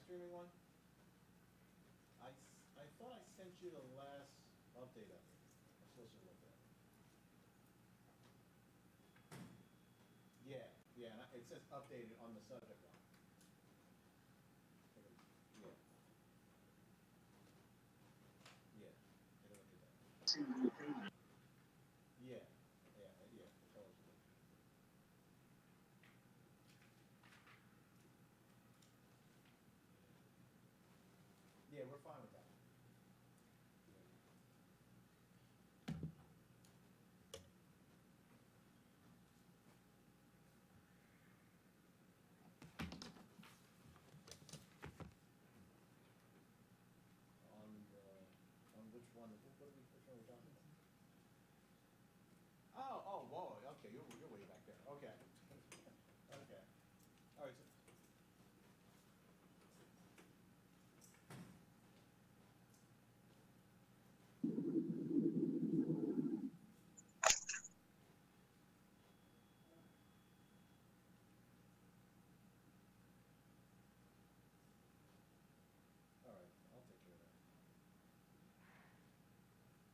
streaming one? I thought I sent you the last update of it. I'm supposed to look at it. Yeah, yeah, and it says updated on the subject line. Yeah. Yeah, take a look at that. Yeah, yeah, yeah, it tells you. Yeah, we're fine with that. On which one, which one are we talking about? Oh, whoa, okay, you're way back there, okay. Okay, all right, so. All right, I'll take care of that.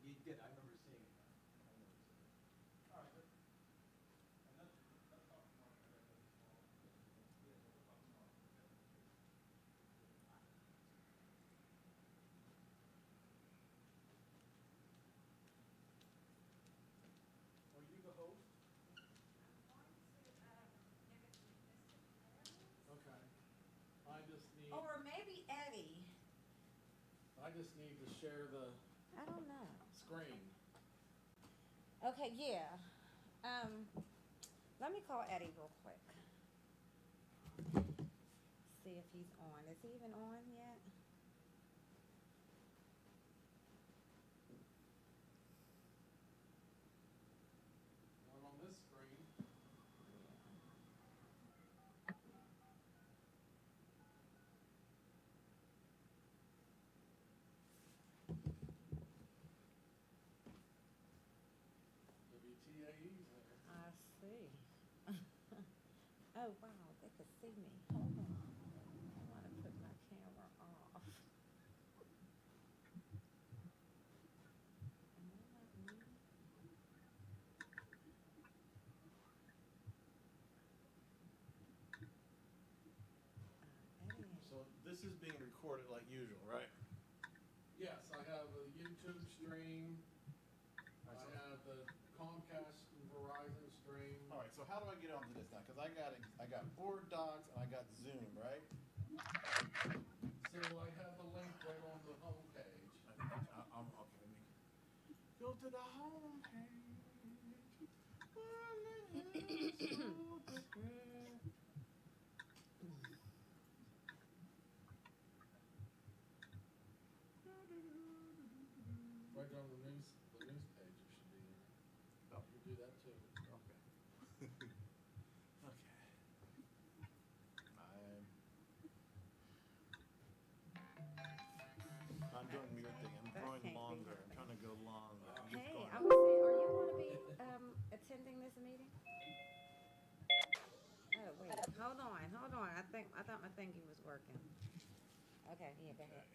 You did, I remember seeing it now. I remember seeing it. All right, good. And let's talk tomorrow. Yeah, we'll talk tomorrow. Are you the host? Okay. I just need. Or maybe Eddie. I just need to share the I don't know. screen. Okay, yeah. Let me call Eddie real quick. See if he's on. Is he even on yet? Not on this screen. WTAE's there. I see. Oh, wow, they could see me. Hold on. I want to put my camera off. Am I not muted? Eddie. So this is being recorded like usual, right? Yes, I have a YouTube stream. I All right, have the Comcast and Verizon stream. All right, so how do I get onto this now? Because I got Board Docs and I got Zoom, right? So I have the link right on the home page. I'm okay. Let me go to the home page. Right on the news page it should be in. Oh. You do that too. Okay. Okay. I'm doing weird thing. I'm That growing can't be longer. I'm happening. trying to go longer. I'm just Hey, going. I was saying, are you going to be attending this meeting? Oh, wait, hold on. I thought my thingy was working. Okay, yeah, go ahead.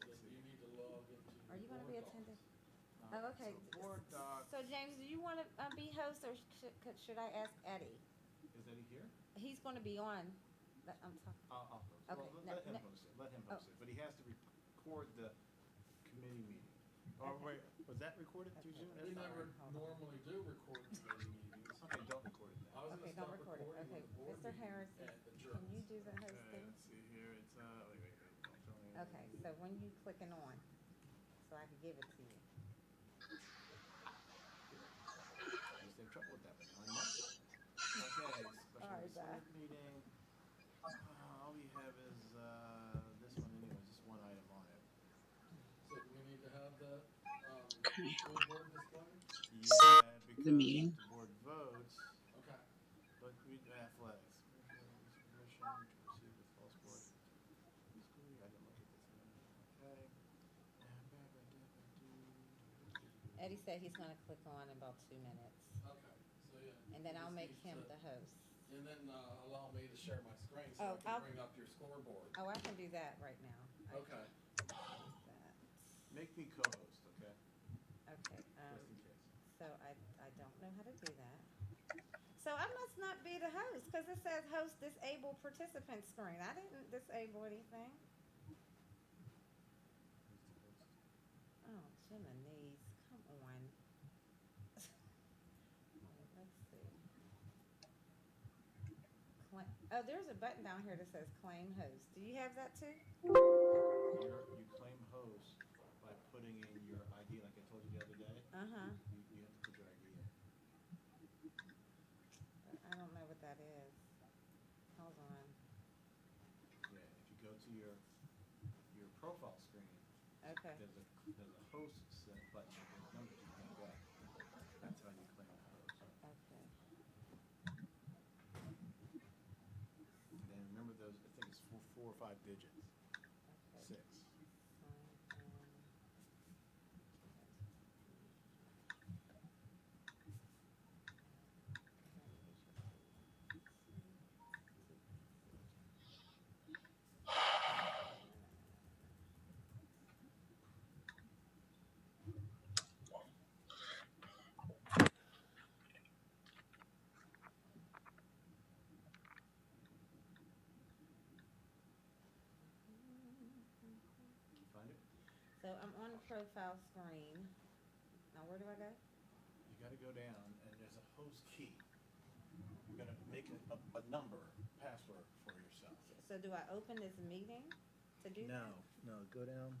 So you need to log into. Are you going to be Board attending? Docs. Oh, okay. So Board Docs. So James, do you want to be host, or should I ask Eddie? Is Eddie here? He's going to be on. I'm talking. I'll host. Okay, Well, no, let him no. host it. Let him Oh. host it. But he has to record the committee meeting. Oh, Okay. wait, was that recorded through Okay. Zoom? We That's never fine. normally do record committee meetings. Okay, don't record it I then. was Okay, gonna don't stop record it. recording Okay, the board Mr. meeting Harris, at can you adjournments. do the Okay, hosting? let's see here. It's wait. Don't tell me. Okay, so when you clicking on, so I can give it to you. I used to have trouble with that, but now I know. Okay, special All right, bye. select meeting. All we have is this one anyway, just one item on it. So do we need to have the school board display? Yeah, because the meeting. the board votes, Okay. but we athletics. Permission to proceed with false board. School, I didn't look at this one. Okay. Eddie said he's going to click on in about 2 minutes, Okay. So yeah. and then you I'll just make need him to- the host. And then allow me to share my screen so Oh, I can bring up your scoreboard. Oh, I can do that right now. Okay. Do that. Make me co-host, okay? Okay, Just in case. so I don't know how to do that. So I must not be the host, because it says host disabled participant screen. I didn't disable anything. Oh, Jiminy, come on. Let's see. Oh, there's a button down here that says claim host. Do you have that too? You claim host by putting in your ID, like I told you the other day. Uh-huh. You have to put your ID in. I don't know what that is. Hold on. Yeah, if you go to your profile screen, Okay. there's a host set button. There's numbers you can go. That's how you claim the host. Okay. And then remember those. I think it's four or five digits. Okay. 6. Sign in. You find it? So I'm on the profile screen. Now where do I go? You got to go down, and there's a host key. You're gonna make a number password for yourself. So do I open this meeting to do that? No, go down.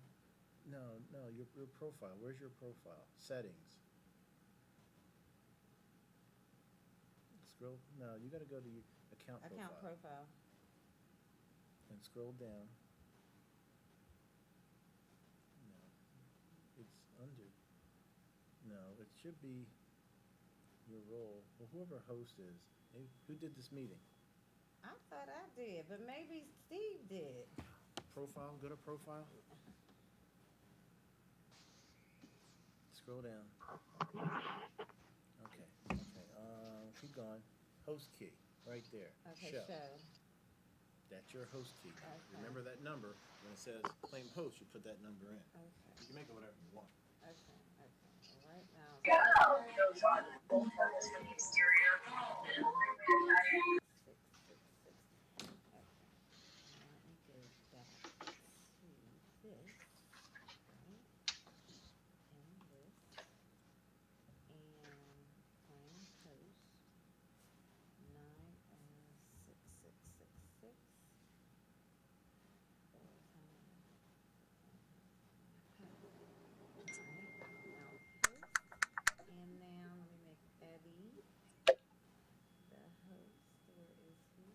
No, your profile. Where's your profile? Settings. Scroll. No, you got to go to your account Profile. and scroll down. No, it's under. No, it should be your role. Well, whoever host is. Who did this meeting? I thought I did, but maybe Steve did. Profile. Go to profile. Scroll down. Okay. Keep going. Host key. Right there. Okay, Show. show. That's your host key. Okay. Remember that number. When it says claim host, you put that number in. Okay. You can make it whatever you want. Okay. Right now. Six, six, six. Okay. Now let me go back to this. Right? And this. And claim host. 90666. And now let me make Eddie the host. Where is he?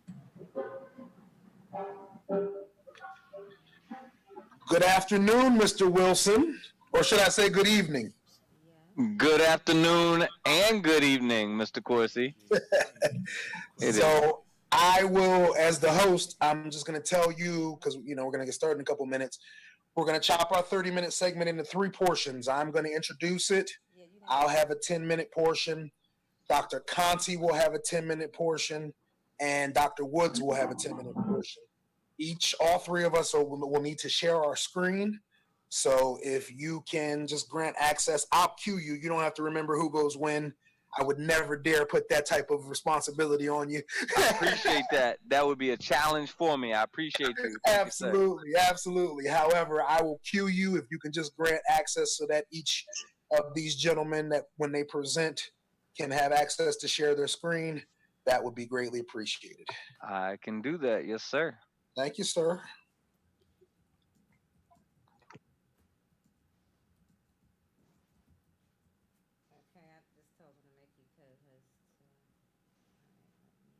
Good afternoon, Mr. Wilson, or should I say good evening? Yes. Good afternoon and good evening, Mr. Corsi. So I will, as the host, I'm just going to tell you, because we're going to get started in a couple minutes. We're going to chop our 30-minute segment into 3 portions. I'm going to introduce it. Yeah, I'll have a 10-minute portion. Dr. Conti will have a 10-minute portion, and Dr. Woods will have a 10-minute portion. All 3 of us will need to share our screen. So if you can just grant access, I'll cue you. You don't have to remember who goes when. I would never dare put that type of responsibility on you. I appreciate that. That would be a challenge for me. I appreciate you. Absolutely. However, I will cue you if you can just grant access so that each of these gentlemen, that when they present, can have access to share their screen. That would be greatly appreciated. I can do that. Yes, sir. Thank you, sir. Okay, I just told him to make you co-host too. All right, let me get him down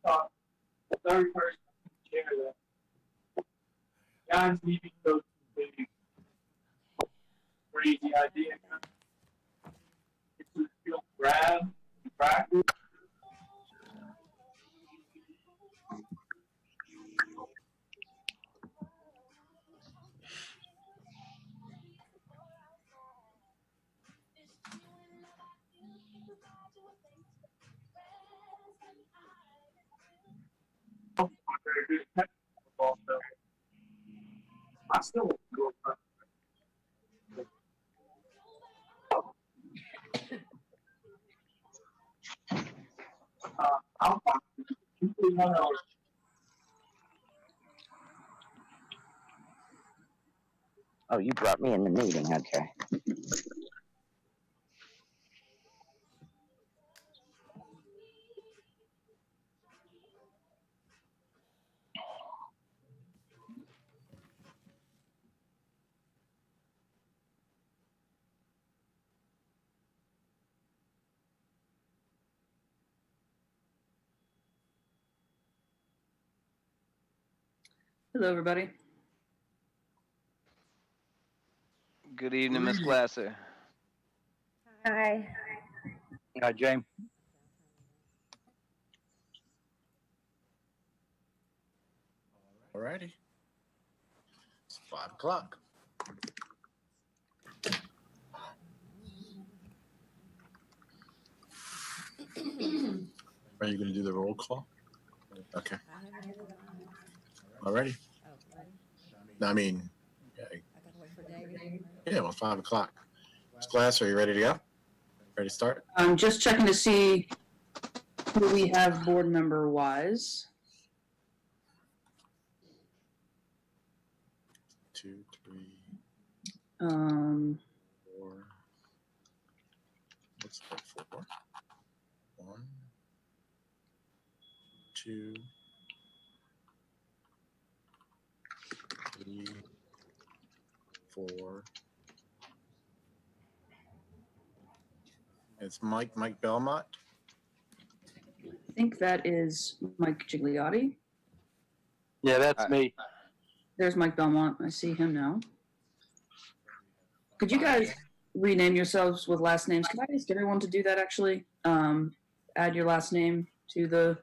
out of The third person share that. sometimes leaving those a crazy idea. It's just feel grab, practice. I still want to go. I'll talk to you. Oh, you brought me in the meeting. Okay. Hello, everybody. Good evening, Miss Glasser. Hi. Hi, James. Alrighty. It's 5 o'clock. Are you going to do the roll call? Okay. Alrighty. Oh, ready? I mean, yeah, I gotta wait for David. yeah, well, 5 o'clock. Miss Glass, are you ready to go? Ready to start? I'm just checking to see who we have board member wise. 2, 3, Um, 4. Looks like 4. 1, 2, 3, 4. It's Mike Belmont. I think that is Mike Gigliotti. Yeah, that's me. There's Mike Belmont. I see him now. Could you guys rename yourselves with last names? Can I ask everyone to do that actually? Add your last name to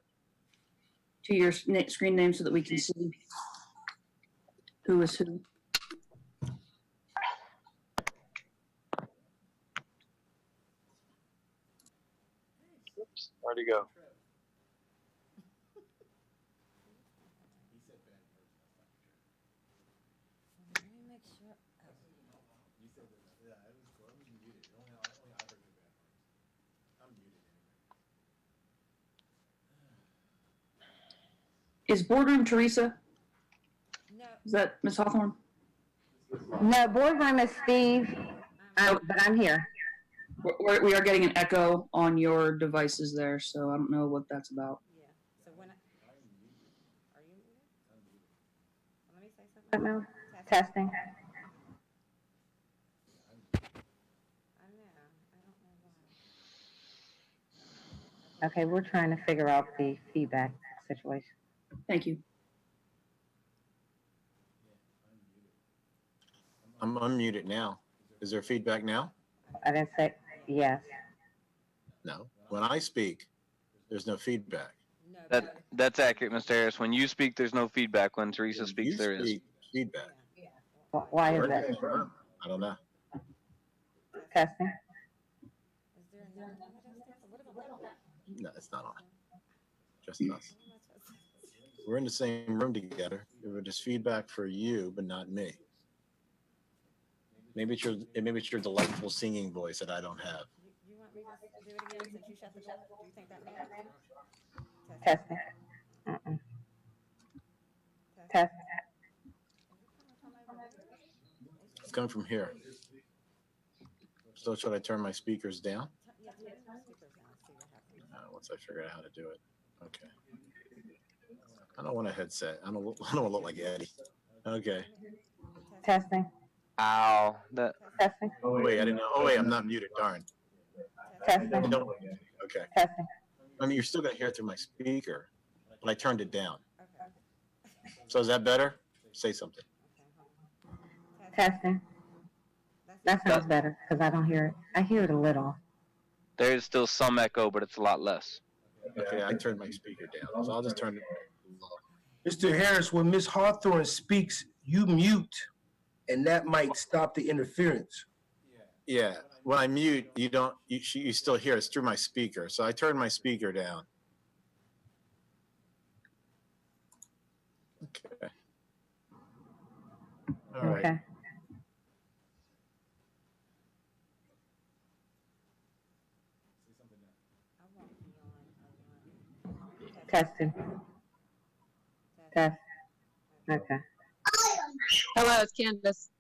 your screen name so that we can see who is who. Oops, where'd he go? Let me make sure. Is boardroom Teresa? No. Is that Miss Hawthorne? No, boardroom is Steve, but I'm here. We are getting an echo on your devices there, so I don't know what that's about. Yeah. So when are you muted? Let me say something. No, testing. I know. I don't know why. Okay, we're trying to figure out the feedback situation. Thank you. I'm unmuted now. Is there feedback now? I didn't say yes. No. When I speak, there's no feedback. No. That's accurate, Mr. Harris. When you speak, there's no feedback. When Teresa When speaks, you there is. speak, feedback. Why is that? I don't know. Testing. Is there another one of those things? What about that? No, it's not on. Just us. We're in the same room together. It was just feedback for you, but not me. Maybe it's your delightful singing voice that I don't have. You want me to do it again since you shut the chat? Do you think that matters? Testing. Testing. It's coming from here. So should I turn my speakers down? Yeah, turn your speakers down. See what happens. Once I figure out how to do it. Okay. I don't want a headset. I don't want to look like Eddie. Okay. Testing. Ow. Testing. Oh wait, I didn't know. Oh wait, I'm not muted. Darn. Testing. Okay. Testing. I mean, you're still gonna hear it through my speaker, but I turned it down. Okay. So is that better? Say something. Okay. Testing. That sounds better because I don't hear it. I hear it a little. There's still some echo, but it's a lot less. Okay, I turned my speaker down, so I'll just turn it low. Mr. Harris, when Ms. Hawthorne speaks, you mute, and that might stop the interference. Yeah, when I mute, you still hear it. It's through my speaker, so I turned my speaker down. Okay. All right. Okay. Testing. Test. Okay. Hello, it's Candace.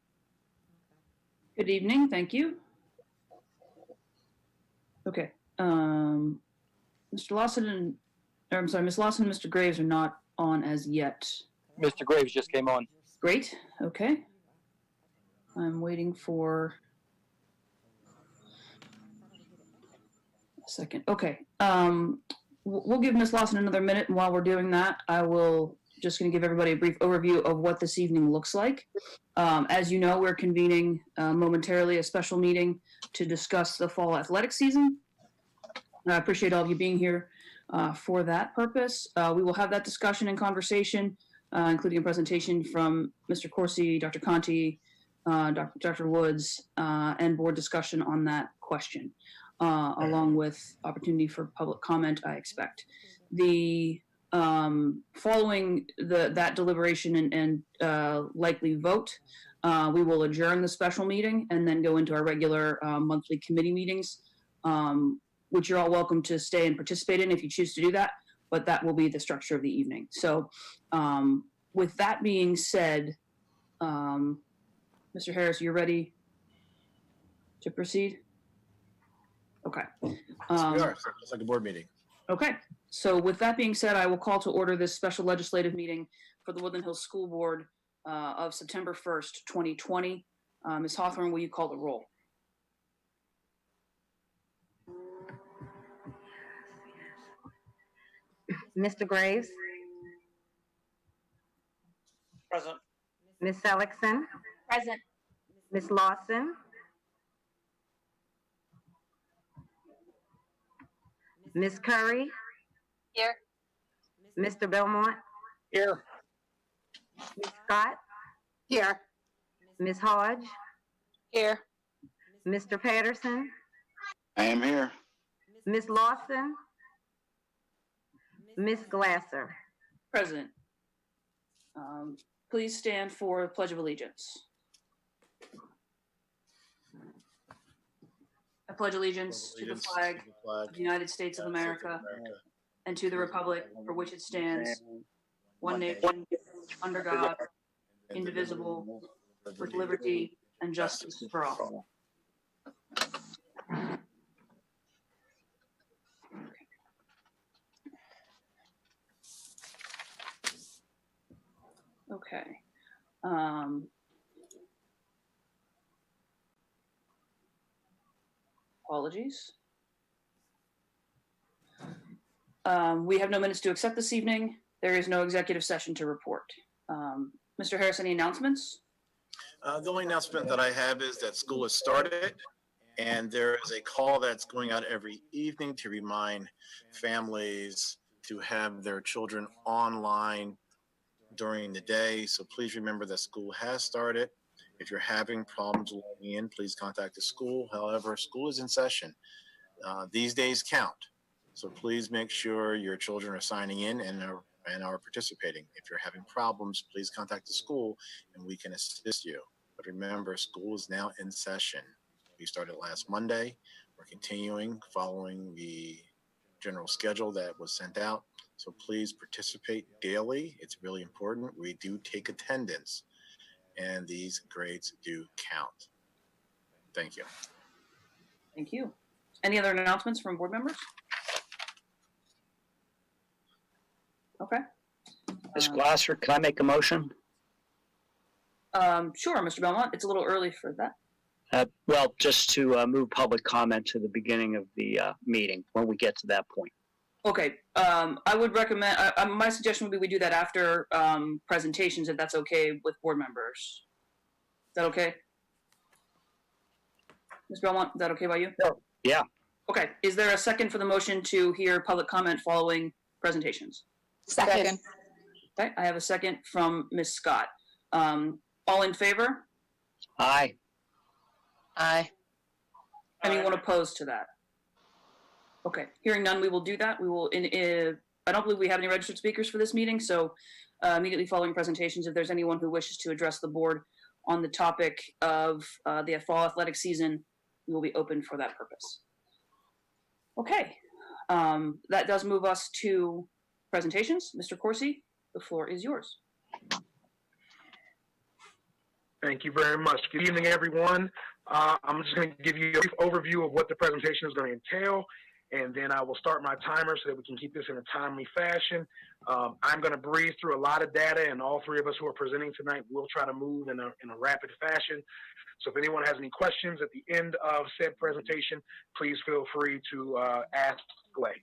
Good evening. Thank you. Okay. Mr. Lawson Ms. Lawson and Mr. Graves are not on as yet. Mr. Graves just came on. Great. Okay. I'm waiting for a second. Okay. We'll give Ms. Lawson another minute, and while we're doing that, I will just going to give everybody a brief overview of what this evening looks like. As you know, we're convening momentarily a special meeting to discuss the fall athletic season. I appreciate all of you being here for that purpose. We will have that discussion and conversation, including a presentation from Mr. Corsi, Dr. Conti, Dr. Woods, and board discussion on that question, along with opportunity for public comment, I expect. The following that deliberation and likely vote, we will adjourn the special meeting and then go into our regular monthly committee meetings, which you're all welcome to stay and participate in if you choose to do that, but that will be the structure of the evening. So with that being said, Mr. Harris, you're ready to proceed? Okay. We are. It's like a board meeting. Okay. So with that being said, I will call to order this special legislative meeting for the Woodland Hills School Board of September 1st, 2020. Ms. Hawthorne, will you call the roll? Mr. Graves? Present. Ms. Seligson? Present. Ms. Lawson? Ms. Curry? Here. Mr. Belmont? Here. Ms. Scott? Here. Ms. Hodge? Here. Mr. Patterson? I am here. Ms. Lawson? Ms. Glasser? President. Please stand for the Pledge of Allegiance. I pledge allegiance to the flag of the United States of America and to the republic for which it stands, one nation, under God, indivisible, with liberty and justice for all. Okay. Apologies. We have no minutes to accept this evening. There is no executive session to report. Mr. Harris, any announcements? The only announcement that I have is that school has started, and there is a call that's going out every evening to remind families to have their children online during the day. So please remember that school has started. If you're having problems logging in, please contact the school. However, school is in session. These days count. So please make sure your children are signing in and are participating. If you're having problems, please contact the school and we can assist you. But remember, school is now in session. We started last Monday. We're continuing following the general schedule that was sent out. So please participate daily. It's really important. We do take attendance, and these grades do count. Thank you. Thank you. Any other announcements from board members? Okay. Ms. Glasser, can I make a motion? Sure, Mr. Belmont. It's a little early for that. Well, just to move public comment to the beginning of the meeting when we get to that point. Okay. I would recommend, my suggestion would be we do that after presentations, if that's okay with board members. that okay? Ms. Belmont, is that okay by you? Yeah. Okay. Is there a second for the motion to hear public comment following presentations? Second. Okay, I have a second from Ms. Scott. All in favor? Aye. Aye. Anyone opposed to that? Okay, hearing none, we will do that. We will, I don't believe we have any registered speakers for this meeting, so immediately following presentations, if there's anyone who wishes to address the board on the topic of the fall athletic season, we will be open for that purpose. Okay, that does move us to presentations. Mr. Corsi, the floor is yours. Thank you very much. Good evening, everyone. I'm just going to give you a brief overview of what the presentation is going to entail, and then I will start my timer so that we can keep this in a timely fashion. I'm going to breeze through a lot of data, and all three of us who are presenting tonight will try to move in a rapid fashion. So if anyone has any questions at the end of said presentation, please feel free to ask away.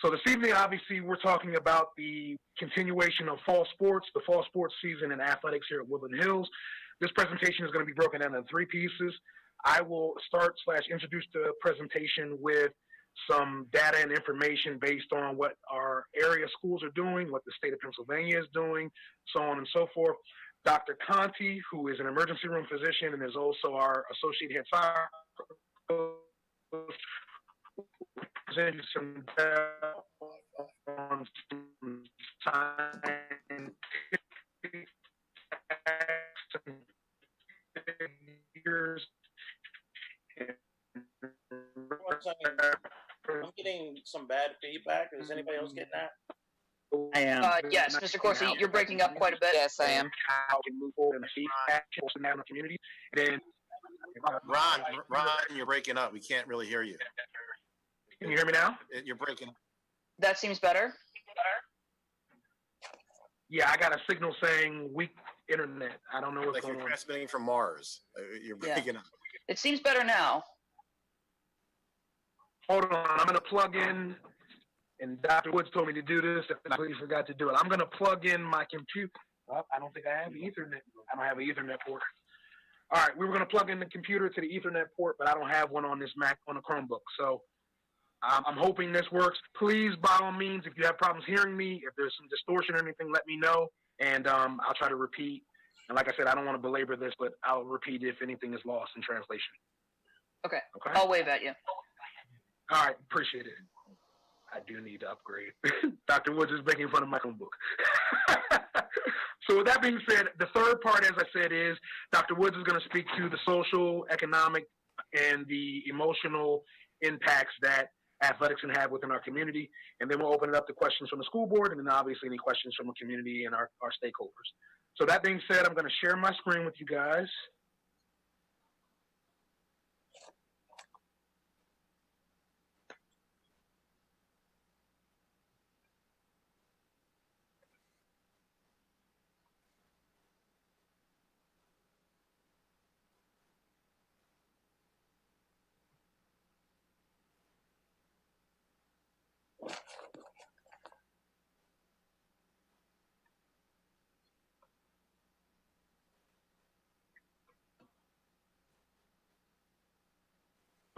So this evening, obviously, we're talking about the continuation of fall sports, the fall sports season in athletics here at Woodland Hills. This presentation is going to be broken down into 3 pieces. I will introduce the presentation with some data and information based on what our area schools are doing, what the state of Pennsylvania is doing, so on and so forth. Dr. Conti, who is an emergency room physician and is also our associate head science coach, present you some data on some scientific facts and figures. I'm getting some bad feedback. Is anybody else getting that? I am. Yes, Mr. Corsi, you're breaking up quite a bit. Yes, I am. How we move forward in the feedback in the community. Then, Ron, you're breaking up. We can't really hear you. Can you hear me now? You're breaking up. That seems better. Yeah, I got a signal saying weak internet. I don't know what's Like going you're on. transmitting from Mars. You're breaking up. It seems better now. Hold on, I'm going to plug in, and Dr. Woods told me to do this, and I completely forgot to do it. I'm going to plug in my computer. Oh, I don't think I have Ethernet. I don't have an Ethernet port. All right, we were going to plug in the computer to the Ethernet port, but I don't have one on this Mac, on a Chromebook. So I'm hoping this works. Please, by all means, if you have problems hearing me, if there's some distortion or anything, let me know, and I'll try to repeat. And like I said, I don't want to belabor this, but I'll repeat if anything is lost in translation. Okay. Okay? I'll wave at you. All right, appreciate it. I do need to upgrade. Dr. Woods is making fun of my Chromebook. So with that being said, the third part, as I said, is Dr. Woods is going to speak to the social, economic, and the emotional impacts that athletics can have within our community. And then we'll open it up to questions from the school board, and then obviously any questions from the community and our stakeholders. So that being said, I'm going to share my screen with you guys.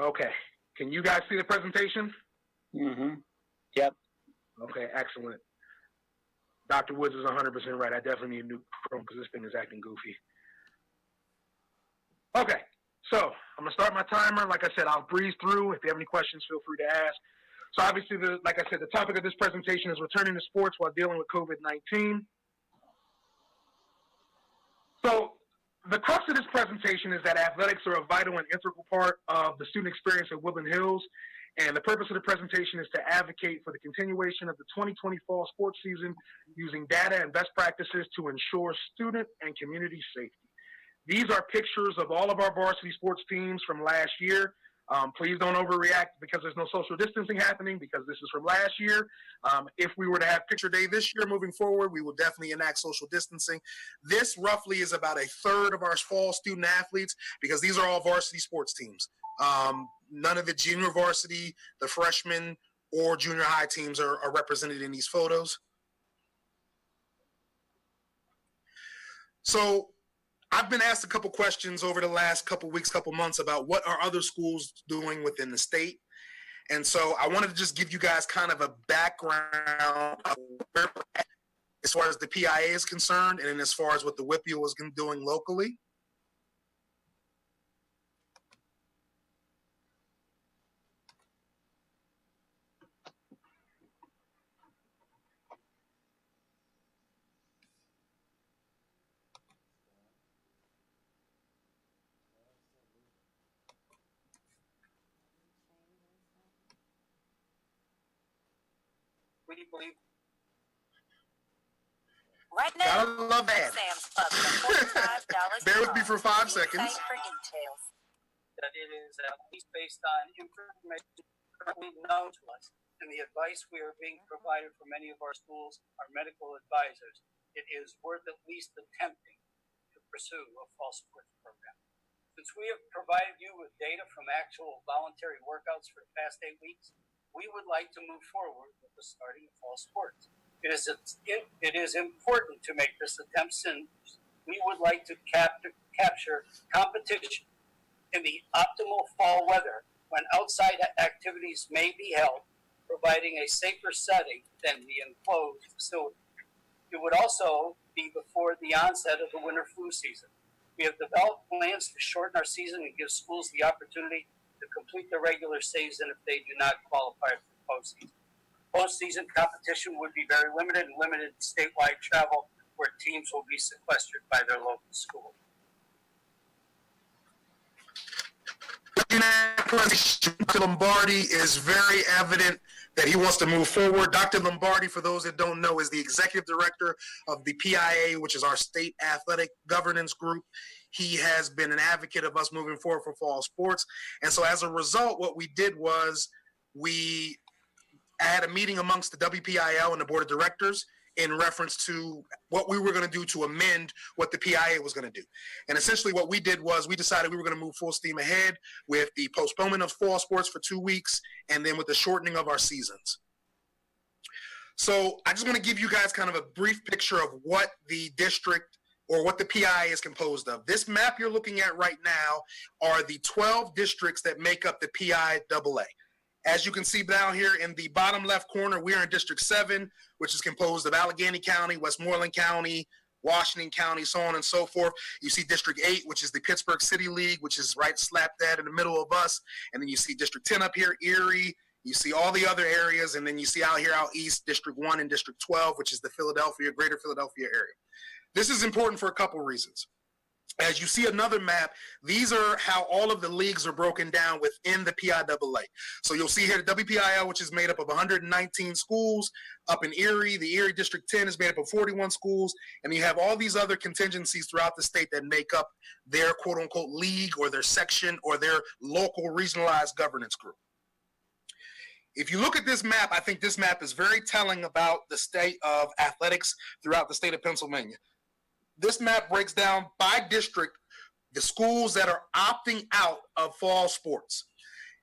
Okay. Can you guys see the presentation? Mm-hmm. Yep. Okay, excellent. Dr. Woods is 100% right. I definitely need a new Chrome because this thing is acting goofy. Okay, so I'm going to start my timer. Like I said, I'll breeze through. If you have any questions, feel free to ask. So obviously, like I said, the topic of this presentation is returning to sports while dealing with COVID-19. So the crux of this presentation is that athletics are a vital and integral part of the student experience at Woodland Hills. And the purpose of the presentation is to advocate for the continuation of the 2020 fall sports season using data and best practices to ensure student and community safety. These are pictures of all of our varsity sports teams from last year. Please don't overreact because there's no social distancing happening because this is from last year. If we were to have picture day this year moving forward, we will definitely enact social distancing. This roughly is about a third of our fall student athletes because these are all varsity sports teams. None of the junior varsity, the freshman, or junior high teams are represented in these photos. So I've been asked a couple questions over the last couple weeks, couple months about what are other schools doing within the state. And so I wanted to just give you guys kind of a background of where we're at as far as the PIA is concerned, and then as far as what the WIPIA is doing locally. We believe. Right now, Gotta love that. Sam's Club $45. Bear with me for 5 See seconds. site for details. That it is at least based on information currently known to us and the advice we are being provided from many of our schools, our medical advisors. It is worth at least attempting to pursue a fall sports program. Since we have provided you with data from actual voluntary workouts for the past 8 weeks, we would like to move forward with the starting of fall sports. It is important to make this attempt since we would like to capture competition in the optimal fall weather when outside activities may be held, providing a safer setting than the enclosed facility. It would also be before the onset of the winter flu season. We have developed plans to shorten our season and give schools the opportunity to complete the regular season if they do not qualify for postseason. Postseason competition would be very limited and limited statewide travel where teams will be sequestered by their local school. Dr. Lombardi is very evident that he wants to move forward. Dr. Lombardi, for those that don't know, is the executive director of the PIA, which is our state athletic governance group. He has been an advocate of us moving forward for fall sports. And so as a result, what we did was we had a meeting amongst the WPIL and the board of directors in reference to what we were going to do to amend what the PIA was going to do. And essentially what we did was we decided we were going to move full steam ahead with the postponement of fall sports for 2 weeks and then with the shortening of our seasons. So I just want to give you guys kind of a brief picture of what the district or what the PIA is composed of. This map you're looking at right now are the 12 districts that make up the PIAA. As you can see down here in the bottom left corner, we are in District 7, which is composed of Allegheny County, Westmoreland County, Washington County, so on and so forth. You see District 8, which is the Pittsburgh City League, which is right slap dab in the middle of us. And then you see District 10 up here, Erie. You see all the other areas. And then you see out here out east, District 1 and District 12, which is the Greater Philadelphia area. This is important for a couple reasons. As you see another map, these are how all of the leagues are broken down within the PIAA. So you'll see here the WPIL, which is made up of 119 schools. Up in Erie, the Erie District 10 is made up of 41 schools. And you have all these other contingencies throughout the state that make up their quote-unquote league or their section or their local regionalized governance group. If you look at this map, I think this map is very telling about the state of athletics throughout the state of Pennsylvania. This map breaks down by district the schools that are opting out of fall sports.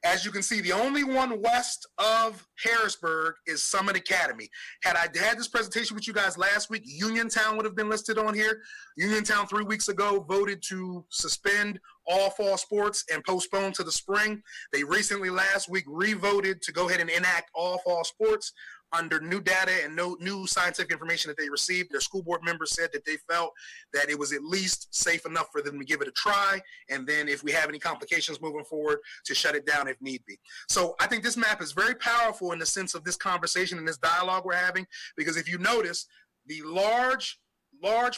As you can see, the only one west of Harrisburg is Summit Academy. Had I had this presentation with you guys last week, Uniontown would have been listed on here. Uniontown 3 weeks ago voted to suspend all fall sports and postpone to the spring. They recently last week re-voted to go ahead and enact all fall sports. Under new data and no new scientific information that they received, their school board members said that they felt that it was at least safe enough for them to give it a try, and then if we have any complications moving forward, to shut it down if need be. So I think this map is very powerful in the sense of this conversation and this dialogue we're having, because if you notice, the large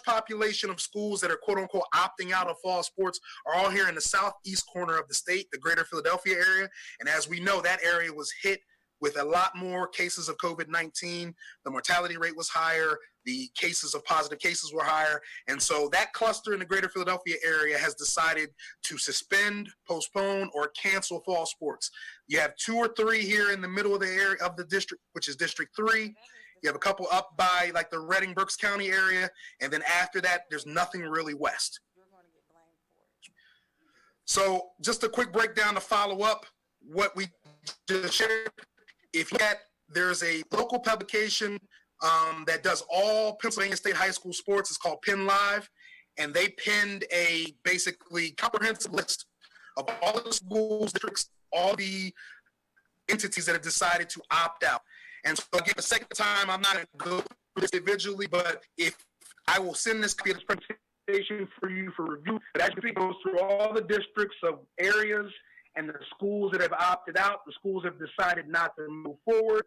population of schools that are quote-unquote opting out of fall sports are all here in the southeast corner of the state, the greater Philadelphia area, and as we know, that area was hit with a lot more cases of COVID-19. The mortality rate was higher. The cases of positive cases were higher. And so that cluster in the greater Philadelphia area has decided to suspend, postpone, or cancel fall sports. You have 2 or 3 here in the middle of the area of the district, which is District 3. You have a couple up by like the Reading, Berks County area. And then after that, there's nothing really west. So just a quick breakdown to follow up what we just shared. If you look at, there's a local publication that does all Pennsylvania State high school sports. It's called Penn Live. and they pinned a basically comprehensive list of all of the schools, districts, all the entities that have decided to opt out. And so again, the second time, I'm not going to go through this individually, but if I will send this presentation for you for review, it actually goes through all the districts of areas and the schools that have opted out, the schools have decided not to move forward.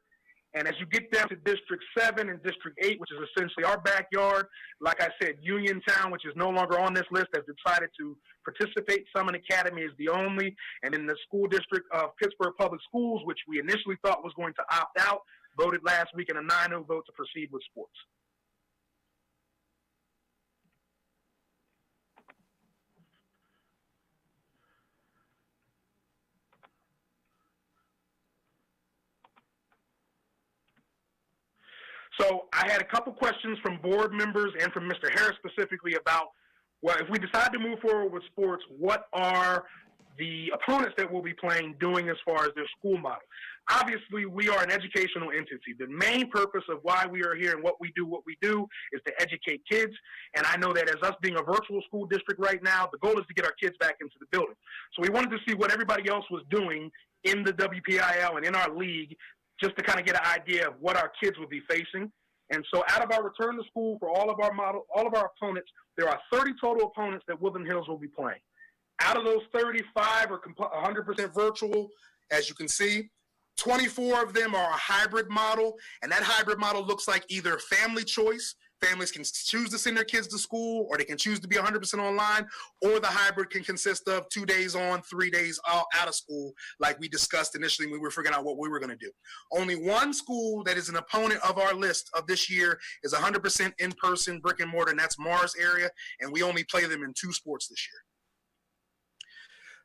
And as you get down to District 7 and District 8, which is essentially our backyard, like I said, Uniontown, which is no longer on this list, has decided to participate. Summit Academy is the only. And in the school district of Pittsburgh Public Schools, which we initially thought was going to opt out, voted last week in a 9-0 vote to proceed with sports. So I had a couple questions from board members and from Mr. Harris specifically about, well, if we decide to move forward with sports, what are the opponents that we'll be playing doing as far as their school model? Obviously, we are an educational entity. The main purpose of why we are here and what we do is to educate kids. And I know that as us being a virtual school district right now, the goal is to get our kids back into the building. So we wanted to see what everybody else was doing in the WPIL and in our league, just to kind of get an idea of what our kids will be facing. And so out of our return to school for all of our opponents, there are 30 total opponents that Woodland Hills will be playing. Out of those 35 are 100% virtual, as you can see. 24 of them are a hybrid model, and that hybrid model looks like either family choice. Families can choose to send their kids to school, or they can choose to be 100% online, or the hybrid can consist of 2 days on, 3 days out of school, like we discussed initially when we were figuring out what we were going to do. Only one school that is an opponent of our list of this year is 100% in-person brick and mortar, and that's Mars area, and we only play them in 2 sports this year.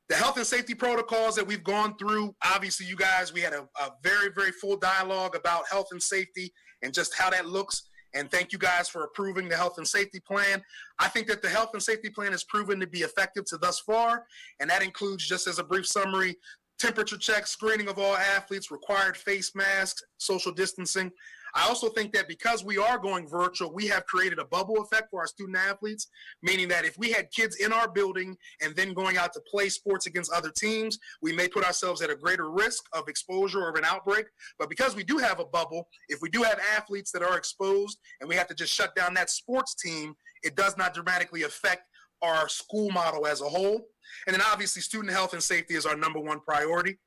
The health and safety protocols that we've gone through, obviously, you guys, we had a very, very full dialogue about health and safety and just how that looks. And thank you guys for approving the health and safety plan. I think that the health and safety plan has proven to be effective to thus far. And that includes, just as a brief summary, temperature checks, screening of all athletes, required face masks, social distancing. I also think that because we are going virtual, we have created a bubble effect for our student athletes, meaning that if we had kids in our building and then going out to play sports against other teams, we may put ourselves at a greater risk of exposure or of an outbreak. But because we do have a bubble, if we do have athletes that are exposed and we have to just shut down that sports team, it does not dramatically affect our school model as a whole. And then obviously student health and safety is our number one priority.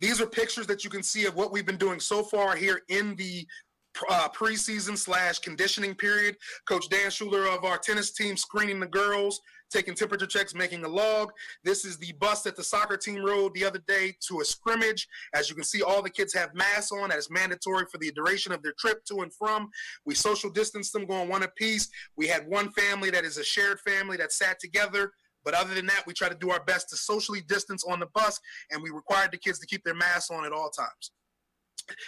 These are pictures that you can see of what we've been doing so far here in the preseason / conditioning period. Coach Dan Schuler of our tennis team screening the girls, taking temperature checks, making a log. This is the bus that the soccer team rode the other day to a scrimmage. As you can see, all the kids have masks on. That is mandatory for the duration of their trip to and from. We social distanced them going one apiece. We had one family that is a shared family that sat together. But other than that, we try to do our best to socially distance on the bus, and we required the kids to keep their masks on at all times.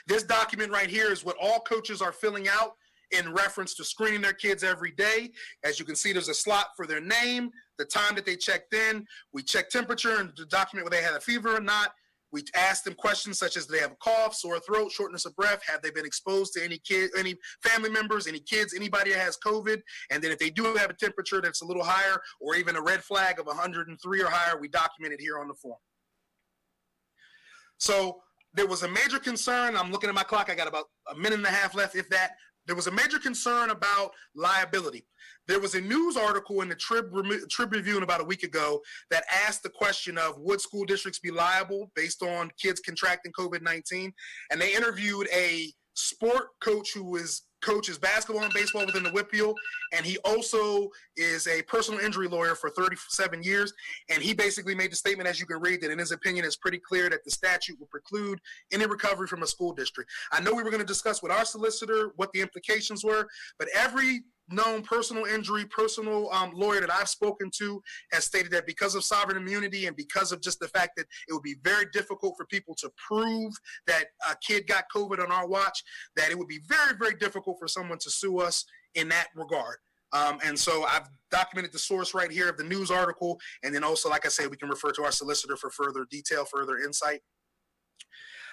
This document right here is what all coaches are filling out in reference to screening their kids every day. As you can see, there's a slot for their name, the time that they checked in. We check temperature and the document whether they had a fever or not. We ask them questions such as, do they have a cough, sore throat, shortness of breath? Have they been exposed to any kids, any family members, any kids, anybody that has COVID? And then if they do have a temperature that's a little higher or even a red flag of 103 or higher, we document it here on the form. So there was a major concern. I'm looking at my clock. I got about a minute and a half left, if that. There was a major concern about liability. There was a news article in the Trib Review about a week ago that asked the question of, would school districts be liable based on kids contracting COVID-19? And they interviewed a sport coach who coaches basketball and baseball within the Whitfield, and he also is a personal injury lawyer for 37 years. And he basically made the statement, as you can read, that in his opinion, it's pretty clear that the statute will preclude any recovery from a school district. I know we were going to discuss with our solicitor what the implications were, but every known personal injury, personal lawyer that I've spoken to has stated that because of sovereign immunity and because of just the fact that it would be very difficult for people to prove that a kid got COVID on our watch, that it would be very, very difficult for someone to sue us in that regard. And so I've documented the source right here of the news article. And then also, like I said, we can refer to our solicitor for further detail, further insight.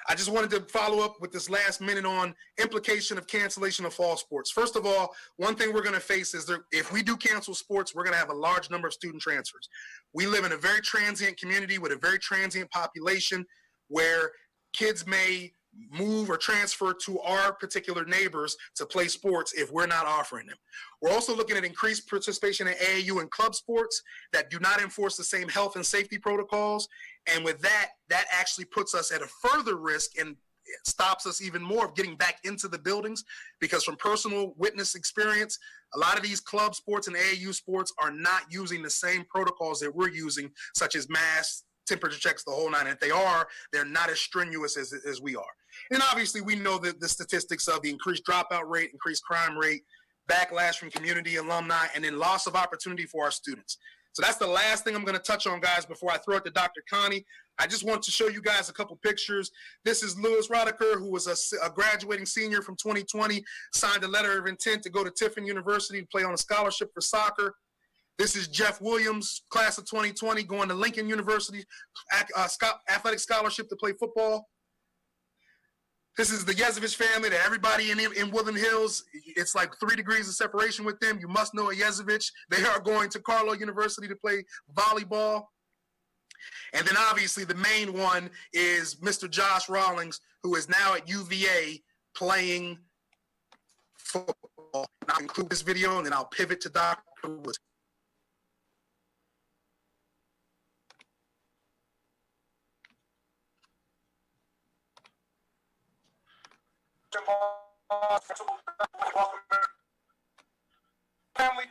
I just wanted to follow up with this last minute on implication of cancellation of fall sports. First of all, one thing we're going to face is if we do cancel sports, we're going to have a large number of student transfers. We live in a very transient community with a very transient population where kids may move or transfer to our particular neighbors to play sports if we're not offering them. We're also looking at increased participation in AAU and club sports that do not enforce the same health and safety protocols. And with that actually puts us at a further risk and stops us even more of getting back into the buildings, because from personal witness experience, a lot of these club sports and AAU sports are not using the same protocols that we're using, such as masks, temperature checks, the whole nine. And if they are, they're not as strenuous as we are. And obviously we know that the statistics of the increased dropout rate, increased crime rate, backlash from community alumni, and then loss of opportunity for our students. So that's the last thing I'm going to touch on, guys, before I throw it to Dr. Connie. I just want to show you guys a couple pictures. This is Lewis Rodiker, who was a graduating senior from 2020, signed a letter of intent to go to Tiffin University to play on a scholarship for soccer. This is Jeff Williams, class of 2020, going to Lincoln University, athletic scholarship to play football. This is the Yezevich family that everybody in Woodland Hills, it's like 3 degrees of separation with them. You must know a Yezevich. They are going to Carlow University to play volleyball. And then obviously the main one is Mr. Josh Rawlings, who is now at UVA playing football. And I'll include this video and then I'll pivot to Dr. Woods. Family,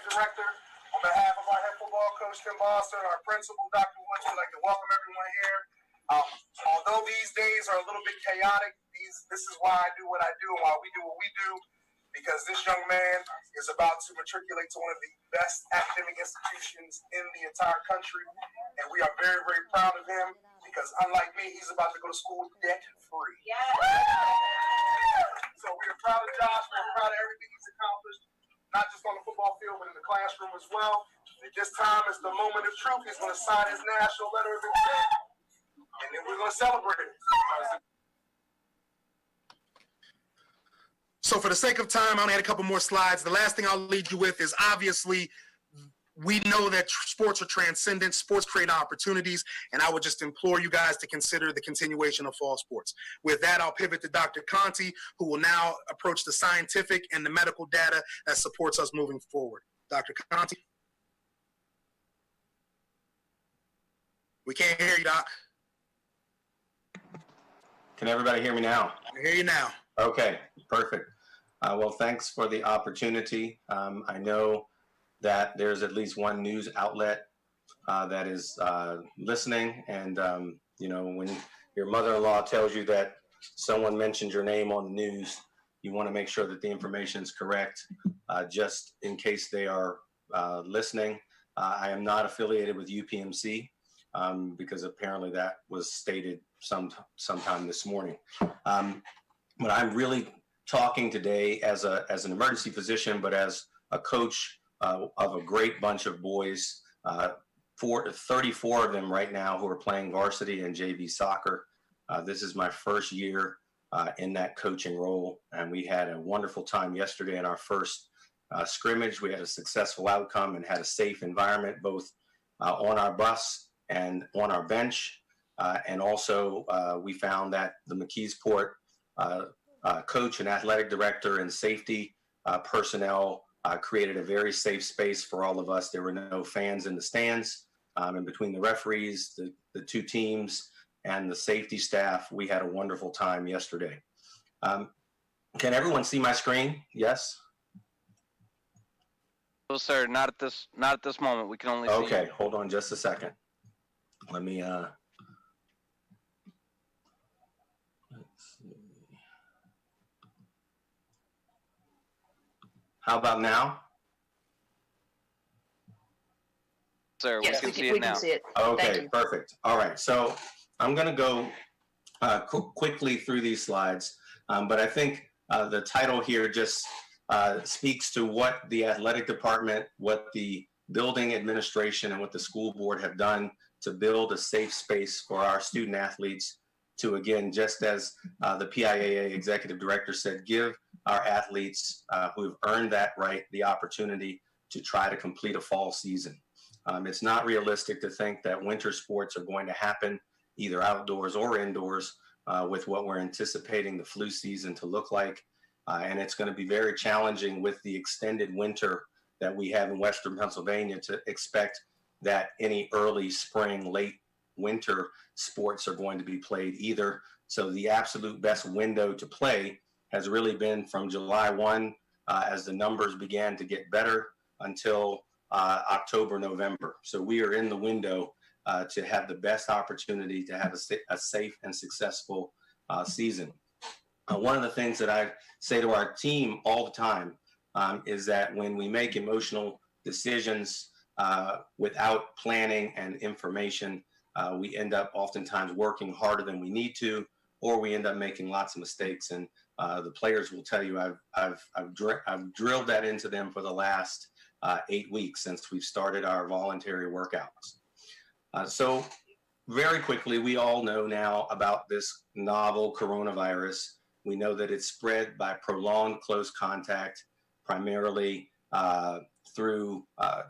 director, on behalf of our head football coach Tim Boston, our principal Dr. Woods, I'd like to welcome everyone here. Although these days are a little bit chaotic, this is why I do what I do and why we do what we do, because this young man is about to matriculate to one of the best academic institutions in the entire country, and we are very, very proud of him, because unlike me, he's about to go to school debt-free. Yes. So we are proud of Josh. We are proud of everything he's accomplished, not just on the football field, but in the classroom as well. At this time is the moment of truth. He's going to sign his national letter of intent, and then we're going to celebrate it. So for the sake of time, I only had a couple more slides. The last thing I'll leave you with is obviously we know that sports are transcendent, sports create opportunities, and I would just implore you guys to consider the continuation of fall sports. With that, I'll pivot to Dr. Conti, who will now approach the scientific and the medical data that supports us moving forward. Dr. Conti? We can't hear you, Doc. Can everybody hear me now? I hear you now. Okay, perfect. Well, thanks for the opportunity. I know that there's at least one news outlet that is listening, and you know, when your mother-in-law tells you that someone mentioned your name on the news, you want to make sure that the information is correct, just in case they are listening. I am not affiliated with UPMC because apparently that was stated sometime this morning. But I'm really talking today as an emergency physician, but as a coach of a great bunch of boys, 34 of them right now who are playing varsity and JV soccer. This is my first year in that coaching role, and we had a wonderful time yesterday in our first scrimmage. We had a successful outcome and had a safe environment, both on our bus and on our bench. And also we found that the McKeesport coach and athletic director and safety personnel created a very safe space for all of us. There were no fans in the stands, and between the referees, the two teams, and the safety staff, we had a wonderful time yesterday. Can everyone see my screen? Yes? No, sir, not at this moment. We can only see. Okay, hold on just a second. Let me let's see. How about now? Sir, Yes, we can see it now. see it. Okay, perfect. All right, so I'm going to go quickly through these slides, but I think the title here just speaks to what the athletic department, what the building administration, and what the school board have done to build a safe space for our student athletes to, again, just as the PIAA executive director said, give our athletes who have earned that right the opportunity to try to complete a fall season. It's not realistic to think that winter sports are going to happen either outdoors or indoors with what we're anticipating the flu season to look like. And it's going to be very challenging with the extended winter that we have in Western Pennsylvania to expect that any early spring, late winter sports are going to be played either. So the absolute best window to play has really been from July 1 as the numbers began to get better until October, November. So we are in the window to have the best opportunity to have a safe and successful season. One of the things that I say to our team all the time is that when we make emotional decisions without planning and information, we end up oftentimes working harder than we need to, or we end up making lots of mistakes. And the players will tell you I've drilled that into them for the last 8 weeks since we've started our voluntary workouts. So very quickly, we all know now about this novel coronavirus. We know that it's spread by prolonged close contact, primarily through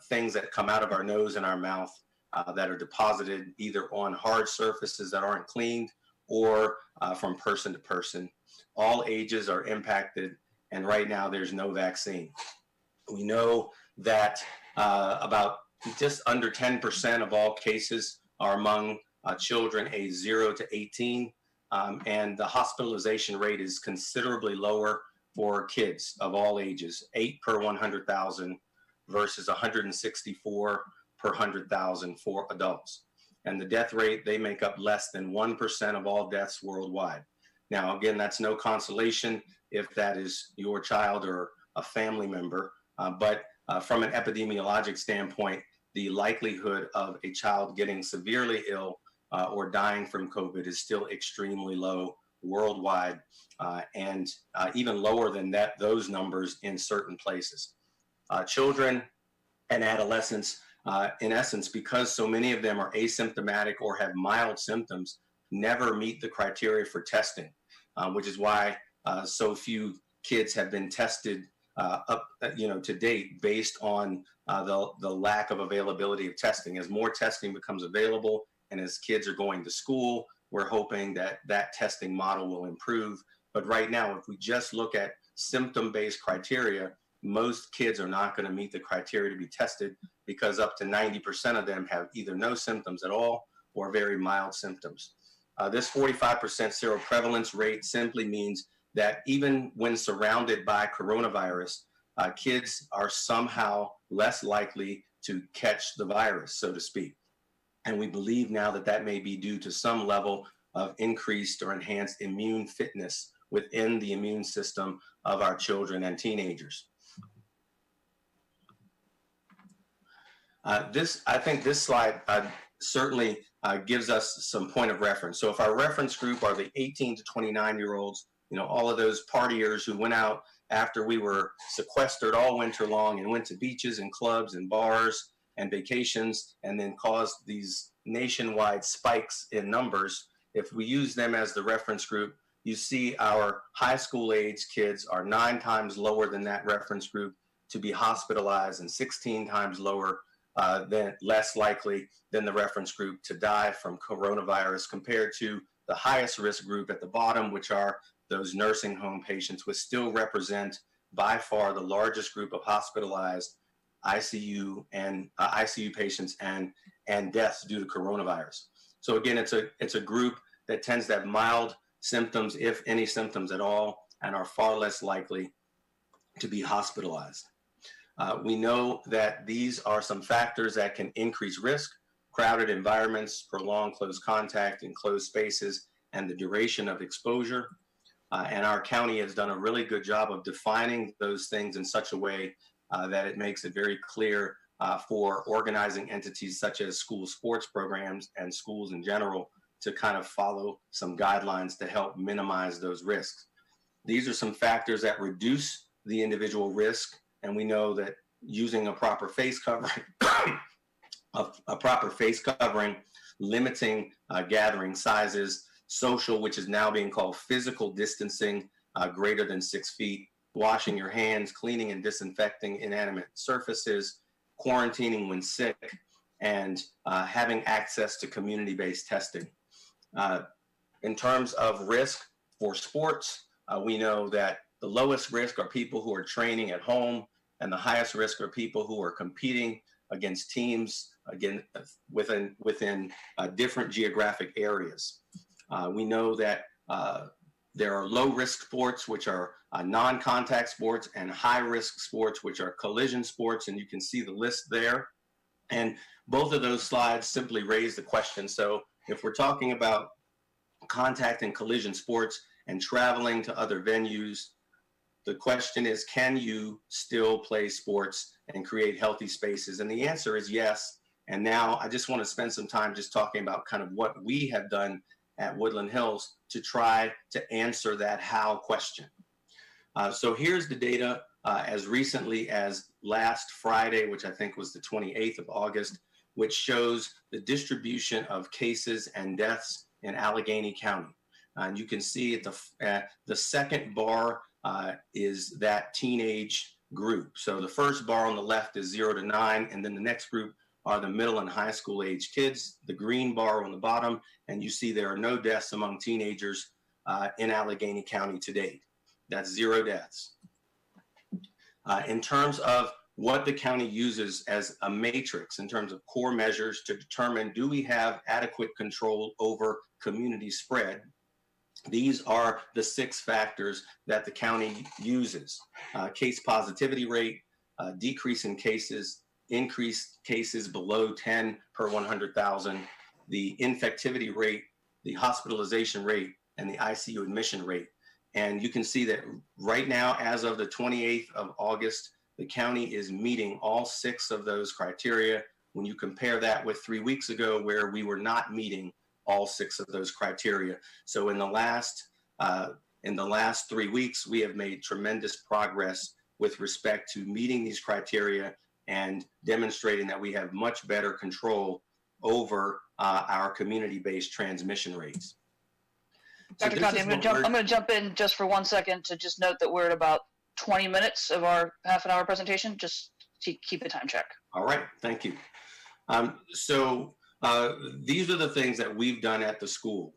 things that come out of our nose and our mouth that are deposited either on hard surfaces that aren't cleaned or from person to person. All ages are impacted, and right now there's no vaccine. We know that about just under 10% of all cases are among children aged 0 to 18, and the hospitalization rate is considerably lower for kids of all ages, 8 per 100,000 versus 164 per 100,000 for adults. And the death rate, they make up less than 1% of all deaths worldwide. Now, again, that's no consolation if that is your child or a family member, but from an epidemiologic standpoint, the likelihood of a child getting severely ill or dying from COVID is still extremely low worldwide, and even lower than those numbers in certain places. Children and adolescents, in essence, because so many of them are asymptomatic or have mild symptoms, never meet the criteria for testing, which is why so few kids have been tested to date based on the lack of availability of testing. As more testing becomes available and as kids are going to school, we're hoping that that testing model will improve. But right now, if we just look at symptom-based criteria, most kids are not going to meet the criteria to be tested because up to 90% of them have either no symptoms at all or very mild symptoms. This 45% seroprevalence rate simply means that even when surrounded by coronavirus, kids are somehow less likely to catch the virus, so to speak. And we believe now that that may be due to some level of increased or enhanced immune fitness within the immune system of our children and teenagers. I think this slide certainly gives us some point of reference. So if our reference group are the 18 to 29-year-olds, all of those partiers who went out after we were sequestered all winter long and went to beaches and clubs and bars and vacations and then caused these nationwide spikes in numbers, if we use them as the reference group, you see our high school age kids are 9 times lower than that reference group to be hospitalized and 16 times lower less likely than the reference group to die from coronavirus compared to the highest risk group at the bottom, which are those nursing home patients, which still represent by far the largest group of hospitalized ICU patients and deaths due to coronavirus. So again, it's a group that tends to have mild symptoms, if any symptoms at all, and are far less likely to be hospitalized. We know that these are some factors that can increase risk: crowded environments, prolonged close contact in closed spaces, and the duration of exposure. And our county has done a really good job of defining those things in such a way that it makes it very clear for organizing entities such as school sports programs and schools in general to kind of follow some guidelines to help minimize those risks. These are some factors that reduce the individual risk, and we know that using a proper face covering, limiting gathering sizes, social, which is now being called physical distancing, greater than 6 feet, washing your hands, cleaning and disinfecting inanimate surfaces, quarantining when sick, and having access to community-based testing. In terms of risk for sports, we know that the lowest risk are people who are training at home, and the highest risk are people who are competing against teams again within different geographic areas. We know that there are low-risk sports, which are non-contact sports, and high-risk sports, which are collision sports, and you can see the list there. And both of those slides simply raise the question. So if we're talking about contact and collision sports and traveling to other venues, the question is, can you still play sports and create healthy spaces? And the answer is yes. And now I just want to spend some time just talking about kind of what we have done at Woodland Hills to try to answer that how question. So here's the data as recently as last Friday, which I think was the 28th of August, which shows the distribution of cases and deaths in Allegheny County. And you can see at the second bar is that teenage group. So the first bar on the left is 0 to 9, and then the next group are the middle and high school age kids, the green bar on the bottom, and you see there are no deaths among teenagers in Allegheny County to date. That's 0 deaths. In terms of what the county uses as a matrix in terms of core measures to determine, do we have adequate control over community spread? These are the 6 factors that the county uses. Case positivity rate, decrease in cases, increased cases below 10 per 100,000, the infectivity rate, the hospitalization rate, and the ICU admission rate. And you can see that right now, as of the 28th of August, the county is meeting all 6 of those criteria. When you compare that with 3 weeks ago, where we were not meeting all 6 of those criteria. So in the last 3 weeks, we have made tremendous progress with respect to meeting these criteria and demonstrating that we have much better control over our community-based transmission rates. Dr. Conti, I'm going to jump in just for 1 second to just note that we're at about 20 minutes of our half-an-hour presentation, just to keep a time check. All right, thank you. These are the things that we've done at the school.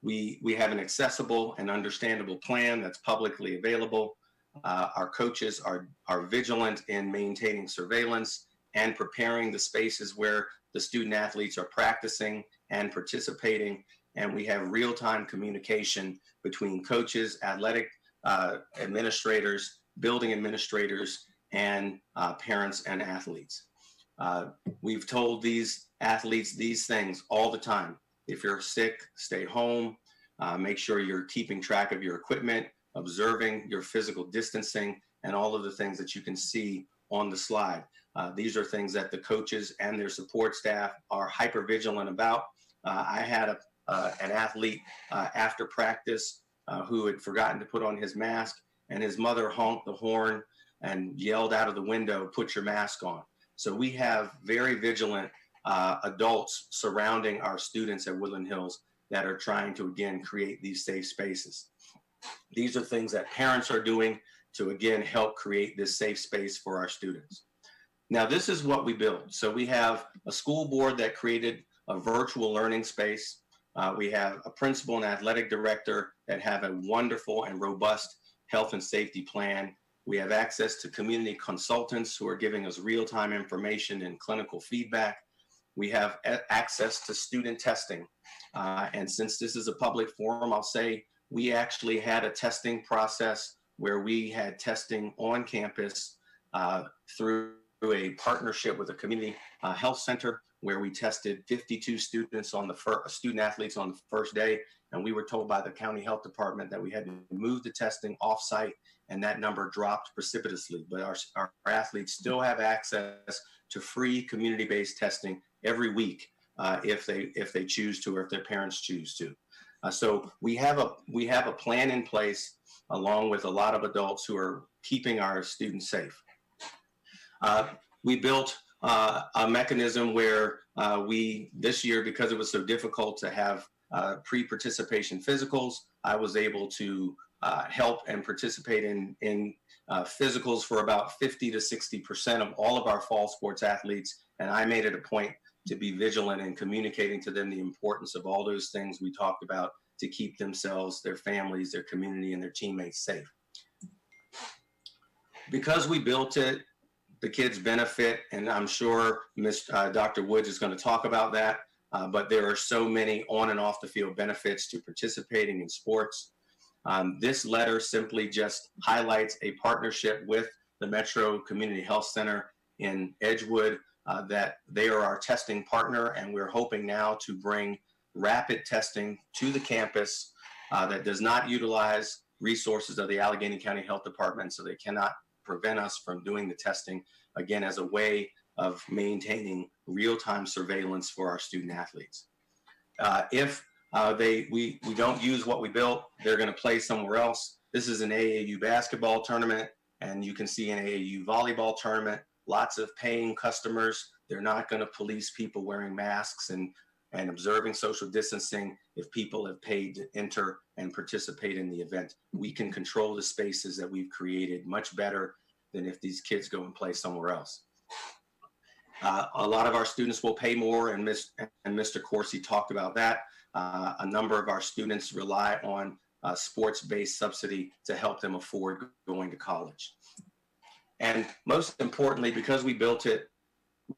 We have an accessible and understandable plan that's publicly available. Our coaches are vigilant in maintaining surveillance and preparing the spaces where the student athletes are practicing and participating. And we have real-time communication between coaches, athletic administrators, building administrators, and parents and athletes. We've told these athletes these things all the time. If you're sick, stay home. Make sure you're keeping track of your equipment, observing your physical distancing, and all of the things that you can see on the slide. These are things that the coaches and their support staff are hyper-vigilant about. I had an athlete after practice who had forgotten to put on his mask, and his mother honked the horn and yelled out of the window, "Put your mask on." So we have very vigilant adults surrounding our students at Woodland Hills that are trying to, again, create these safe spaces. These are things that parents are doing to, again, help create this safe space for our students. Now, this is what we build. So we have a school board that created a virtual learning space. We have a principal and athletic director that have a wonderful and robust health and safety plan. We have access to community consultants who are giving us real-time information and clinical feedback. We have access to student testing. And since this is a public forum, I'll say we actually had a testing process where we had testing on campus through a partnership with a community health center, where we tested 52 students on the student athletes on the first day. And we were told by the county health department that we had to move the testing offsite, and that number dropped precipitously. But our athletes still have access to free community-based testing every week if they choose to, or if their parents choose to. So we have a plan in place, along with a lot of adults who are keeping our students safe. We built a mechanism where This year, because it was so difficult to have pre-participation physicals, I was able to help and participate in physicals for about 50 to 60% of all of our fall sports athletes. And I made it a point to be vigilant in communicating to them the importance of all those things we talked about to keep themselves, their families, their community, and their teammates safe. Because we built it, the kids benefit, and I'm sure Dr. Woods is going to talk about that, but there are so many on and off the field benefits to participating in sports. This letter simply just highlights a partnership with the Metro Community Health Center in Edgewood, that they are our testing partner, and we're hoping now to bring rapid testing to the campus that does not utilize resources of the Allegheny County Health Department, so they cannot prevent us from doing the testing, again, as a way of maintaining real-time surveillance for our student athletes. If we don't use what we built, they're going to play somewhere else. This is an AAU basketball tournament, and you can see an AAU volleyball tournament, lots of paying customers. They're not going to police people wearing masks and observing social distancing if people have paid to enter and participate in the event. We can control the spaces that we've created much better than if these kids go and play somewhere else. A lot of our students will pay more, and Mr. Corsi talked about that. A number of our students rely on sports-based subsidy to help them afford going to college. And most importantly, because we built it,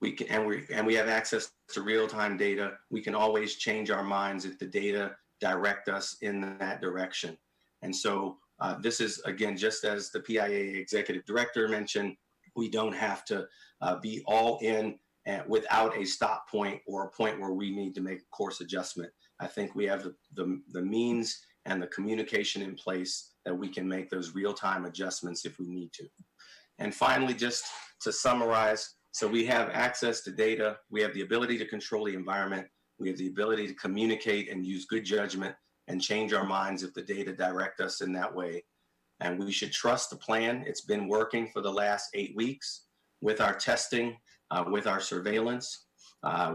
we have access to real-time data, we can always change our minds if the data direct us in that direction. And so this is, again, just as the PIA executive director mentioned, we don't have to be all in without a stop point or a point where we need to make a course adjustment. I think we have the means and the communication in place that we can make those real-time adjustments if we need to. And finally, just to summarize, so we have access to data, we have the ability to control the environment, we have the ability to communicate and use good judgment and change our minds if the data direct us in that way. And we should trust the plan. It's been working for the last 8 weeks with our testing, with our surveillance.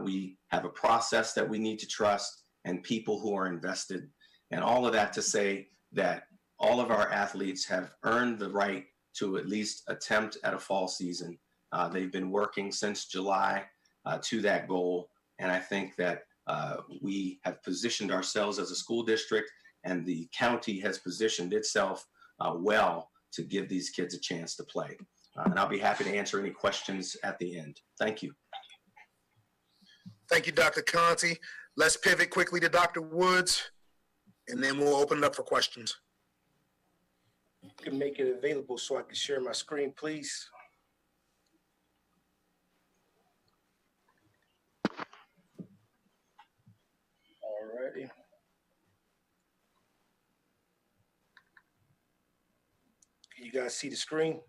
We have a process that we need to trust and people who are invested. And all of that to say that all of our athletes have earned the right to at least attempt at a fall season. They've been working since July to that goal. And I think that we have positioned ourselves as a school district, and the county has positioned itself well to give these kids a chance to play. And I'll be happy to answer any questions at the end. Thank you. Thank you, Dr. Conti. Let's pivot quickly to Dr. Woods, and then we'll open it up for questions. You can make it available so I can share my screen, please. Alrighty. Can you guys see the screen?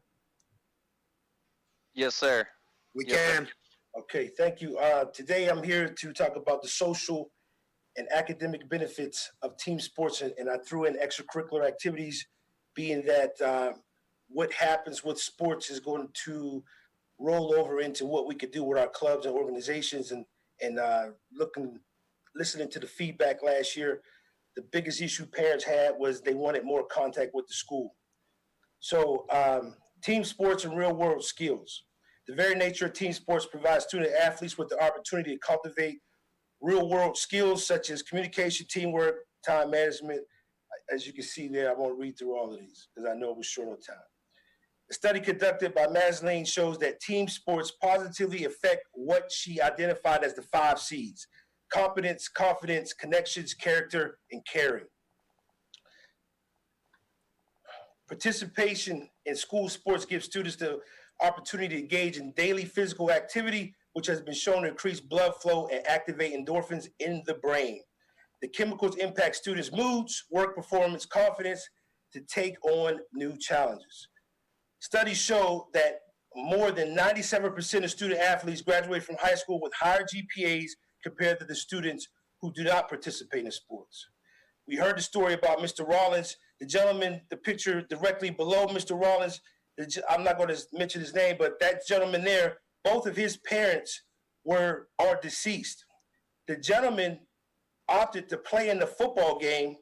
Yes, sir. We Yes, can. sir. Okay, thank you. Today I'm here to talk about the social and academic benefits of team sports, and I threw in extracurricular activities, being that what happens with sports is going to roll over into what we could do with our clubs and organizations. And listening to the feedback last year, the biggest issue parents had was they wanted more contact with the school. So team sports and real world skills. The very nature of team sports provides student athletes with the opportunity to cultivate real world skills such as communication, teamwork, time management. As you can see there, I won't read through all of these because I know we're short on time. A study conducted by Maslene shows that team sports positively affect what she identified as the 5 C's: competence, confidence, connections, character, and caring. Participation in school sports gives students the opportunity to engage in daily physical activity, which has been shown to increase blood flow and activate endorphins in the brain. The chemicals impact students' moods, work performance, confidence to take on new challenges. Studies show that more than 97% of student athletes graduate from high school with higher GPAs compared to the students who do not participate in sports. We heard the story about Mr. Rollins. The gentleman, the picture directly below Mr. Rollins, I'm not going to mention his name, but that gentleman there, both of his parents are deceased. The gentleman opted to play in the football game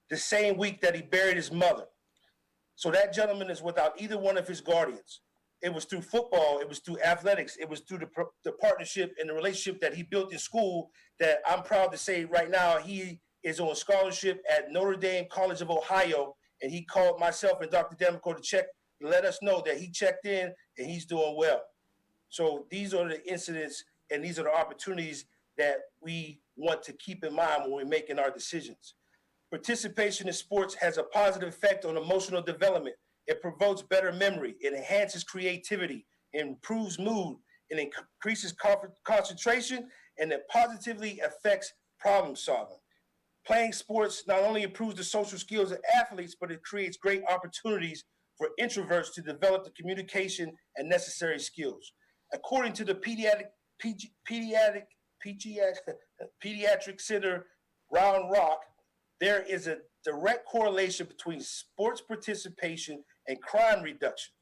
the same week that he buried his mother. So that gentleman is without either one of his guardians. It was through football, it was through athletics, it was through the partnership and the relationship that he built in school that I'm proud to say right now he is on scholarship at Notre Dame College of Ohio, and he called myself and Dr. Demico to let us know that he checked in and he's doing well. So these are the incidents and these are the opportunities that we want to keep in mind when we're making our decisions. Participation in sports has a positive effect on emotional development. It provokes better memory. It enhances creativity, improves mood, it increases concentration, and it positively affects problem solving. Playing sports not only improves the social skills of athletes, but it creates great opportunities for introverts to develop the communication and necessary skills. According to the Pediatric Center, Round Rock, there is a direct correlation between sports participation and crime reduction.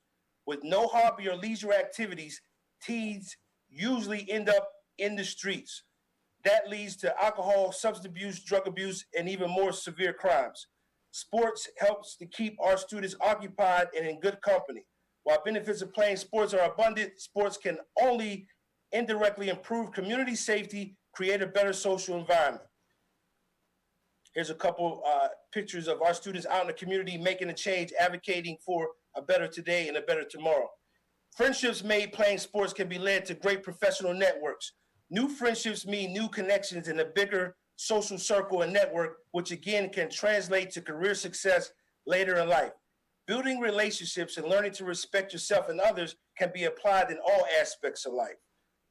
With no hobby or leisure activities, teens usually end up in the streets. That leads to alcohol, substance abuse, drug abuse, and even more severe crimes. Sports helps to keep our students occupied and in good company. While benefits of playing sports are abundant, sports can only indirectly improve community safety, create a better social environment. Here's a couple pictures of our students out in the community making a change, advocating for a better today and a better tomorrow. Friendships made playing sports can be led to great professional networks. New friendships mean new connections in a bigger social circle and network, which again can translate to career success later in life. Building relationships and learning to respect yourself and others can be applied in all aspects of life,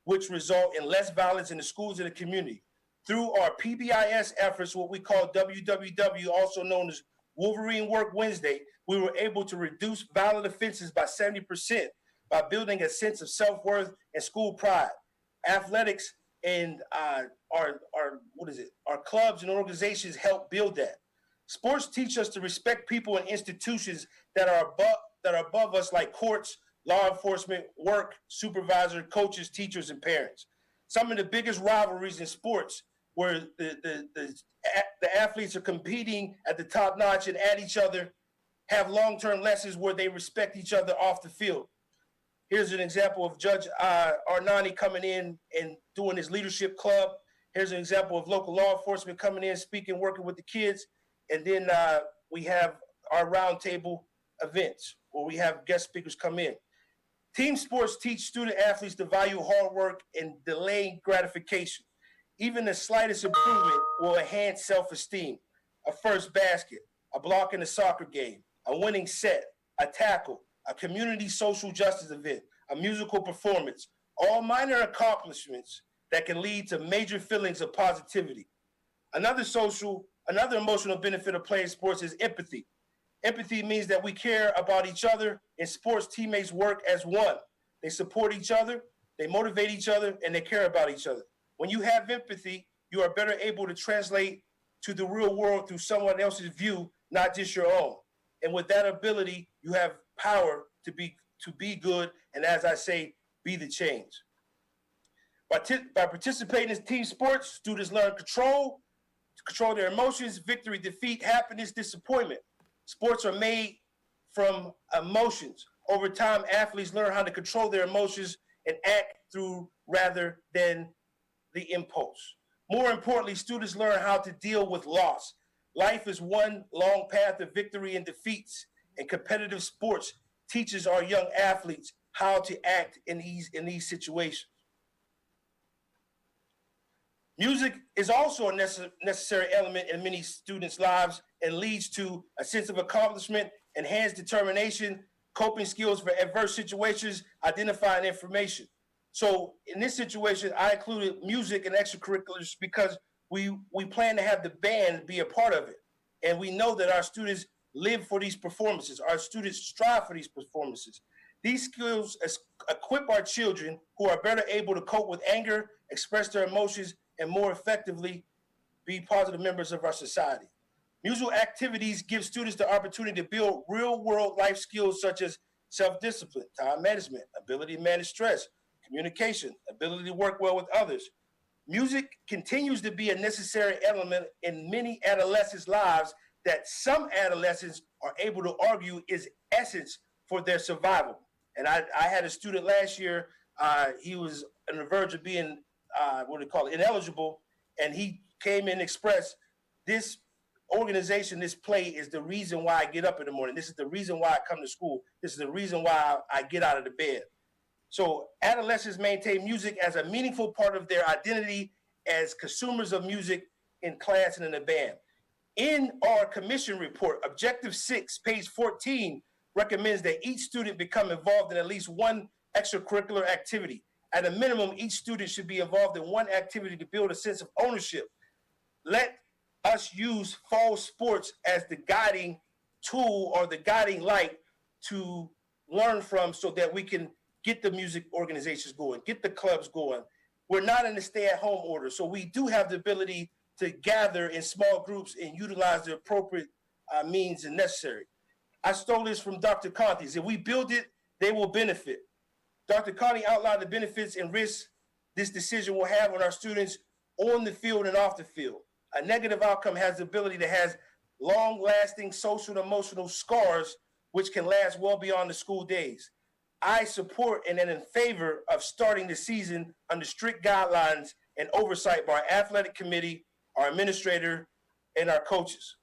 which result in less violence in the schools and the community. Through our PBIS efforts, what we call WWW, also known as Wolverine Work Wednesday, we were able to reduce violent offenses by 70% by building a sense of self-worth and school pride. Athletics and our clubs and organizations help build that. Sports teach us to respect people and institutions that are above us, like courts, law enforcement, work, supervisor, coaches, teachers, and parents. Some of the biggest rivalries in sports where the athletes are competing at the top notch and at each other have long-term lessons where they respect each other off the field. Here's an example of Judge Arnani coming in and doing his leadership club. Here's an example of local law enforcement coming in, speaking, working with the kids. And then we have our roundtable events where we have guest speakers come in. Team sports teach student athletes to value hard work and delaying gratification. Even the slightest improvement will enhance self-esteem. A first basket, a block in a soccer game, a winning set, a tackle, a community social justice event, a musical performance, all minor accomplishments that can lead to major feelings of positivity. Another emotional benefit of playing sports is empathy. Empathy means that we care about each other. In sports, teammates work as one. They support each other, they motivate each other, and they care about each other. When you have empathy, you are better able to translate to the real world through someone else's view, not just your own. And with that ability, you have power to be good, and as I say, be the change. By participating in team sports, students learn to control their emotions, victory, defeat, happiness, disappointment. Sports are made from emotions. Over time, athletes learn how to control their emotions and act through rather than the impulse. More importantly, students learn how to deal with loss. Life is one long path of victory and defeats, and competitive sports teaches our young athletes how to act in these situations. Music is also a necessary element in many students' lives and leads to a sense of accomplishment, enhanced determination, coping skills for adverse situations, identifying information. So in this situation, I included music and extracurriculars because we plan to have the band be a part of it. And we know that our students live for these performances. Our students strive for these performances. These skills equip our children who are better able to cope with anger, express their emotions, and more effectively be positive members of our society. Musical activities give students the opportunity to build real-world life skills such as self-discipline, time management, ability to manage stress, communication, ability to work well with others. Music continues to be a necessary element in many adolescents' lives that some adolescents are able to argue is essence for their survival. And I had a student last year, he was on the verge of being, ineligible, and he came in and expressed, this organization, this play is the reason why I get up in the morning. This is the reason why I come to school. This is the reason why I get out of the bed. So adolescents maintain music as a meaningful part of their identity as consumers of music in class and in the band. In our commission report, Objective 6, page 14, recommends that each student become involved in at least one extracurricular activity. At a minimum, each student should be involved in one activity to build a sense of ownership. Let us use fall sports as the guiding tool or the guiding light to learn from so that we can get the music organizations going, get the clubs going. We're not in a stay-at-home order, so we do have the ability to gather in small groups and utilize the appropriate means and necessary. I stole this from Dr. Conti. If we build it, they will benefit. Dr. Conti outlined the benefits and risks this decision will have on our students on the field and off the field. A negative outcome has the ability to have long-lasting social and emotional scars, which can last well beyond the school days. I support and am in favor of starting the season under strict guidelines and oversight by our athletic committee, our administrator, and our coaches.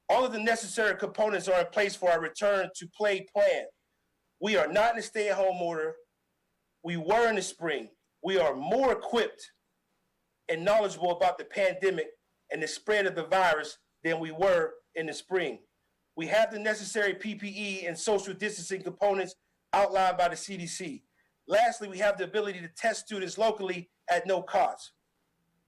All of the necessary components are in place for our return to play plan. We are not in a stay-at-home order. We were in the spring. We are more equipped and knowledgeable about the pandemic and the spread of the virus than we were in the spring. We have the necessary PPE and social distancing components outlined by the CDC. Lastly, we have the ability to test students locally at no cost.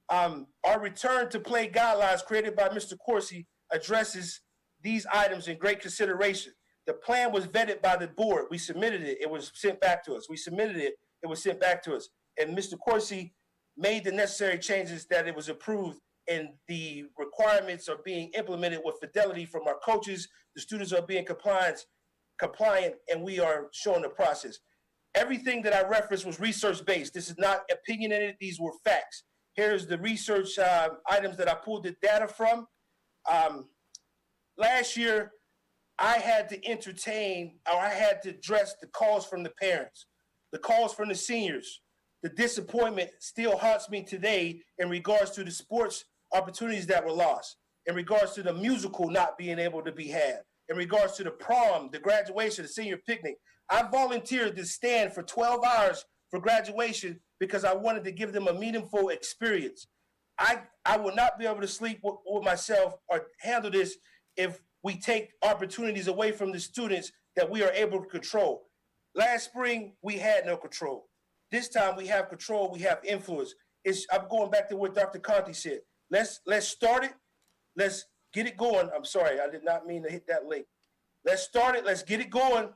Our return to play guidelines created by Mr. Corsi addresses these items in great consideration. The plan was vetted by the board. We submitted it. It was sent back to us. We submitted it. It was sent back to us. And Mr. Corsi made the necessary changes that it was approved, and the requirements are being implemented with fidelity from our coaches. The students are being compliant, and we are showing the process. Everything that I referenced was research-based. This is not opinionated. These were facts. Here's the research items that I pulled the data from. Last year, I had to address the calls from the parents, the calls from the seniors. The disappointment still haunts me today in regards to the sports opportunities that were lost, in regards to the musical not being able to be had, in regards to the prom, the graduation, the senior picnic. I volunteered to stand for 12 hours for graduation because I wanted to give them a meaningful experience. I will not be able to sleep with myself or handle this if we take opportunities away from the students that we are able to control. Last spring, we had no control. This time we have control, we have influence. I'm going back to what Dr. Conti said. Let's start it. Let's get it going. I'm sorry, I did not mean to hit that link. Let's start it, let's get it going.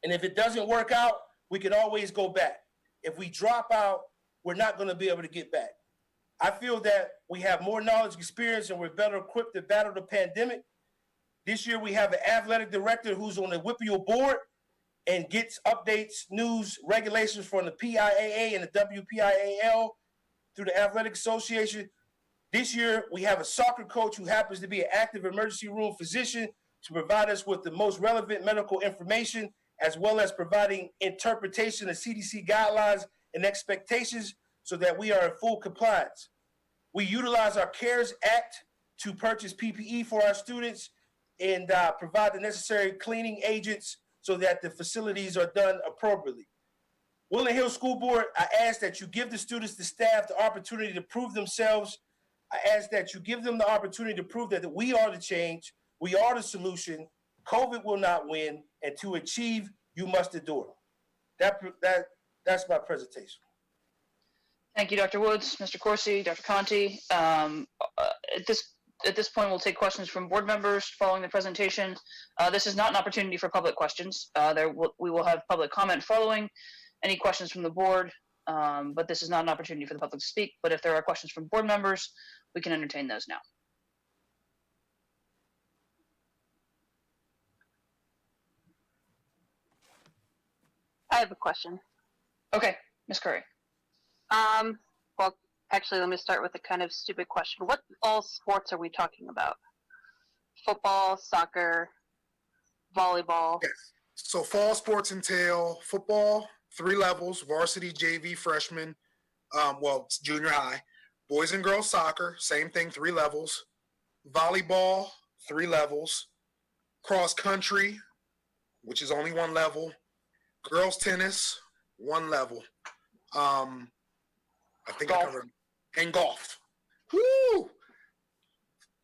And if it doesn't work out, we can always go back. If we drop out, we're not going to be able to get back. I feel that we have more knowledge, experience, and we're better equipped to battle the pandemic. This year we have an athletic director who's on the WIPIO board and gets updates, news, regulations from the PIAA and the WPIAL through the Athletic Association. This year, we have a soccer coach who happens to be an active emergency room physician to provide us with the most relevant medical information, as well as providing interpretation of CDC guidelines and expectations so that we are in full compliance. We utilize our CARES Act to purchase PPE for our students and provide the necessary cleaning agents so that the facilities are done appropriately. Woodland Hills School Board, I ask that you give the students, the staff, the opportunity to prove themselves. I ask that you give them the opportunity to prove that we are the change, we are the solution. COVID will not win, and to achieve, you must endure. That's my presentation. Thank you, Dr. Woods, Mr. Corsi, Dr. Conti. At this point, we'll take questions from board members following the presentation. This is not an opportunity for public questions. We will have public comment following any questions from the board, but this is not an opportunity for the public to speak. But if there are questions from board members, we can entertain those now. I have a question. Okay, Ms. Curry. Well, actually, let me start with a kind of stupid question. What all sports are we talking about? Football, soccer, volleyball. Yes. So fall sports entail football, 3 levels, varsity, JV, freshman, it's junior high. Boys and girls soccer, same thing, 3 levels. Volleyball, 3 levels. Cross country, which is only 1 level. Girls tennis, 1 level. I think golf. I covered. And golf. Woo!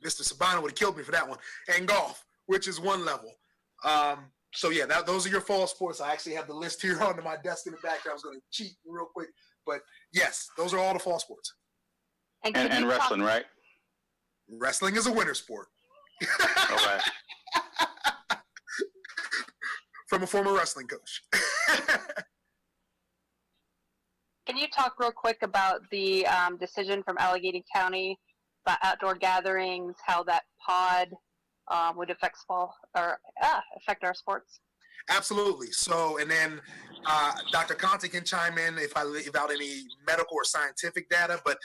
Mr. Sabano would have killed me for that one. And golf, which is 1 level. So yeah, those are your fall sports. I actually have the list here on my desk in the background. I was going to cheat real quick, but yes, those are all the fall sports. And wrestling, right? Wrestling is a winter sport. All right. From a former wrestling coach. Can you talk real quick about the decision from Allegheny County about outdoor gatherings, how that pod would affect affect our sports? Absolutely. So, and then Dr. Conti can chime in if I leave out any medical or scientific data, but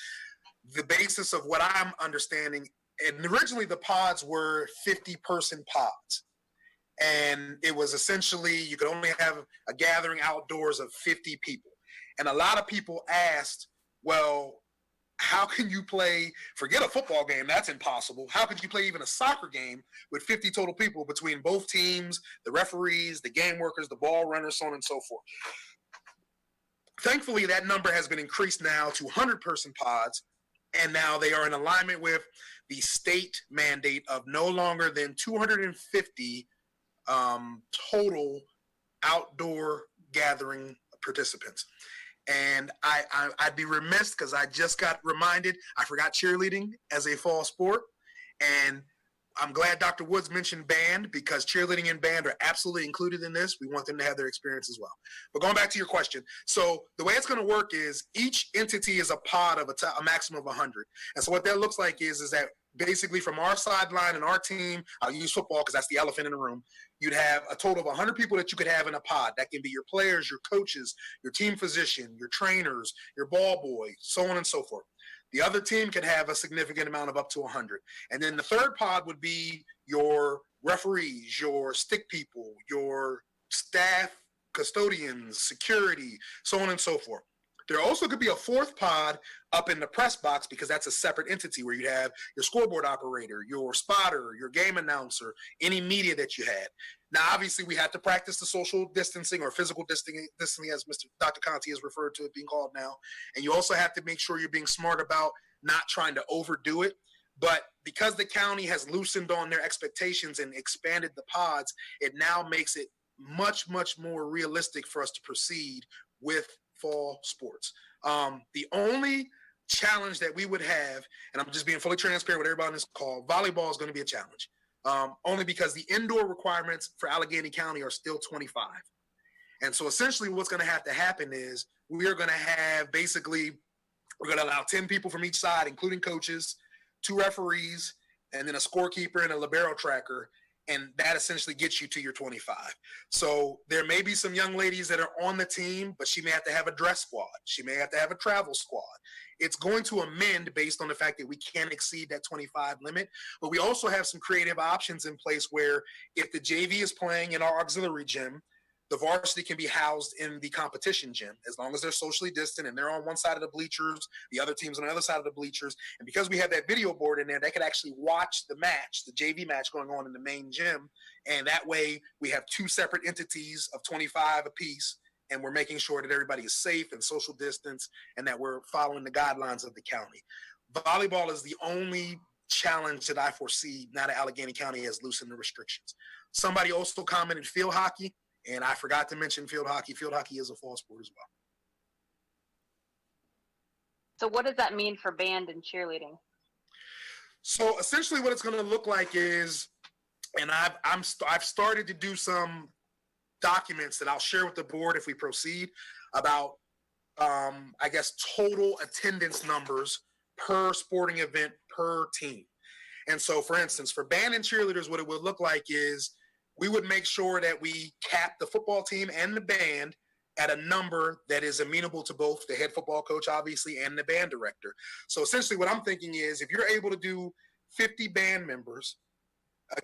the basis of what I'm understanding, and originally the pods were 50-person pods. And it was essentially, you could only have a gathering outdoors of 50 people. And a lot of people asked, well, how can you play, forget a football game, that's impossible. How could you play even a soccer game with 50 total people between both teams, the referees, the game workers, the ball runners, so on and so forth? Thankfully, that number has been increased now to 100-person pods, and now they are in alignment with the state mandate of no longer than 250 total outdoor gathering participants. And I'd be remiss because I just got reminded I forgot cheerleading as a fall sport. And I'm glad Dr. Woods mentioned band because cheerleading and band are absolutely included in this. We want them to have their experience as well. But going back to your question, so the way it's going to work is each entity is a pod of a maximum of 100. And so what that looks like is that basically from our sideline and our team, I'll use football because that's the elephant in the room, you'd have a total of 100 people that you could have in a pod. That can be your players, your coaches, your team physician, your trainers, your ball boy, so on and so forth. The other team could have a significant amount of up to 100. And then the third pod would be your referees, your stick people, your staff, custodians, security, so on and so forth. There also could be a fourth pod up in the press box because that's a separate entity where you have your scoreboard operator, your spotter, your game announcer, any media that you had. Now, obviously, we have to practice the social distancing or physical distancing as Dr. Conti has referred to it being called now. And you also have to make sure you're being smart about not trying to overdo it. But because the county has loosened on their expectations and expanded the pods, it now makes it much, much more realistic for us to proceed with fall sports. The only challenge that we would have, and I'm just being fully transparent with everybody on this call, volleyball is going to be a challenge. Only because the indoor requirements for Allegheny County are still 25. And so essentially what's going to have to happen is we are going to have basically, we're going to allow 10 people from each side, including coaches, 2 referees, and then a scorekeeper and a libero tracker. And that essentially gets you to your 25. So there may be some young ladies that are on the team, but she may have to have a dress squad. She may have to have a travel squad. It's going to amend based on the fact that we can't exceed that 25 limit. But we also have some creative options in place where if the JV is playing in our auxiliary gym, the varsity can be housed in the competition gym as long as they're socially distant and they're on one side of the bleachers, the other team's on the other side of the bleachers. And because we have that video board in there, they could actually watch the match, the JV match going on in the main gym. And that way we have 2 separate entities of 25 apiece. And we're making sure that everybody is safe and social distance and that we're following the guidelines of the county. Volleyball is the only challenge that I foresee now that Allegheny County has loosened the restrictions. Somebody also commented field hockey. And I forgot to mention field hockey. Field hockey is a fall sport as well. So what does that mean for band and cheerleading? So essentially what it's going to look like is, and I've started to do some documents that I'll share with the board if we proceed about, I guess, total attendance numbers per sporting event per team. And so, for instance, for band and cheerleaders, what it would look like is we would make sure that we cap the football team and the band at a number that is amenable to both the head football coach, obviously, and the band director. So essentially what I'm thinking is if you're able to do 50 band members,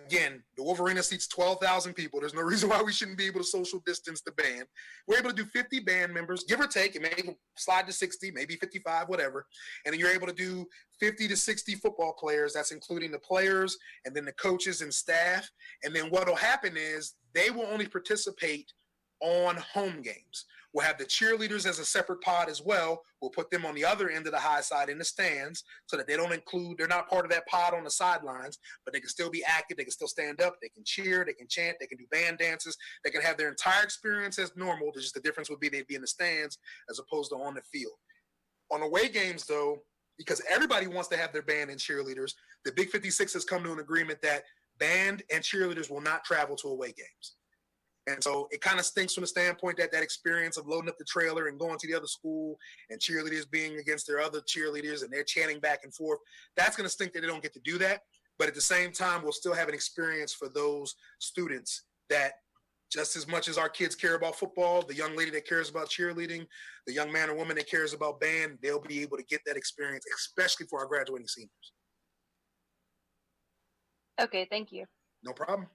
again, the Wolverine seats 12,000 people. There's no reason why we shouldn't be able to social distance the band. We're able to do 50 band members, give or take, and maybe slide to 60, maybe 55, whatever. And then you're able to do 50 to 60 football players. That's including the players and then the coaches and staff. And then what will happen is they will only participate on home games. We'll have the cheerleaders as a separate pod as well. We'll put them on the other end of the high side in the stands so that they're not part of that pod on the sidelines, but they can still be active. They can still stand up. They can cheer. They can chant. They can do band dances. They can have their entire experience as normal. There's just the difference would be they'd be in the stands as opposed to on the field. On away games, though, because everybody wants to have their band and cheerleaders, the Big 56 has come to an agreement that band and cheerleaders will not travel to away games. And so it kind of stinks from the standpoint that experience of loading up the trailer and going to the other school and cheerleaders being against their other cheerleaders and they're chanting back and forth. That's going to stink that they don't get to do that. But at the same time, we'll still have an experience for those students that just as much as our kids care about football, the young lady that cares about cheerleading, the young man or woman that cares about band, they'll be able to get that experience, especially for our graduating seniors. Okay, thank you. No problem.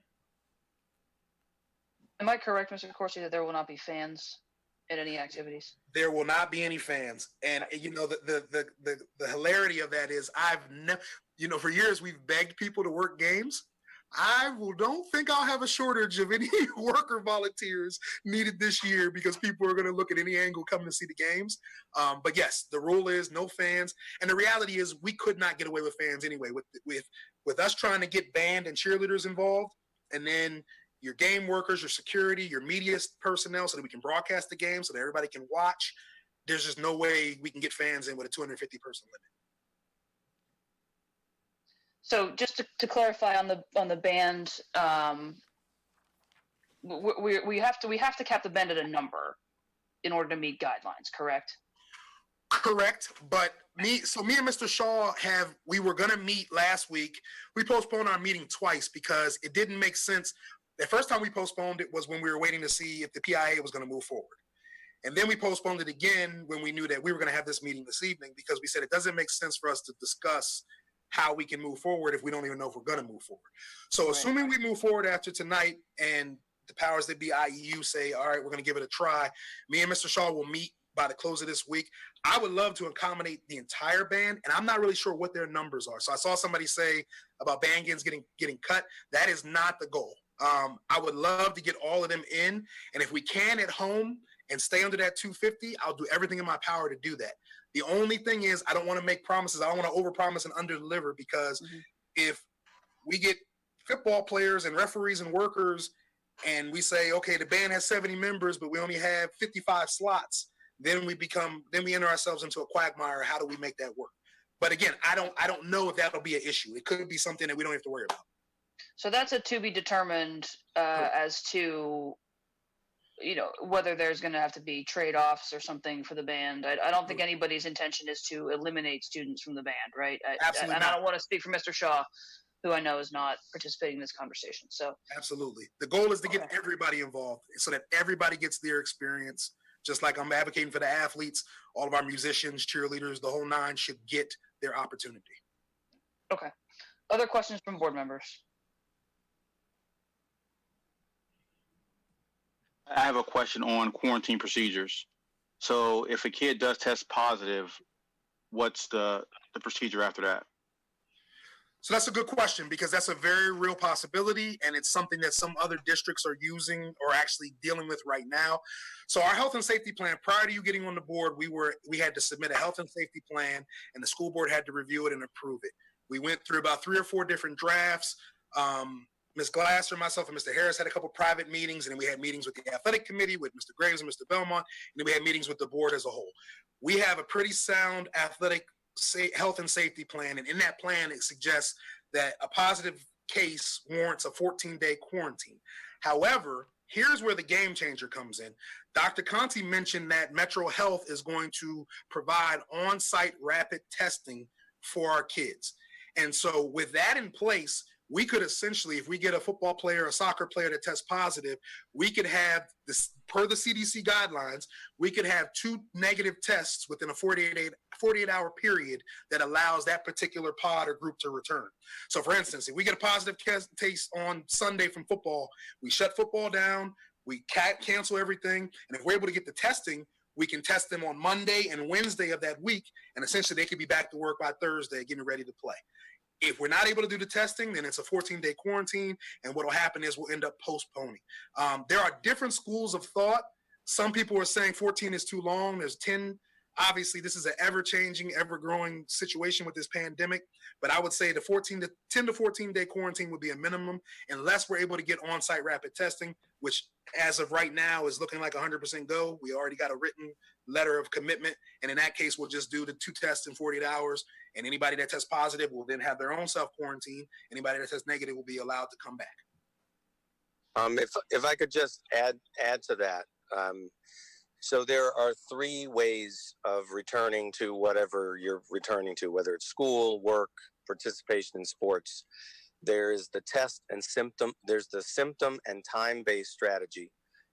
Am I correct, Mr. Corsi, that there will not be fans at any activities? There will not be any fans. And, you know, the hilarity of that is I've never, you know, for years we've begged people to work games. Don't think I'll have a shortage of any worker volunteers needed this year because people are going to look at any angle coming to see the games. But yes, the rule is no fans. And the reality is we could not get away with fans anyway with us trying to get band and cheerleaders involved. And then your game workers, your security, your media personnel so that we can broadcast the game so that everybody can watch. There's just no way we can get fans in with a 250 person limit. So just to clarify on the band, we have to cap the band at a number in order to meet guidelines, correct? Correct, but me and Mr. Shaw we were gonna meet last week. We postponed our meeting twice because it didn't make sense. The first time we postponed it was when we were waiting to see if the PIA was going to move forward. And then we postponed it again when we knew that we were going to have this meeting this evening because we said it doesn't make sense for us to discuss how we can move forward if we don't even know if we're going to move forward. So right. Assuming we move forward after tonight and the powers that be, IEU, say, all right, we're going to give it a try, me and Mr. Shaw will meet by the close of this week. I would love to accommodate the entire band, and I'm not really sure what their numbers are. So I saw somebody say about band getting cut. That is not the goal. I would love to get all of them in, and if we can at home and stay under that 250, I'll do everything in my power to do that. The only thing is I don't want to make promises. I don't want to overpromise and underdeliver because if we get football players and referees and workers and we say, okay, the band has 70 members, but we only have 55 slots, then we enter ourselves into a quagmire. How do we make that work? But again, I don't know if that'll be an issue. It could be something that we don't have to worry about. So that's a to be determined as to, you know, whether there's going to have to be trade-offs or something for the band. I don't think anybody's intention is to eliminate students from the band, right? Absolutely and not. I don't want to speak for Mr. Shaw, who I know is not participating in this conversation. So absolutely. The goal is to get everybody involved so that everybody gets their experience. Just like I'm advocating for the athletes, all of our musicians, cheerleaders, the whole nine should get their opportunity. Okay. Other questions from board members? I have a question on quarantine procedures. So if a kid does test positive, what's the procedure after that? So that's a good question because that's a very real possibility, and it's something that some other districts are using or actually dealing with right now. So our health and safety plan, prior to you getting on the board, we had to submit a health and safety plan, and the school board had to review it and approve it. We went through about 3 or 4 different drafts. Ms. Glasser, myself, and Mr. Harris had a couple private meetings, and then we had meetings with the athletic committee, with Mr. Graves and Mr. Belmont, and then we had meetings with the board as a whole. We have a pretty sound athletic health and safety plan, and in that plan, it suggests that a positive case warrants a 14-day quarantine. However, here's where the game changer comes in. Dr. Conti mentioned that Metro Health is going to provide on-site rapid testing for our kids. And so with that in place, we could essentially, if we get a football player, a soccer player that tests positive, we could have this, per the CDC guidelines, we could have 2 negative tests within a 48-hour period that allows that particular pod or group to return. So for instance, if we get a positive case on Sunday from football, we shut football down, we cancel everything, and if we're able to get the testing, we can test them on Monday and Wednesday of that week, and essentially they could be back to work by Thursday, getting ready to play. If we're not able to do the testing, then it's a 14-day quarantine, and what will happen is we'll end up postponing. There are different schools of thought. Some people are saying 14 is too long. There's 10. Obviously, this is an ever-changing, ever-growing situation with this pandemic, but I would say the 10 to 14-day quarantine would be a minimum unless we're able to get on-site rapid testing, which as of right now is looking like 100% go. We already got a written letter of commitment, and in that case, we'll just do the 2 tests in 48 hours, and anybody that tests positive will then have their own self-quarantine. Anybody that tests negative will be allowed to come back. If I could just add to that. So there are 3 ways of returning to whatever you're returning to, whether it's school, work, participation in sports. There's the test and symptom, there's the symptom and time-based strategy,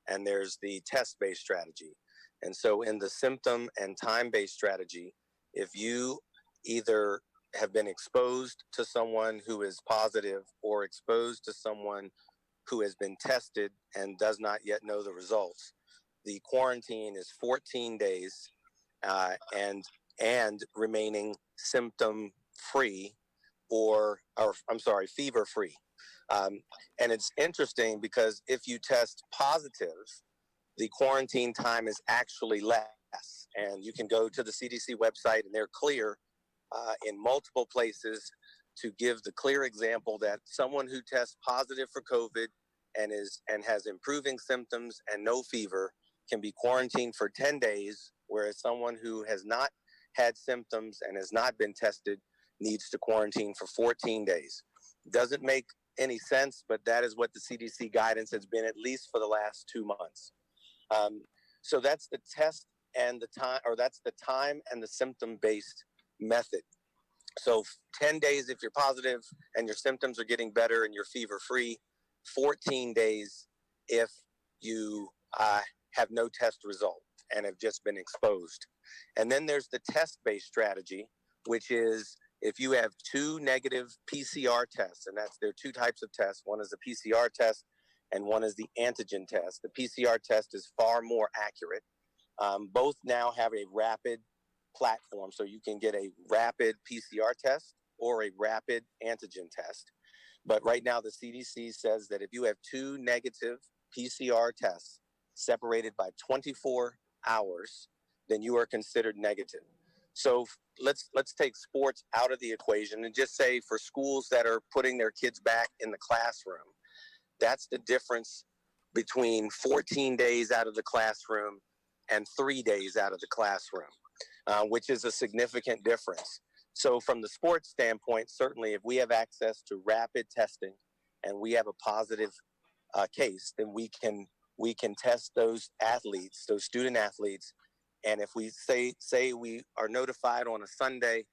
and there's the test-based strategy. And so in the symptom and time-based strategy, if you either have been exposed to someone who is positive or exposed to someone who has been tested and does not yet know the results, the quarantine is 14 days and remaining symptom-free or fever-free. And it's interesting because if you test positive, the quarantine time is actually less. And you can go to the CDC website, and they're clear in multiple places to give the clear example that someone who tests positive for COVID and has improving symptoms and no fever can be quarantined for 10 days, whereas someone who has not had symptoms and has not been tested needs to quarantine for 14 days. Doesn't make any sense, but that is what the CDC guidance has been, at least for the last 2 months. So that's the test and the time, or that's the time and the symptom-based method. So 10 days if you're positive and your symptoms are getting better and you're fever-free, 14 days if you have no test result and have just been exposed. And then there's the test-based strategy, which is if you have 2 negative PCR tests, and there are 2 types of tests. One is the PCR test and one is the antigen test. The PCR test is far more accurate. Both now have a rapid platform, so you can get a rapid PCR test or a rapid antigen test. But right now the CDC says that if you have 2 negative PCR tests separated by 24 hours, then you are considered negative. So let's take sports out of the equation and just say for schools that are putting their kids back in the classroom, that's the difference between 14 days out of the classroom and 3 days out of the classroom, which is a significant difference. So from the sports standpoint, certainly if we have access to rapid testing and we have a positive case, then we can test those athletes, those student athletes. And if we say we are notified on a Sunday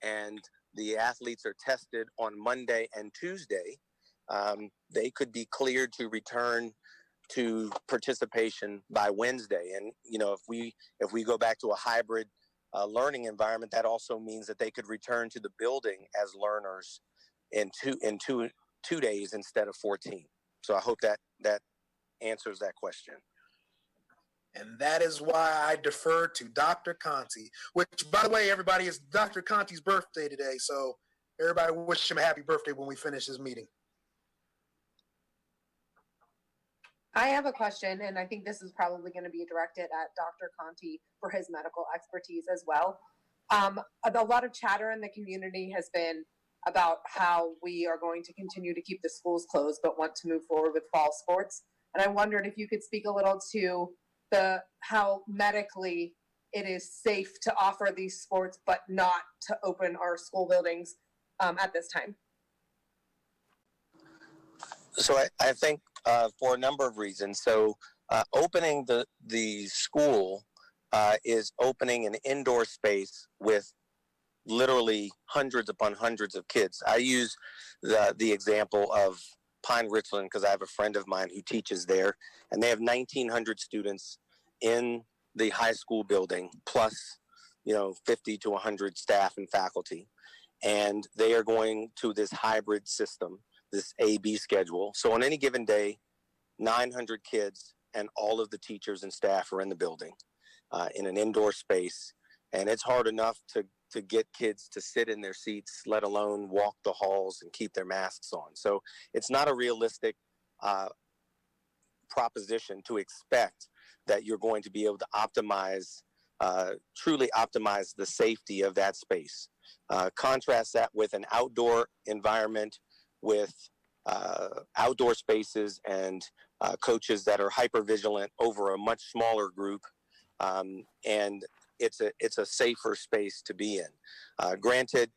and the athletes are tested on Monday and Tuesday, they could be cleared to return to participation by Wednesday. And, you know, if we go back to a hybrid learning environment, that also means that they could return to the building as learners in two days instead of 14. So I hope that answers that question. And that is why I defer to Dr. Conti, which, by the way, everybody, is Dr. Conti's birthday today. So everybody wish him a happy birthday when we finish this meeting. I have a question, and I think this is probably going to be directed at Dr. Conti for his medical expertise as well. A lot of chatter in the community has been about how we are going to continue to keep the schools closed but want to move forward with fall sports. And I wondered if you could speak a little to how medically it is safe to offer these sports but not to open our school buildings at this time. So I think for a number of reasons. So opening the school is opening an indoor space with literally hundreds upon hundreds of kids. I use the example of Pine Richland because I have a friend of mine who teaches there, and they have 1,900 students in the high school building, plus 50 to 100 staff and faculty, and they are going to this hybrid system, this A/B schedule. So on any given day, 900 kids and all of the teachers and staff are in the building in an indoor space, and it's hard enough to get kids to sit in their seats, let alone walk the halls and keep their masks on. So it's not a realistic proposition to expect that you're going to be able to optimize, truly optimize the safety of that space. Contrast that with an outdoor environment with outdoor spaces and coaches that are hyper vigilant over a much smaller group, and it's a safer space to be in. Granted,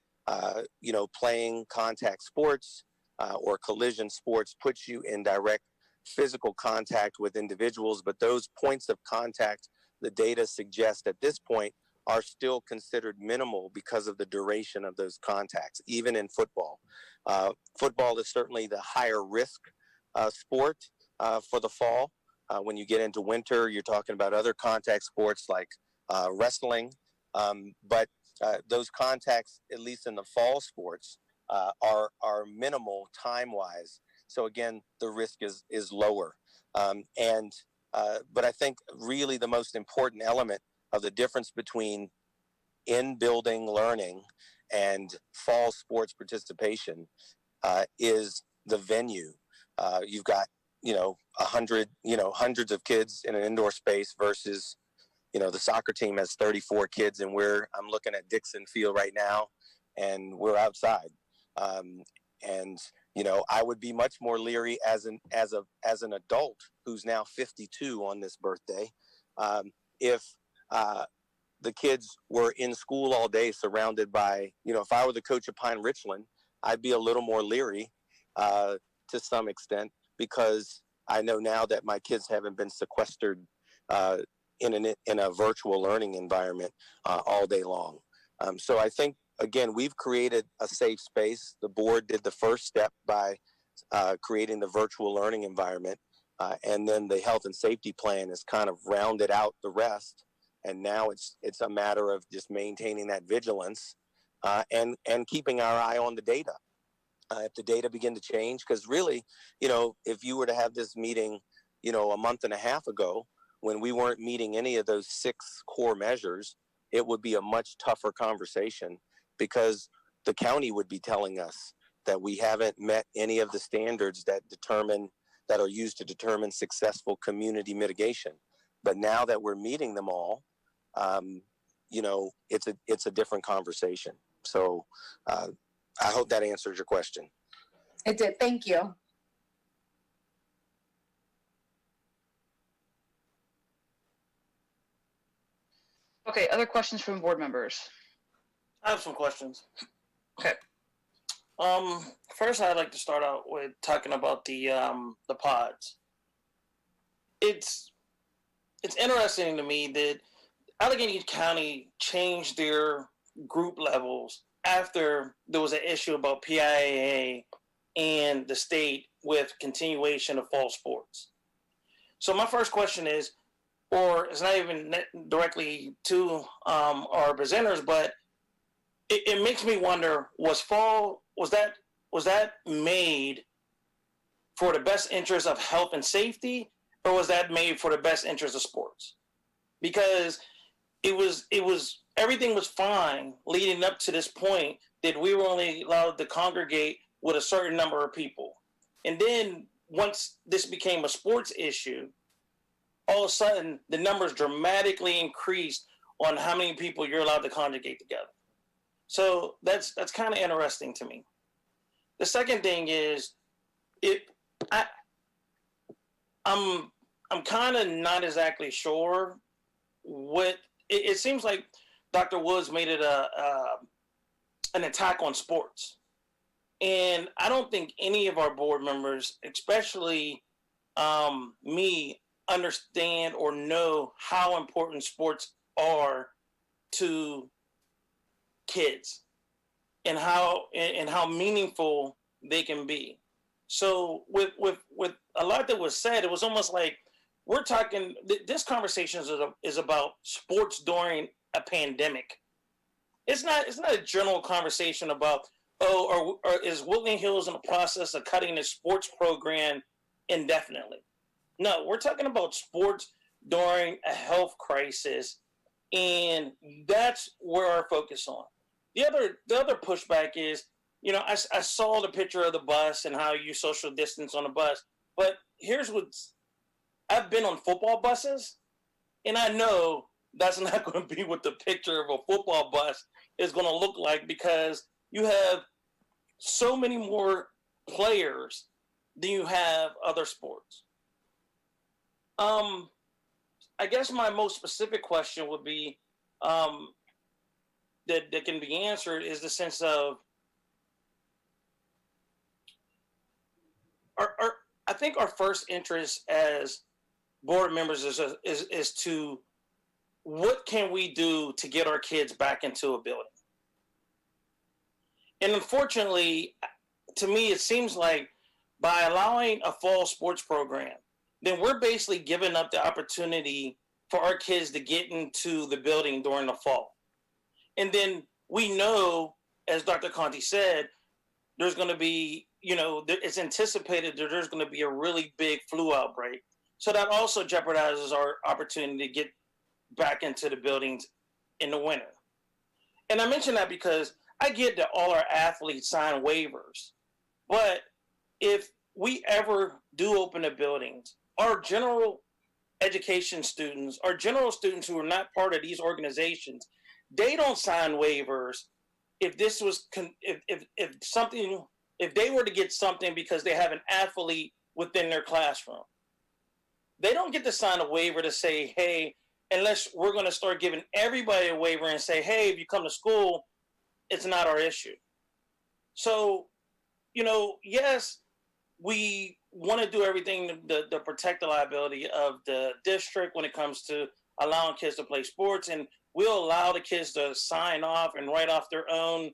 playing contact sports or collision sports puts you in direct physical contact with individuals, but those points of contact, the data suggests at this point, are still considered minimal because of the duration of those contacts, even in football. Football is certainly the higher risk sport for the fall. When you get into winter, you're talking about other contact sports like wrestling, but those contacts, at least in the fall sports, are minimal time-wise. So again, the risk is lower. But I think really the most important element of the difference between in-building learning and fall sports participation is the venue. You've got, hundreds of kids in an indoor space versus, the soccer team has 34 kids, and I'm looking at Dixon Field right now, and we're outside. I would be much more leery as an adult who's now 52 on this birthday, if the kids were in school all day surrounded by, if I were the coach of Pine Richland, I'd be a little more leery to some extent, because I know now that my kids haven't been sequestered in a virtual learning environment all day long. So I think, again, we've created a safe space. The board did the first step by creating the virtual learning environment, and then the health and safety plan has kind of rounded out the rest. And now it's a matter of just maintaining that vigilance and keeping our eye on the data. If the data begin to change, because really, if you were to have this meeting, a month and a half ago, when we weren't meeting any of those 6 core measures, it would be a much tougher conversation, because the county would be telling us that we haven't met any of the standards that are used to determine successful community mitigation. But now that we're meeting them all, it's a different conversation. So I hope that answers your question. It did. Thank you. Okay, other questions from board members? I have some questions. Okay. First, I'd like to start out with talking about the pods. It's interesting to me that Allegheny County changed their group levels after there was an issue about PIAA and the state with continuation of fall sports. So my first question is, or it's not even directly to our presenters, but it makes me wonder: was that made for the best interest of health and safety, or was that made for the best interest of sports? Because it was everything was fine leading up to this point that we were only allowed to congregate with a certain number of people, and then once this became a sports issue, all of a sudden the numbers dramatically increased on how many people you're allowed to congregate together. So that's kind of interesting to me. The second thing is, I'm kind of not exactly sure what it seems like. Dr. Woods made it an attack on sports, and I don't think any of our board members, especially me, understand or know how important sports are to kids and how meaningful they can be. So with a lot that was said, it was almost like we're talking. This conversation is about sports during a pandemic. It's not a general conversation about or is Woodland Hills in the process of cutting its sports program indefinitely. No, we're talking about sports during a health crisis, and that's where our focus on. The other pushback is, I saw the picture of the bus and how you social distance on the bus, but here's I've been on football buses, and I know that's not going to be what the picture of a football bus is going to look like, because you have so many more players than you have other sports. I guess my most specific question would be that can be answered is the sense of I think our first interest as board members is to what can we do to get our kids back into a building. And unfortunately, to me, it seems like by allowing a fall sports program, then we're basically giving up the opportunity for our kids to get into the building during the fall. And then we know, as Dr. Conti said, there's going to be, it's anticipated that there's going to be a really big flu outbreak. So that also jeopardizes our opportunity to get back into the buildings in the winter. And I mention that because I get that all our athletes sign waivers, but if we ever do open the buildings, our general education students, our general students who are not part of these organizations, they don't sign waivers if this was if they were to get something because they have an athlete within their classroom. They don't get to sign a waiver to say, hey, unless we're going to start giving everybody a waiver and say, hey, if you come to school, it's not our issue. So, yes, we want to do everything to protect the liability of the district when it comes to allowing kids to play sports. And we'll allow the kids to sign off and write off their own,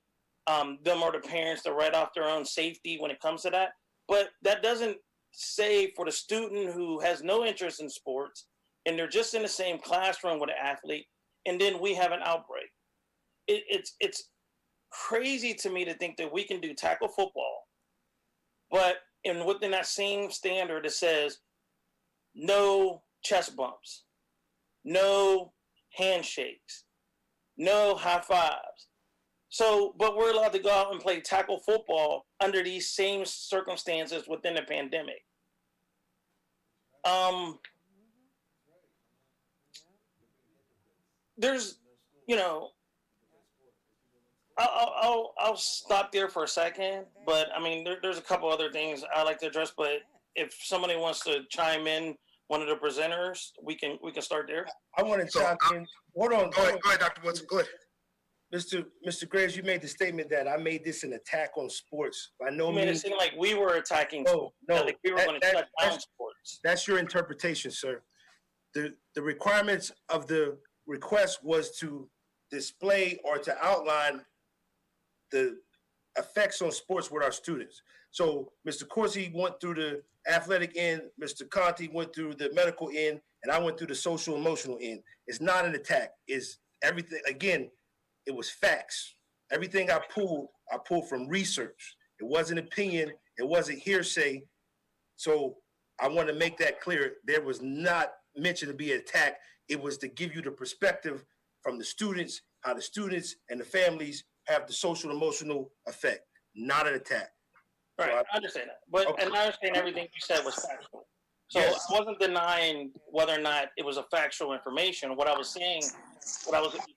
them or the parents to write off their own safety when it comes to that. But that doesn't say for the student who has no interest in sports and they're just in the same classroom with an athlete, and then we have an outbreak. It's crazy to me to think that we can do tackle football, but within that same standard, it says no chest bumps, no handshakes, no high fives. So, but we're allowed to go out and play tackle football under these same circumstances within the pandemic. There's, I'll stop there for a second, but I mean, there's a couple other things I like to address. But if somebody wants to chime in, one of the presenters, we can start there. I want to chime in. Hold on. Go ahead, Dr. Woodson. Go ahead. Mr. Graves, you made the statement that I made this an attack on sports. By no means. It seemed like we were attacking sports. No, like we were going to shut down sports. That's your interpretation, sir. The requirements of the request was to display or to outline the effects on sports with our students. So Mr. Corsi went through the athletic end, Mr. Conti went through the medical end, and I went through the social emotional end. It's not an attack. It's everything. Again, it was facts. Everything I pulled from research. It wasn't opinion. It wasn't hearsay. So I want to make that clear. There was not mentioned to be an attack. It was to give you the perspective from the students, how the students and the families have the social emotional effect, not an attack. Right, So I understand that. But okay. And I understand everything you said was factual. So Yes. I wasn't denying whether or not it was a factual information. What I was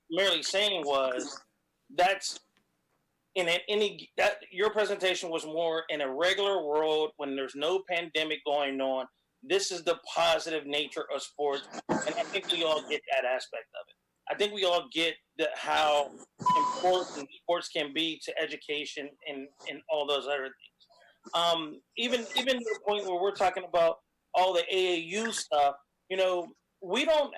merely saying was that's your presentation was more in a regular world when there's no pandemic going on. This is the positive nature of sports, and I think we all get that aspect of it. I think we all get how important sports can be to education and all those other things. Even to the point where we're talking about all the AAU stuff, we don't,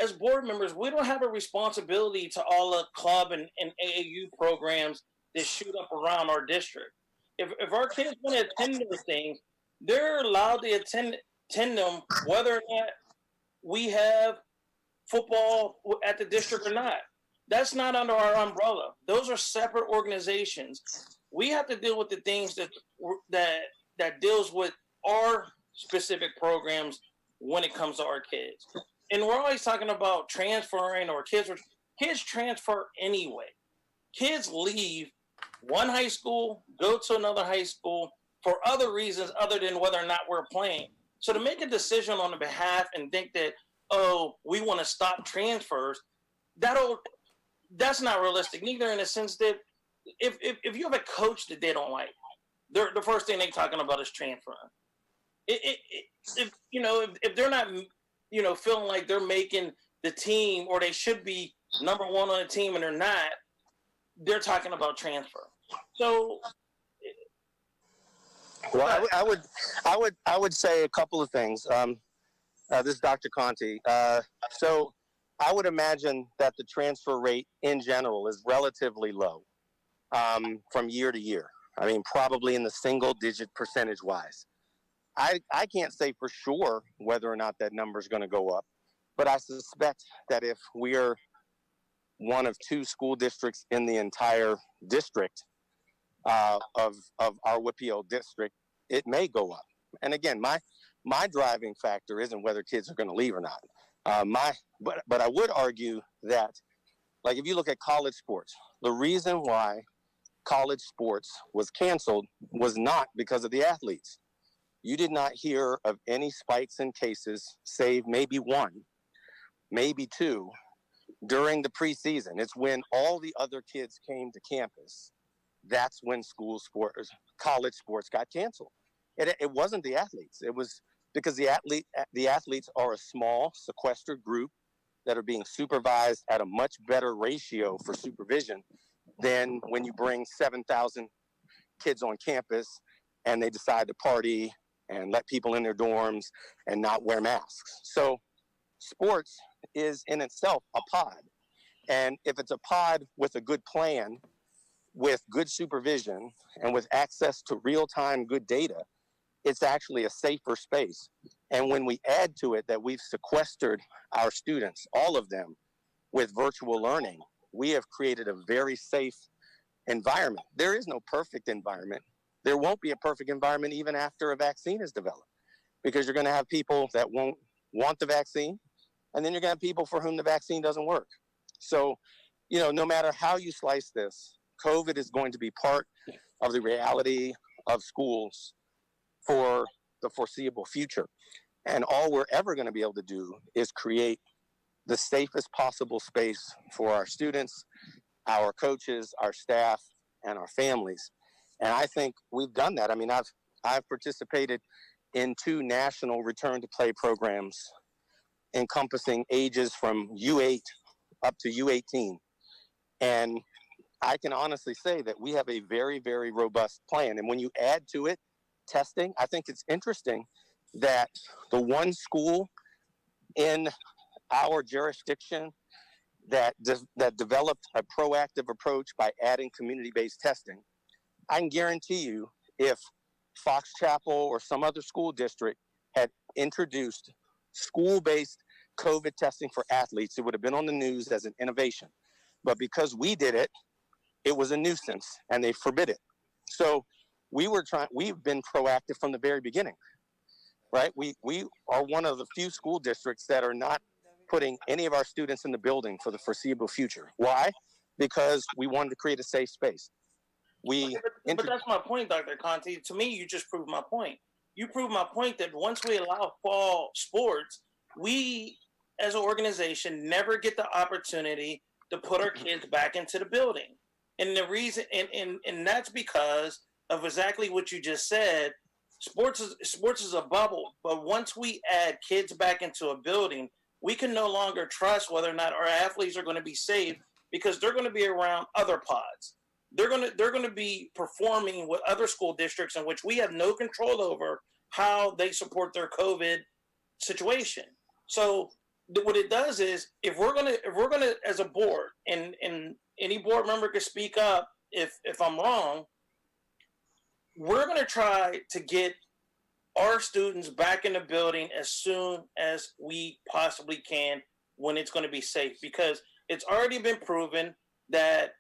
as board members, we don't have a responsibility to all the club and AAU programs that shoot up around our district. If our kids want to attend those things, they're allowed to attend them, whether or not we have football at the district or not. That's not under our umbrella. Those are separate organizations. We have to deal with the things that deals with our specific programs when it comes to our kids. And we're always talking about transferring or kids transfer anyway. Kids leave one high school, go to another high school for other reasons other than whether or not we're playing. So to make a decision on the behalf and think that, oh, we want to stop transfers, that's not realistic, neither in the sense that if you have a coach that they don't like, the first thing they're talking about is transferring. If they're not, feeling like they're making the team or they should be number one on the team and they're not, they're talking about transfer. So, well, I would say a couple of things. This is Dr. Conti. So I would imagine that the transfer rate in general is relatively low from year to year. I mean, probably in the single digit percentage wise. I can't say for sure whether or not that number is going to go up, but I suspect that if we're one of two school districts in the entire district of our WPO district, it may go up. And again, my driving factor isn't whether kids are going to leave or not. But I would argue that, like, if you look at college sports, the reason why college sports was canceled was not because of the athletes. You did not hear of any spikes in cases, save maybe one, maybe two, during the preseason. It's when all the other kids came to campus. That's when college sports got canceled. It wasn't the athletes. It was because the athletes are a small, sequestered group that are being supervised at a much better ratio for supervision than when you bring 7,000 kids on campus and they decide to party and let people in their dorms and not wear masks. So sports is in itself a pod. And if it's a pod with a good plan, with good supervision, and with access to real-time good data, it's actually a safer space. And when we add to it that we've sequestered our students, all of them, with virtual learning, we have created a very safe environment. There is no perfect environment. There won't be a perfect environment even after a vaccine is developed, because you're going to have people that won't want the vaccine, and then you're going to have people for whom the vaccine doesn't work. So, no matter how you slice this, COVID is going to be part of the reality of schools for the foreseeable future. And all we're ever going to be able to do is create the safest possible space for our students, our coaches, our staff, and our families. And I think we've done that. I mean, I've participated in 2 national return to play programs encompassing ages from U8 up to U18. And I can honestly say that we have a very, very robust plan. And when you add to it testing, I think it's interesting that the one school in our jurisdiction that developed a proactive approach by adding community-based testing, I can guarantee you if Fox Chapel or some other school district had introduced school-based COVID testing for athletes, it would have been on the news as an innovation. But because we did it, it was a nuisance and they forbid it. So we've been proactive from the very beginning, right? We are one of the few school districts that are not putting any of our students in the building for the foreseeable future. Why? Because we wanted to create a safe space. But that's my point, Dr. Conti. To me, you just proved my point. You proved my point that once we allow fall sports, we as an organization never get the opportunity to put our kids back into the building. And the reason, and that's because of exactly what you just said. Sports is a bubble, but once we add kids back into a building, we can no longer trust whether or not our athletes are going to be safe, because they're going to be around other pods. They're going to be performing with other school districts in which we have no control over how they support their COVID situation. So what it does is if we're gonna as a board, and any board member can speak up if I'm wrong, we're gonna try to get our students back in the building as soon as we possibly can when it's going to be safe, because it's already been proven that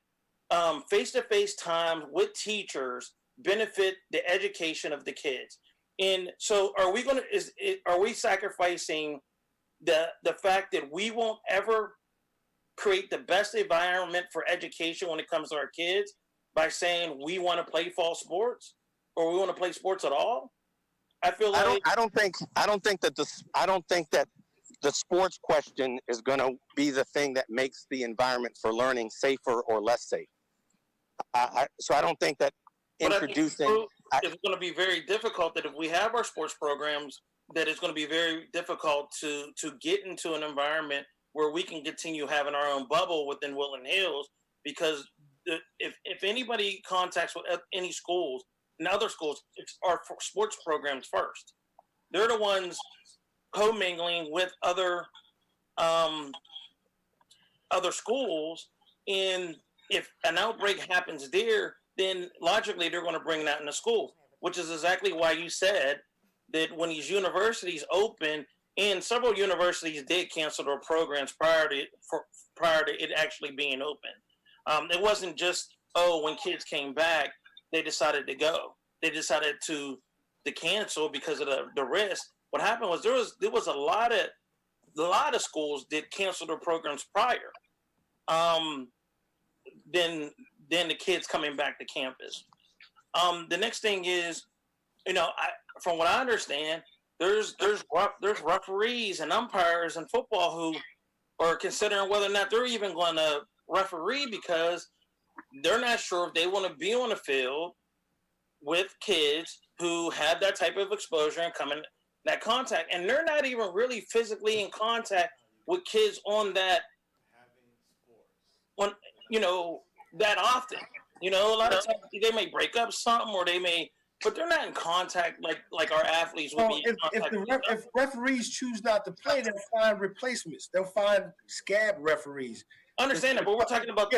face-to-face time with teachers benefit the education of the kids. And so are we sacrificing the fact that we won't ever create the best environment for education when it comes to our kids by saying we want to play fall sports or we want to play sports at all? I feel like I don't think that the sports question is going to be the thing that makes the environment for learning safer or less safe. So I don't think that introducing. It's going to be very difficult that if we have our sports programs, that it's going to be very difficult to get into an environment where we can continue having our own bubble within Woodland Hills, because if anybody contacts with any schools and other schools, it's our sports programs first. They're the ones commingling with other schools, and if an outbreak happens there, then logically they're going to bring that into school, which is exactly why you said that when these universities open, and several universities did cancel their programs prior to it actually being open. It wasn't just, when kids came back, they decided to go. They decided to cancel because of the risk. What happened was there was a lot of schools that canceled their programs prior. Then the kids coming back to campus. The next thing is, from what I understand, there's referees and umpires in football who are considering whether or not they're even going to referee, because they're not sure if they want to be on the field with kids who have that type of exposure and come in that contact, and they're not even really physically in contact with kids on that that often. A lot of times they may break up something, or but they're not in contact like our athletes would be in contact. If referees choose not to play, they'll find replacements. They'll find scab referees. Understand that, but we're talking about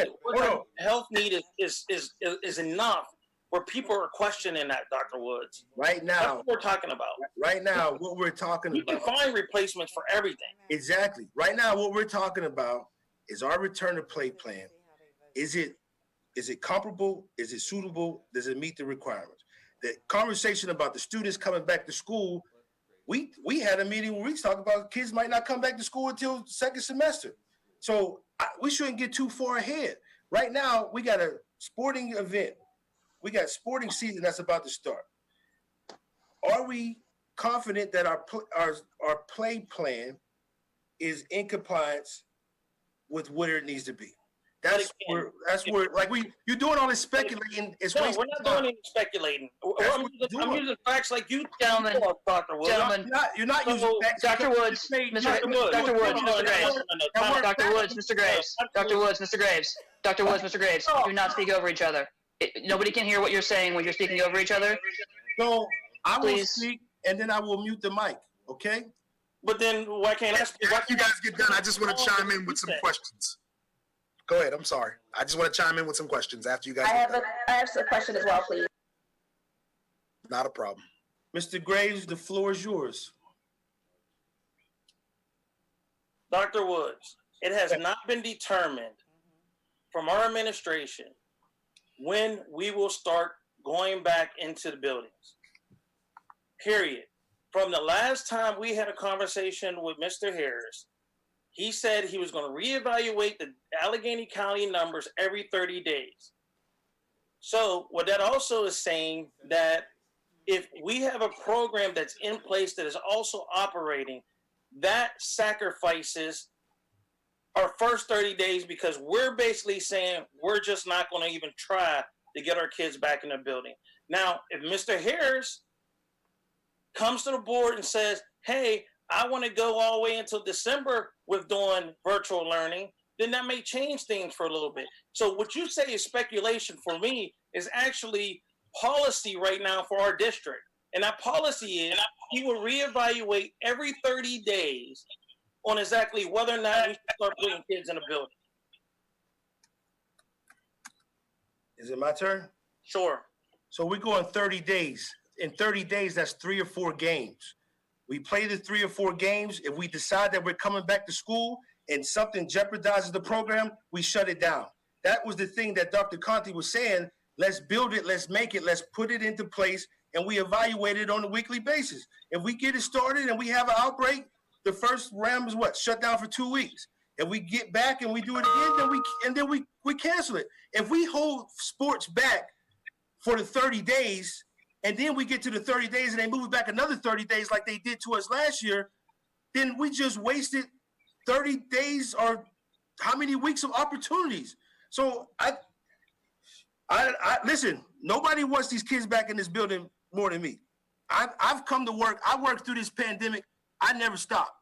health need is enough where people are questioning that, Dr. Woods. Right now, that's what we're talking about. Right now, what we're talking about. You can find replacements for everything. Exactly. Right now, what we're talking about is our return to play plan. Is it comparable? Is it suitable? Does it meet the requirements? The conversation about the students coming back to school, we had a meeting where we talked about kids might not come back to school until second semester. So we shouldn't get too far ahead. Right now, we got a sporting event. We got sporting season that's about to start. Are we confident that our play plan is in compliance with what it needs to be? That's where you're doing all this speculating. We're not doing any speculating. I'm using facts like you, gentlemen. Dr. Woods. Gentlemen, you're not using facts. Dr. Woods, Mr. Graves, Dr. Woods, Mr. Graves, Dr. Woods, Mr. Graves, Dr. Woods, Mr. Graves. Do not speak over each other. Nobody can hear what you're saying when you're speaking over each other. So I will speak, and then I will mute the mic. Okay? But then why can't I speak? After you guys get done, I just want to chime in with some questions. Go ahead. I'm sorry. I just want to chime in with some questions after you guys. I have a question as well, please. Not a problem. Mr. Graves, the floor is yours. Dr. Woods, it has not been determined from our administration when we will start going back into the buildings. Period. From the last time we had a conversation with Mr. Harris, he said he was going to reevaluate the Allegheny County numbers every 30 days. So what that also is saying that if we have a program that's in place that is also operating, that sacrifices our first 30 days, because we're basically saying we're just not going to even try to get our kids back in the building. Now, if Mr. Harris comes to the board and says, hey, I want to go all the way until December with doing virtual learning, then that may change things for a little bit. So what you say is speculation for me is actually policy right now for our district. And that policy is he will reevaluate every 30 days on exactly whether or not we should start putting kids in a building. Is it my turn? Sure. So we're going 30 days. In 30 days, that's 3 or 4 games. We play the 3 or 4 games. If we decide that we're coming back to school and something jeopardizes the program, we shut it down. That was the thing that Dr. Conti was saying. Let's build it. Let's make it. Let's put it into place. And we evaluate it on a weekly basis. If we get it started and we have an outbreak, the first round is what? Shut down for 2 weeks. If we get back and we do it again, then we cancel it. If we hold sports back for the 30 days, and then we get to the 30 days and they move it back another 30 days like they did to us last year, then we just wasted 30 days or how many weeks of opportunities. So I listen, nobody wants these kids back in this building more than me. I've come to work. I worked through this pandemic. I never stopped.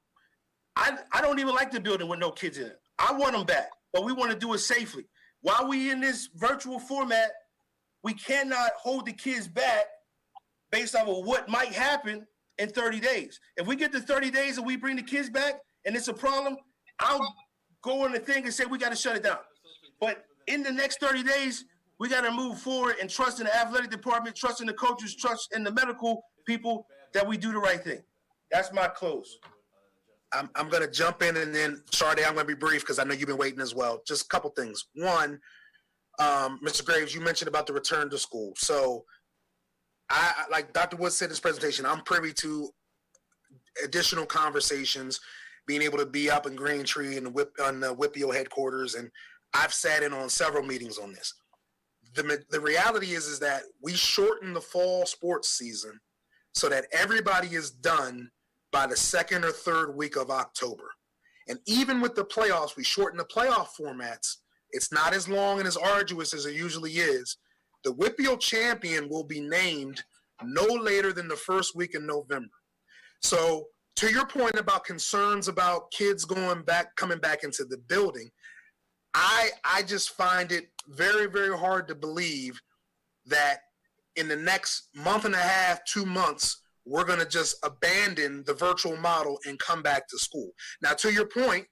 I don't even like the building with no kids in it. I want them back, but we want to do it safely. While we in this virtual format, we cannot hold the kids back based off of what might happen in 30 days. If we get to 30 days and we bring the kids back and it's a problem, I'll go on the thing and say we got to shut it down. But in the next 30 days, we got to move forward and trust in the athletic department, trust in the coaches, trust in the medical people that we do the right thing. That's my close. I'm going to jump in, and then, Sade, I'm going to be brief because I know you've been waiting as well. Just a couple things. One, Mr. Graves, you mentioned about the return to school. So I like Dr. Woods said in his presentation, I'm privy to additional conversations, being able to be up in Green Tree and on the WIPIO headquarters, and I've sat in on several meetings on this. The reality is that we shorten the fall sports season so that everybody is done by the 2nd or 3rd week of October. And even with the playoffs, we shorten the playoff formats. It's not as long and as arduous as it usually is. The WIPIO champion will be named no later than the 1st week in November. So to your point about concerns about kids coming back into the building, I just find it very, very hard to believe that in the next month and a half, 2 months, we're going to just abandon the virtual model and come back to school. Now, to your point,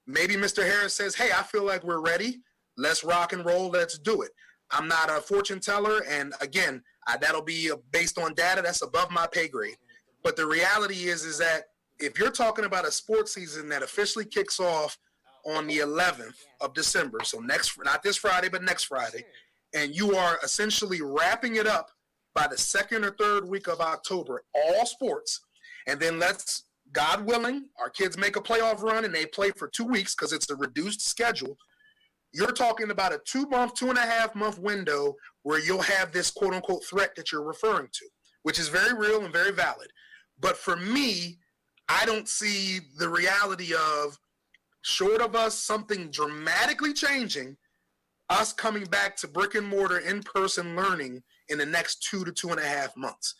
maybe Mr. Harris says, hey, I feel like we're ready. Let's rock and roll. Let's do it. I'm not a fortune teller. And again, that'll be based on data. That's above my pay grade. But the reality is that if you're talking about a sports season that officially kicks off on the 11th of December, so not this Friday, but next Friday, and you are essentially wrapping it up by the 2nd or 3rd week of October, all sports, and then let's, God willing, our kids make a playoff run and they play for 2 weeks because it's a reduced schedule. You're talking about a 2.5 month window where you'll have this quote unquote threat that you're referring to, which is very real and very valid. But for me, I don't see the reality of, short of us something dramatically changing, us coming back to brick and mortar in-person learning in the next 2 to 2.5 months.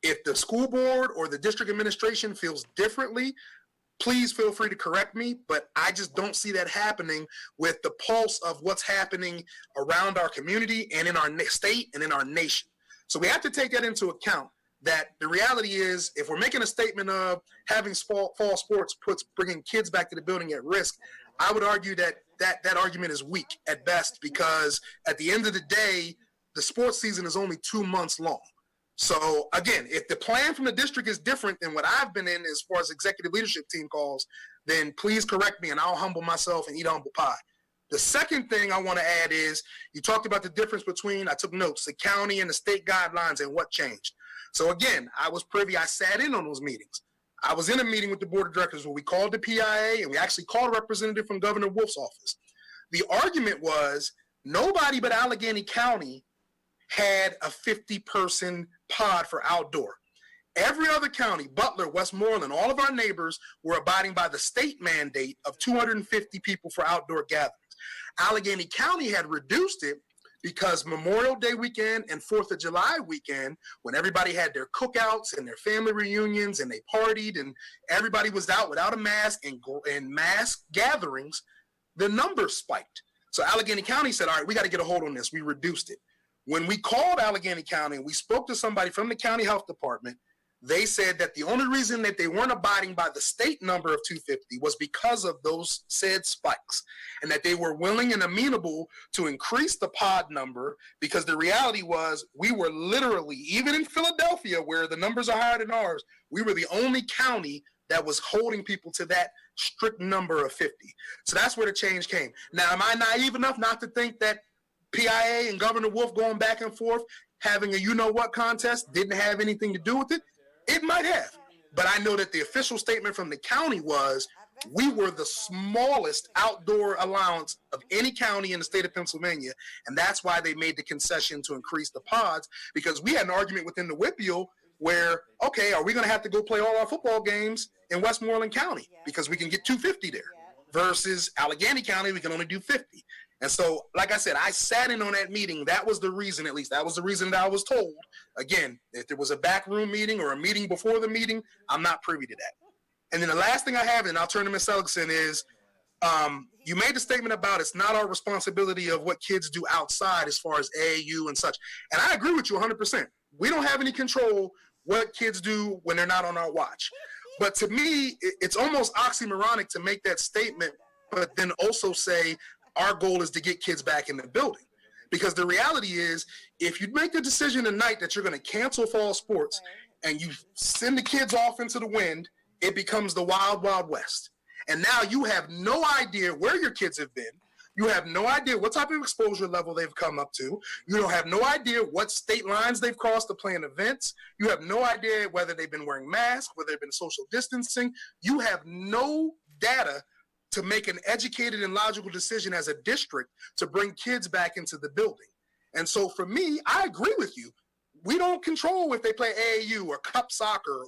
If the school board or the district administration feels differently, please feel free to correct me, but I just don't see that happening with the pulse of what's happening around our community and in our state and in our nation. So we have to take that into account, that the reality is if we're making a statement of having fall sports puts bringing kids back to the building at risk, I would argue that argument is weak at best, because at the end of the day, the sports season is only 2 months long. So again, if the plan from the district is different than what I've been in as far as executive leadership team calls, then please correct me and I'll humble myself and eat humble pie. The second thing I want to add is you talked about the difference between, I took notes, the county and the state guidelines and what changed. So again, I was privy, I sat in on those meetings. I was in a meeting with the board of directors where we called the PIA and we actually called a representative from Governor Wolf's office. The argument was nobody but Allegheny County had a 50-person pod for outdoor. Every other county, Butler, Westmoreland, all of our neighbors were abiding by the state mandate of 250 people for outdoor gatherings. Allegheny County had reduced it because Memorial Day weekend and 4th of July weekend, when everybody had their cookouts and their family reunions and they partied and everybody was out without a mask and mass gatherings, the numbers spiked. So Allegheny County said, all right, we got to get a hold on this. We reduced it. When we called Allegheny County and we spoke to somebody from the county health department, they said that the only reason that they weren't abiding by the state number of 250 was because of those said spikes, and that they were willing and amenable to increase the pod number, because the reality was we were literally, even in Philadelphia where the numbers are higher than ours, we were the only county that was holding people to that strict number of 50. So that's where the change came. Now, am I naive enough not to think that PIA and Governor Wolf going back and forth, having a you-know-what contest didn't have anything to do with it? It might have. But I know that the official statement from the county was we were the smallest outdoor allowance of any county in the state of Pennsylvania, and that's why they made the concession to increase the pods, because we had an argument within the WPIAL where, okay, are we going to have to go play all our football games in Westmoreland County because we can get 250 there versus Allegheny County, we can only do 50. And so, like I said, I sat in on that meeting. That was the reason, at least. That was the reason that I was told. Again, if there was a backroom meeting or a meeting before the meeting, I'm not privy to that. And then the last thing I have, and I'll turn to Ms. Seligson, is you made the statement about it's not our responsibility of what kids do outside as far as AAU and such. And I agree with you 100%. We don't have any control what kids do when they're not on our watch. But to me, it's almost oxymoronic to make that statement, but then also say our goal is to get kids back in the building. Because the reality is, if you make the decision tonight that you're going to cancel fall sports and you send the kids off into the wind, it becomes the wild, wild west. And now you have no idea where your kids have been. You have no idea what type of exposure level they've come up to. You don't have no idea what state lines they've crossed to play in events. You have no idea whether they've been wearing masks, whether they've been social distancing. You have no data to make an educated and logical decision as a district to bring kids back into the building. And so for me, I agree with you. We don't control if they play AAU or cup soccer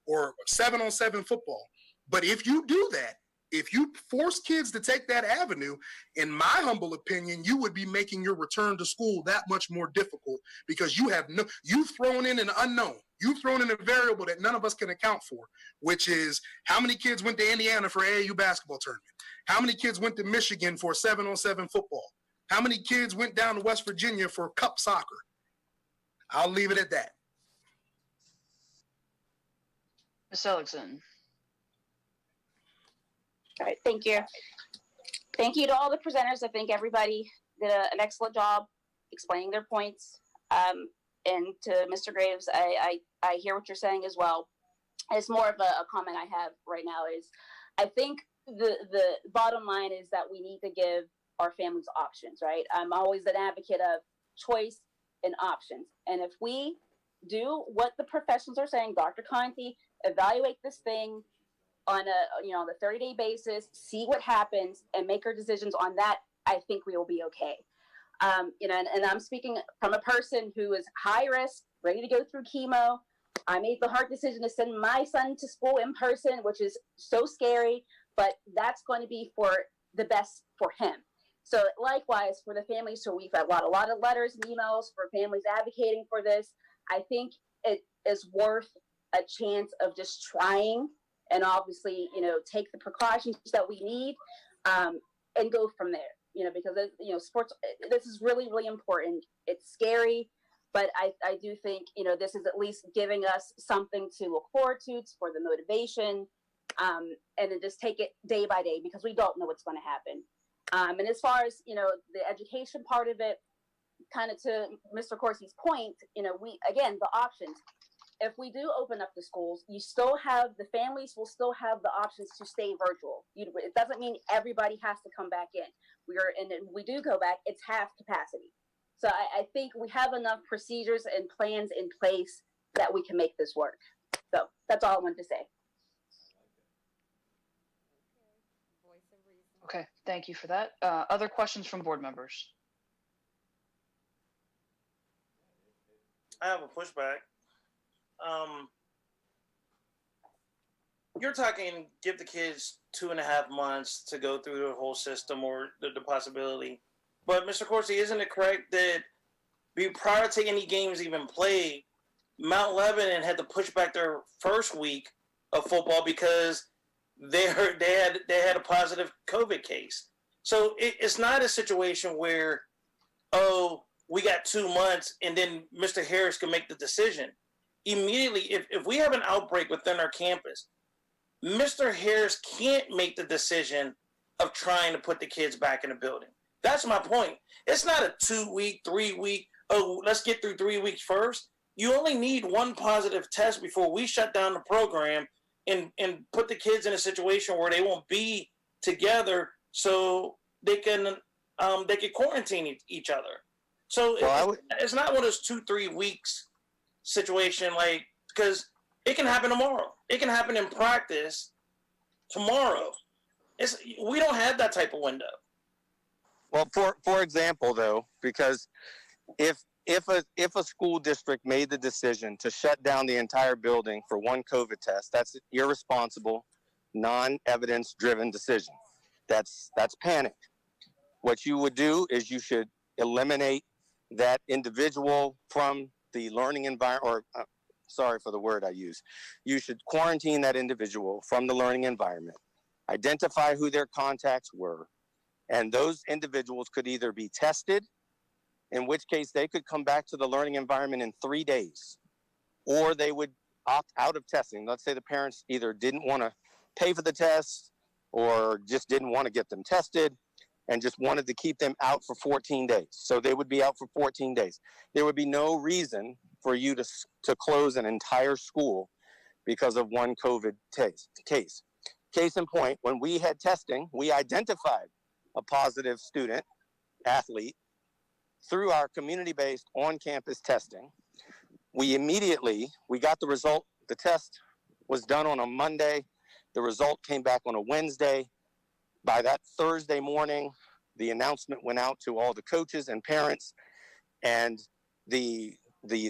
or 7-on-7 football. But if you do that, if you force kids to take that avenue, in my humble opinion, you would be making your return to school that much more difficult, because you've thrown in an unknown. You've thrown in a variable that none of us can account for, which is how many kids went to Indiana for AAU basketball tournament? How many kids went to Michigan for 7-on-7 football? How many kids went down to West Virginia for cup soccer? I'll leave it at that. Ms. Seligson. All right, thank you. Thank you to all the presenters. I think everybody did an excellent job explaining their points. And to Mr. Graves, I hear what you're saying as well. It's more of a comment I have right now is I think the bottom line is that we need to give our families options, right? I'm always an advocate of choice and options. And if we do what the professionals are saying, Dr. Conti, evaluate this thing on a 30-day basis, see what happens, and make our decisions on that, I think we will be okay. And I'm speaking from a person who is high risk, ready to go through chemo. I made the hard decision to send my son to school in person, which is so scary, but that's going to be for the best for him. So likewise for the families, so we've got a lot of letters and emails for families advocating for this. I think it is worth a chance of just trying, and obviously, take the precautions that we need, and go from there. Because sports, this is really, really important. It's scary, but I do think this is at least giving us something to look forward to for the motivation, and then just take it day by day, because we don't know what's going to happen. And as far as the education part of it, kind of to Mr. Corsi's point, the options. If we do open up the schools, the families will still have the options to stay virtual. It doesn't mean everybody has to come back in. And we do go back, it's half capacity. So I think we have enough procedures and plans in place that we can make this work. So that's all I wanted to say. Okay, thank you for that. Other questions from board members? I have a pushback. You're talking give the kids 2.5 months to go through the whole system, or the possibility. But Mr. Corsi, isn't it correct that prior to any games even played, Mount Lebanon had to push back their first week of football because they had a positive COVID case? So it's not a situation where, we got 2 months and then Mr. Harris can make the decision. immediately, if we have an outbreak within our campus, Mr. Harris can't make the decision of trying to put the kids back in the building. That's my point. It's not a 2 week, 3 week, oh, let's get through 3 weeks first. You only need one positive test before we shut down the program and put the kids in a situation where they won't be together so they can quarantine each other. So it's not one of those 2-3 weeks situation, like, because it can happen tomorrow. It can happen in practice tomorrow. We don't have that type of window. Well, for example, though, because if a school district made the decision to shut down the entire building for one COVID test, that's an irresponsible, non-evidence driven decision. That's panic. What you would do is you should eliminate that individual from the learning environment, or sorry for the word I use. You should quarantine that individual from the learning environment, identify who their contacts were, and those individuals could either be tested, in which case they could come back to the learning environment in 3 days, or they would opt out of testing. Let's say the parents either didn't want to pay for the tests or just didn't want to get them tested and just wanted to keep them out for 14 days. So they would be out for 14 days. There would be no reason for you to close an entire school because of one COVID case. Case in point, when we had testing, we identified a positive student, athlete, through our community-based on-campus testing. We got the result. The test was done on a Monday. The result came back on a Wednesday. By that Thursday morning, the announcement went out to all the coaches and parents, and the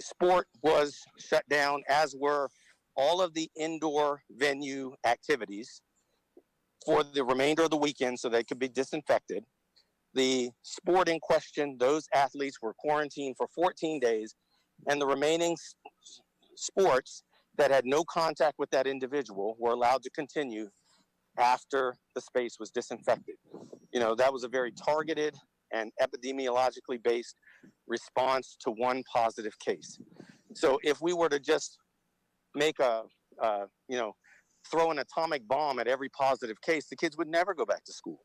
sport was shut down, as were all of the indoor venue activities for the remainder of the weekend so they could be disinfected. The sport in question, those athletes were quarantined for 14 days, and the remaining sports that had no contact with that individual were allowed to continue after the space was disinfected. You know, that was a very targeted and epidemiologically based response to one positive case. So if we were to just make throw an atomic bomb at every positive case, the kids would never go back to school.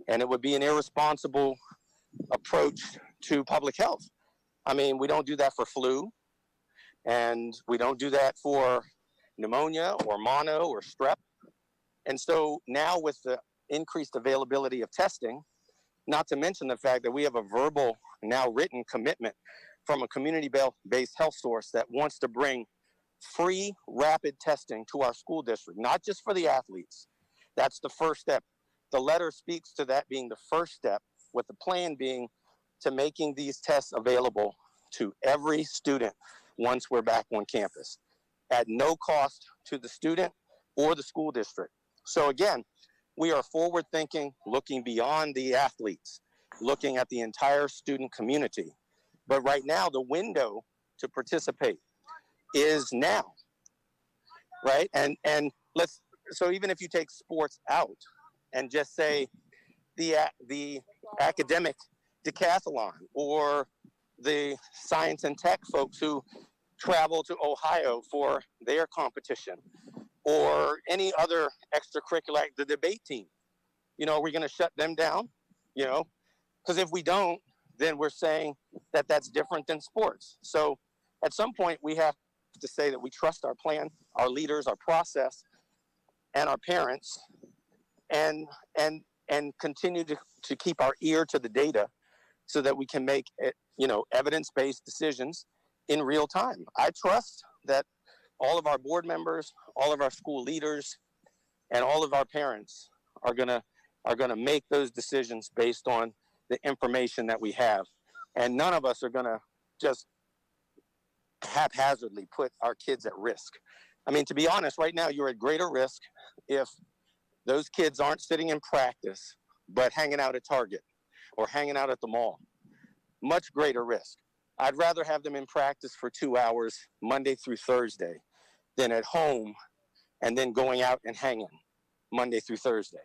And it would be an irresponsible approach to public health. I mean, we don't do that for flu, and we don't do that for pneumonia or mono or strep. And so now with the increased availability of testing, not to mention the fact that we have a verbal, now written commitment from a community-based health source that wants to bring free rapid testing to our school district, not just for the athletes. That's the first step. The letter speaks to that being the first step, with the plan being to making these tests available to every student once we're back on campus at no cost to the student or the school district. So again, we are forward thinking, looking beyond the athletes, looking at the entire student community. But right now, the window to participate is now, right? And so even if you take sports out and just say the academic decathlon or the science and tech folks who travel to Ohio for their competition, or any other extracurricular, the debate team, are we going to shut them down? Because if we don't, then we're saying that that's different than sports. So at some point we have to say that we trust our plan, our leaders, our process, and our parents, and continue to keep our ear to the data so that we can make evidence-based decisions in real time. I trust that all of our board members, all of our school leaders, and all of our parents are gonna make those decisions based on the information that we have. And none of us are gonna just haphazardly put our kids at risk. I mean, to be honest, right now you're at greater risk if those kids aren't sitting in practice, but hanging out at Target or hanging out at the mall. Much greater risk. I'd rather have them in practice for 2 hours, Monday through Thursday, than at home and then going out and hanging Monday through Thursday.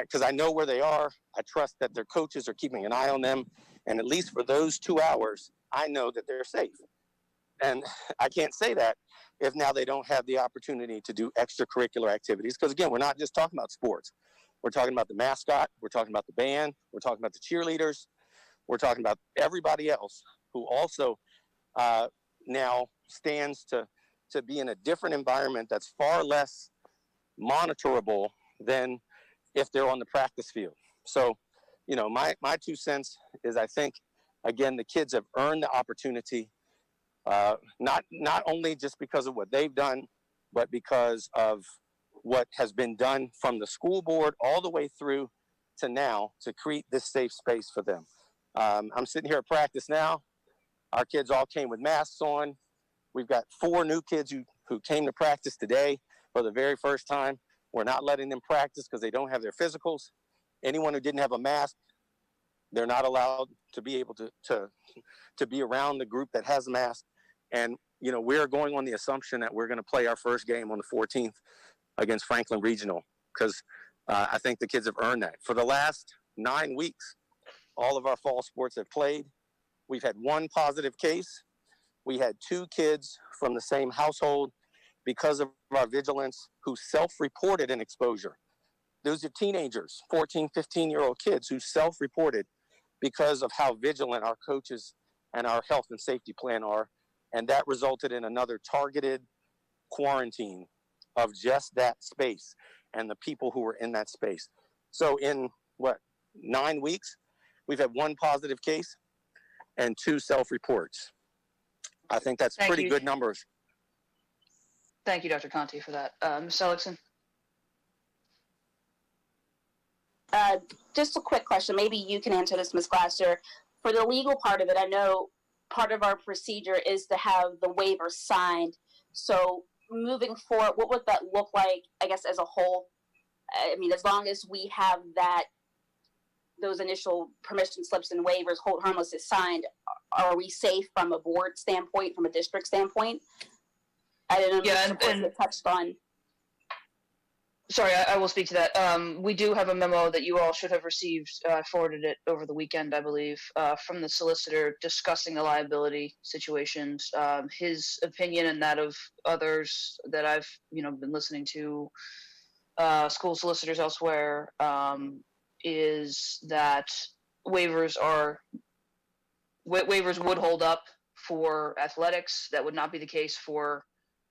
Because I know where they are. I trust that their coaches are keeping an eye on them. And at least for those 2 hours, I know that they're safe. And I can't say that if now they don't have the opportunity to do extracurricular activities. Because again, we're not just talking about sports. We're talking about the mascot. We're talking about the band. We're talking about the cheerleaders. We're talking about everybody else who also now stands to be in a different environment that's far less monitorable than if they're on the practice field. So, you know, my 2 cents is I think, again, the kids have earned the opportunity, not only just because of what they've done, but because of what has been done from the school board all the way through to now to create this safe space for them. I'm sitting here at practice now. Our kids all came with masks on. We've got 4 new kids who came to practice today for the very first time. We're not letting them practice because they don't have their physicals. Anyone who didn't have a mask, they're not allowed to be able to be around the group that has a mask. And, you know, we're going on the assumption that we're going to play our first game on the 14th against Franklin Regional because I think the kids have earned that. For the last 9 weeks, all of our fall sports have played. We've had 1 positive case. We had 2 kids from the same household because of our vigilance who self-reported an exposure. Those are teenagers, 14, 15-year-old kids who self-reported because of how vigilant our coaches and our health and safety plan are. And that resulted in another targeted quarantine of just that space and the people who were in that space. So in 9 weeks, we've had 1 positive case and 2 self-reports. I think that's pretty good numbers. Thank you, Dr. Conti, for that. Ms. Seligson? Just a quick question. Maybe you can answer this, Ms. Glasser. For the legal part of it, I know part of our procedure is to have the waiver signed. So moving forward, what would that look like, I guess, as a whole? I mean, as long as we have those initial permission slips and waivers, hold harmless is signed, are we safe from a board standpoint, from a district standpoint? I don't know if it touched on. Sorry, I will speak to that. We do have a memo that you all should have received. I forwarded it over the weekend, I believe, from the solicitor discussing the liability situations. His opinion and that of others that I've been listening to, school solicitors elsewhere, is that waivers would hold up for athletics. That would not be the case for,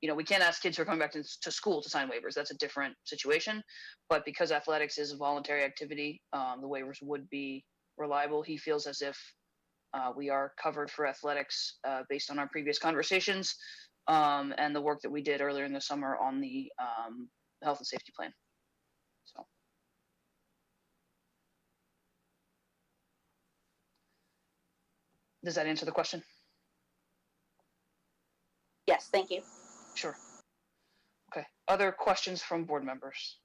we can't ask kids who are coming back to school to sign waivers. That's a different situation. But because athletics is a voluntary activity, the waivers would be reliable. He feels as if we are covered for athletics based on our previous conversations and the work that we did earlier in the summer on the health and safety plan. So. Does that answer the question? Yes, thank you. Sure. Okay. Other questions from board members?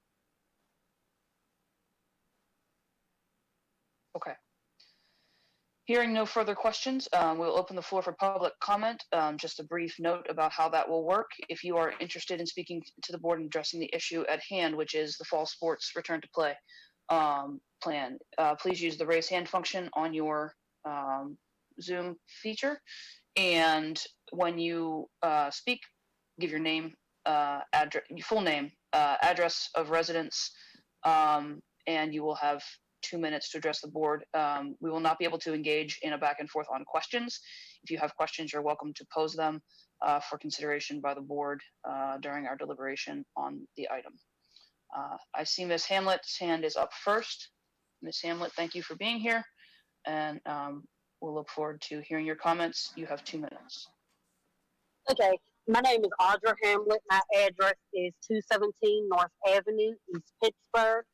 Okay. Hearing no further questions, we'll open the floor for public comment. Just a brief note about how that will work. If you are interested in speaking to the board and addressing the issue at hand, which is the fall sports return to play plan, please use the raise hand function on your Zoom feature. And when you speak, give your name, address, your full name, address of residence, and you will have 2 minutes to address the board. We will not be able to engage in a back and forth on questions. If you have questions, you're welcome to pose them for consideration by the board during our deliberation on the item. I see Ms. Hamlet's hand is up first. Ms. Hamlet, thank you for being here. And we'll look forward to hearing your comments. You have 2 minutes. Okay, my name is Audra Hamlet. My address is 217 North Avenue, East Pittsburgh,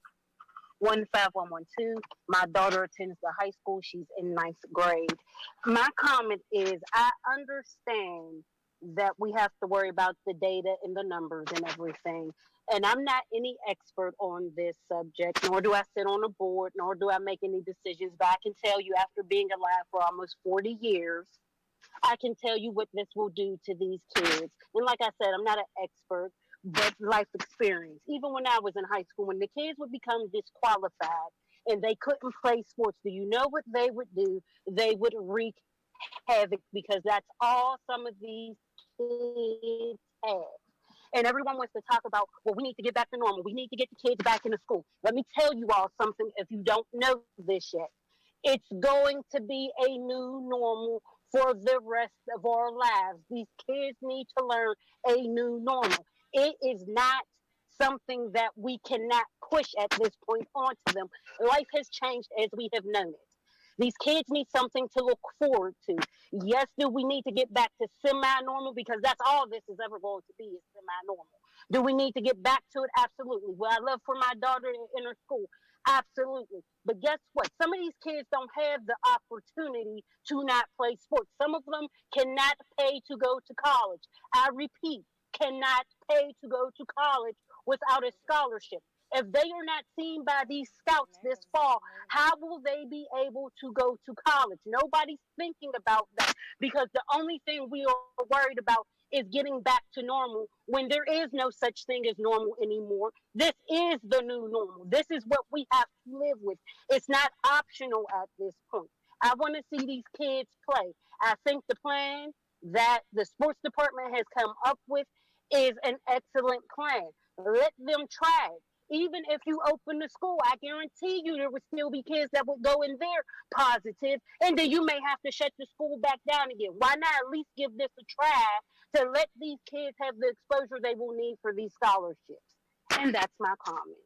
15112. My daughter attends the high school. She's in 9th grade. My comment is I understand that we have to worry about the data and the numbers and everything. And I'm not any expert on this subject, nor do I sit on a board, nor do I make any decisions. But I can tell you, after being alive for almost 40 years, I can tell you what this will do to these kids. And like I said, I'm not an expert, but life experience. Even when I was in high school, when the kids would become disqualified and they couldn't play sports, do you know what they would do? They would wreak havoc because that's all some of these kids have. And everyone wants to talk about, well, we need to get back to normal. We need to get the kids back into school. Let me tell you all something if you don't know this yet. It's going to be a new normal for the rest of our lives. These kids need to learn a new normal. It is not something that we cannot push at this point onto them. Life has changed as we have known it. These kids need something to look forward to. Yes, do we need to get back to semi-normal? Because that's all this is ever going to be is semi-normal. Do we need to get back to it? Absolutely. Well, I love for my daughter to enter school. Absolutely. But guess what? Some of these kids don't have the opportunity to not play sports. Some of them cannot pay to go to college. I repeat, cannot pay to go to college without a scholarship. If they are not seen by these scouts this fall, how will they be able to go to college? Nobody's thinking about that because the only thing we are worried about is getting back to normal when there is no such thing as normal anymore. This is the new normal. This is what we have to live with. It's not optional at this point. I want to see these kids play. I think the plan that the sports department has come up with is an excellent plan. Let them try it. Even if you open the school, I guarantee you there would still be kids that would go in there positive, and then you may have to shut the school back down again. Why not at least give this a try to let these kids have the exposure they will need for these scholarships? And that's my comment.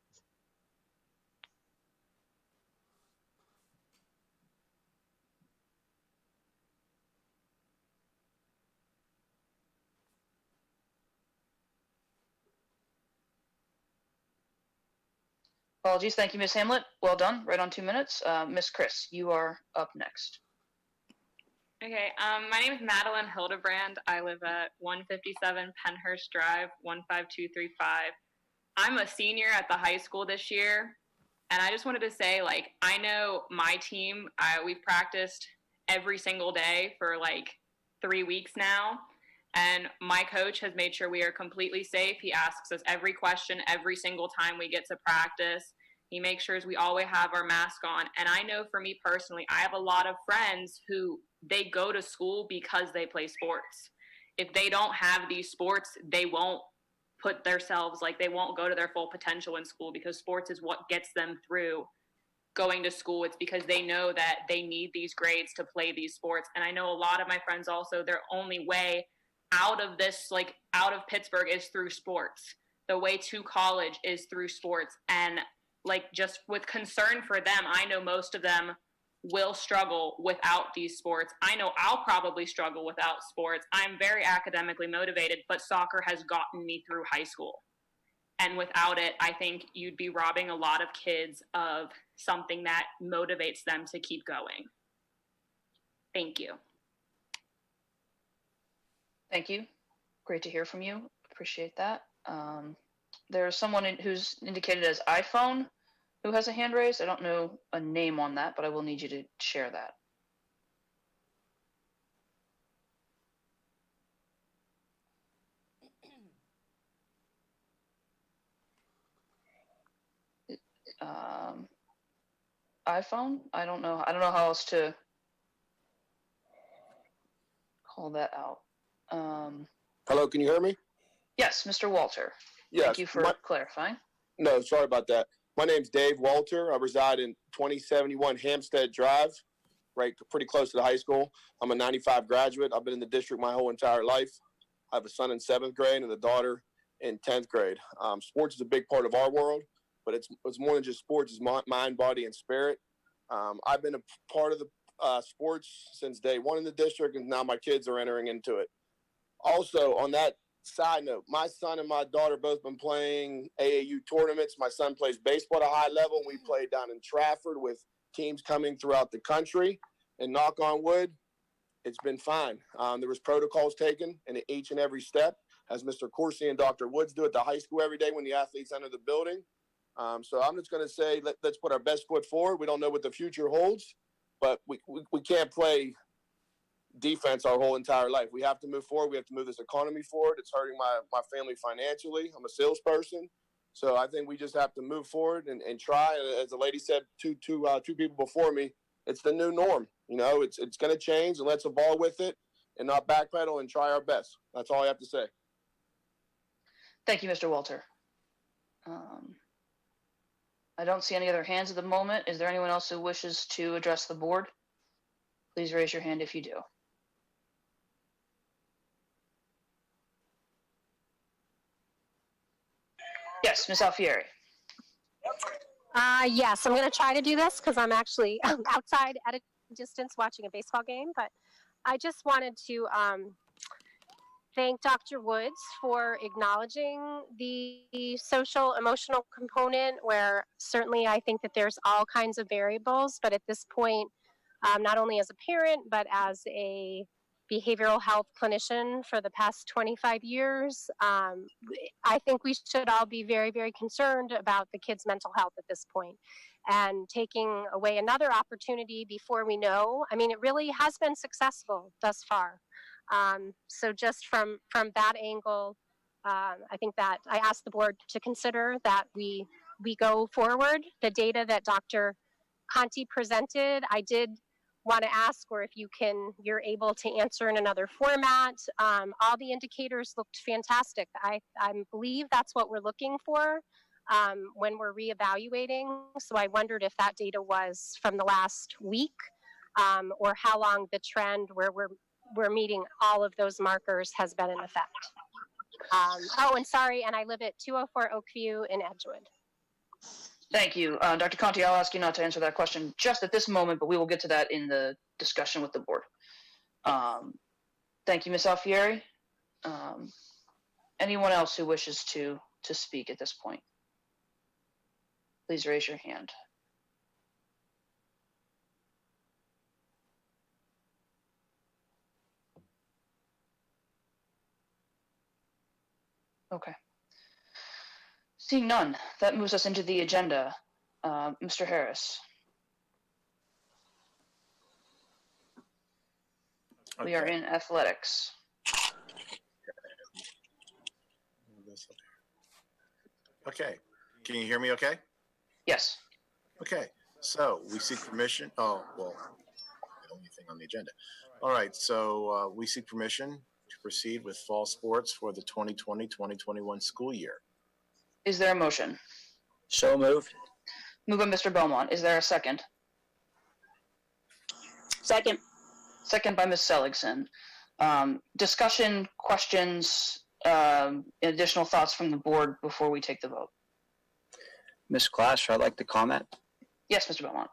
Apologies. Thank you, Ms. Hamlet. Well done. Right on 2 minutes. Miss Chris, you are up next. Okay, my name is Madeline Hildebrand. I live at 157 Penhurst Drive, 15235. I'm a senior at the high school this year, and I just wanted to say, like, I know my team, we've practiced every single day for like 3 weeks now, and my coach has made sure we are completely safe. He asks us every question every single time we get to practice. He makes sure we always have our mask on. And I know for me personally, I have a lot of friends who they go to school because they play sports. If they don't have these sports, they won't put themselves, like they won't go to their full potential in school because sports is what gets them through going to school. It's because they know that they need these grades to play these sports. And I know a lot of my friends also, their only way out of this, like out of Pittsburgh is through sports. The way to college is through sports. And like just with concern for them, I know most of them will struggle without these sports. I know I'll probably struggle without sports. I'm very academically motivated, but soccer has gotten me through high school. And without it, I think you'd be robbing a lot of kids of something that motivates them to keep going. Thank you. Thank you. Great to hear from you. Appreciate that. There's someone who's indicated as iPhone who has a hand raised. I don't know a name on that, but I will need you to share that. iPhone? I don't know how else to call that out. Hello, can you hear me? Yes, Mr. Walter. Yes. Thank you for clarifying. No, sorry about that. My name's Dave Walter. I reside in 2071 Hampstead Drive, right pretty close to the high school. I'm a 95 graduate. I've been in the district my whole entire life. I have a son in 7th grade and a daughter in 10th grade. Sports is a big part of our world, but it's more than just sports. It's mind, body, and spirit. I've been a part of the sports since day one in the district, and now my kids are entering into it. Also, on that side note, my son and my daughter both been playing AAU tournaments. My son plays baseball at a high level. We played down in Trafford with teams coming throughout the country. And knock on wood, it's been fine. There was protocols taken in each and every step, as Mr. Coursey and Dr. Woods do at the high school every day when the athletes enter the building. So I'm just going to say let's put our best foot forward. We don't know what the future holds, but we can't play defense our whole entire life. We have to move forward. We have to move this economy forward. It's hurting my family financially. I'm a salesperson. So I think we just have to move forward and try. As the lady said, two people before me, it's the new norm. You know, it's going to change, and let's evolve with it and not backpedal and try our best. That's all I have to say. Thank you, Mr. Walter. I don't see any other hands at the moment. Is there anyone else who wishes to address the board? Please raise your hand if you do. Yes, Ms. Alfieri. Yes, I'm going to try to do this because I'm actually outside at a distance watching a baseball game. But I just wanted to thank Dr. Woods for acknowledging the social emotional component, where certainly I think that there's all kinds of variables. But at this point, not only as a parent, but as a behavioral health clinician for the past 25 years, I think we should all be very, very concerned about the kids' mental health at this point. And taking away another opportunity before we know, I mean, it really has been successful thus far. So just from that angle, I think that I asked the board to consider that we go forward. The data that Dr. Conti presented, I did want to ask, or if you're able to answer in another format. All the indicators looked fantastic. I believe that's what we're looking for when we're reevaluating. So I wondered if that data was from the last week, or how long the trend where we're meeting all of those markers has been in effect. And sorry, and I live at 204 Oakview in Edgewood. Thank you. Dr. Conti, I'll ask you not to answer that question just at this moment, but we will get to that in the discussion with the board. Thank you, Ms. Alfieri. Anyone else who wishes to speak at this point? Please raise your hand. Okay. Seeing none, that moves us into the agenda. Mr. Harris. We are in athletics. Okay. Can you hear me okay? Yes. Okay. So we seek permission. Oh, well, the only thing on the agenda. All right. So we seek permission to proceed with fall sports for the 2020-2021 school year. Is there a motion? So moved. Moved by Mr. Belmont. Is there a second? Second. Second by Ms. Seligson. Discussion, questions, additional thoughts from the board before we take the vote? Ms. Glasser, I'd like to comment. Yes, Mr. Belmont.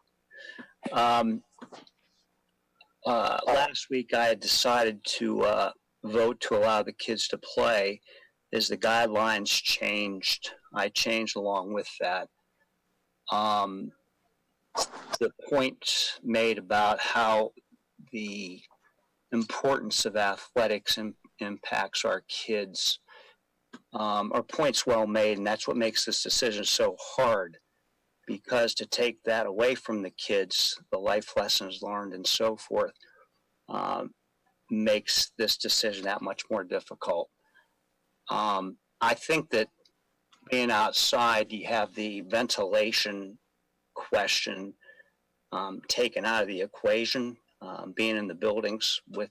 Last week I had decided to vote to allow the kids to play. As the guidelines changed, I changed along with that. The point made about how the importance of athletics impacts our kids are points well made, and that's what makes this decision so hard, because to take that away from the kids, the life lessons learned and so forth, makes this decision that much more difficult. I think that being outside, you have the ventilation question taken out of the equation. Being in the buildings with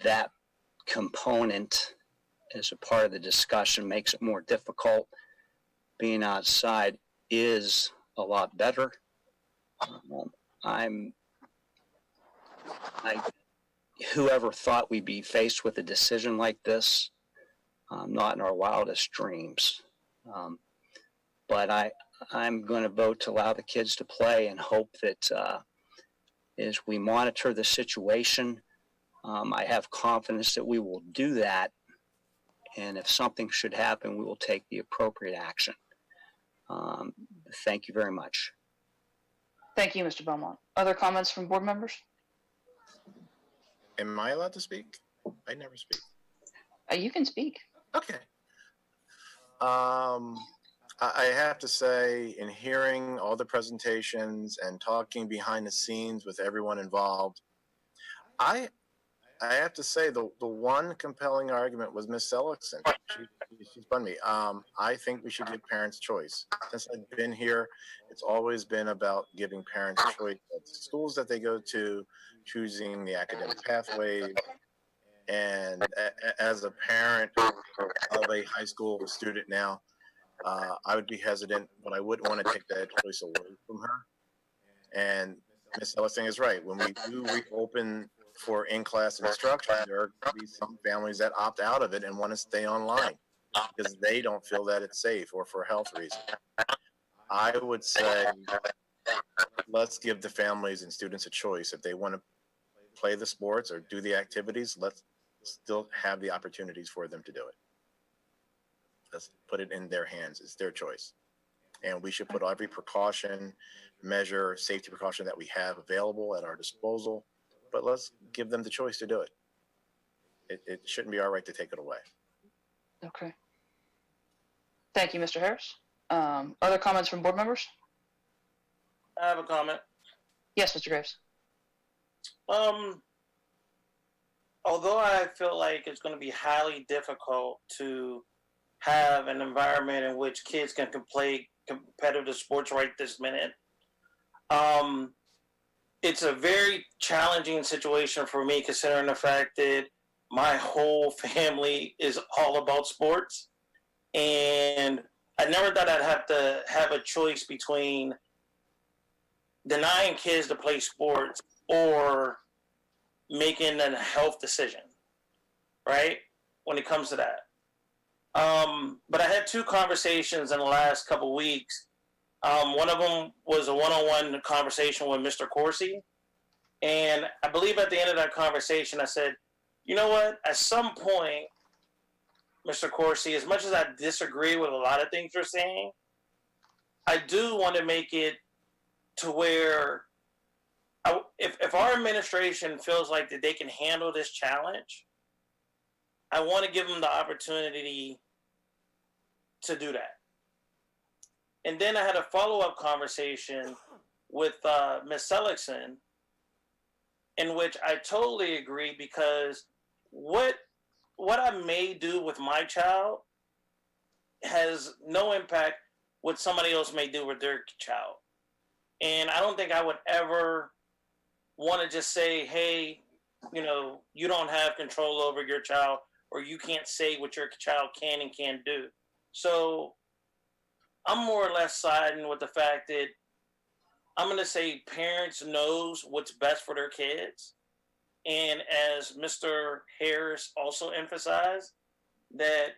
that component as a part of the discussion makes it more difficult. Being outside is a lot better. Whoever thought we'd be faced with a decision like this, not in our wildest dreams. But I'm going to vote to allow the kids to play and hope that as we monitor the situation, I have confidence that we will do that. And if something should happen, we will take the appropriate action. Thank you very much. Thank you, Mr. Belmont. Other comments from board members? Am I allowed to speak? I never speak. You can speak. Okay. I have to say, in hearing all the presentations and talking behind the scenes with everyone involved, I I have to say the one compelling argument was Miss Seligson. She spun me. I think we should give parents choice. Since I've been here, it's always been about giving parents choice at the schools that they go to, choosing the academic pathways. And as a parent of a high school student now, I would be hesitant, but I wouldn't want to take that choice away from her. And Ms. Ellising is right. When we do reopen for in-class instruction, there are going to be some families that opt out of it and want to stay online because they don't feel that it's safe or for health reasons. I would say let's give the families and students a choice. If they want to play the sports or do the activities, let's still have the opportunities for them to do it. Let's put it in their hands. It's their choice. And we should put every precaution, measure, safety precaution that we have available at our disposal, but let's give them the choice to do it. It shouldn't be our right to take it away. Okay. Thank you, Mr. Harris. Other comments from board members? I have a comment. Yes, Mr. Graves. Although I feel like it's going to be highly difficult to have an environment in which kids can play competitive sports right this minute, it's a very challenging situation for me considering the fact that my whole family is all about sports. And I never thought I'd have to have a choice between denying kids to play sports or making a health decision, right? When it comes to that. But I had two conversations in the last couple of weeks. One of them was a one-on-one conversation with Mr. Corsi. And I believe at the end of that conversation, I said, you know what? At some point, Mr. Corsi, as much as I disagree with a lot of things you're saying, I do want to make it to where if our administration feels like that they can handle this challenge, I want to give them the opportunity to do that. And then I had a follow-up conversation with Ms. Seligson, in which I totally agree, because what I may do with my child has no impact what somebody else may do with their child. And I don't think I would ever want to just say, hey, you know, you don't have control over your child, or you can't say what your child can and can't do. So I'm more or less siding with the fact that I'm going to say parents knows what's best for their kids. And as Mr. Harris also emphasized, that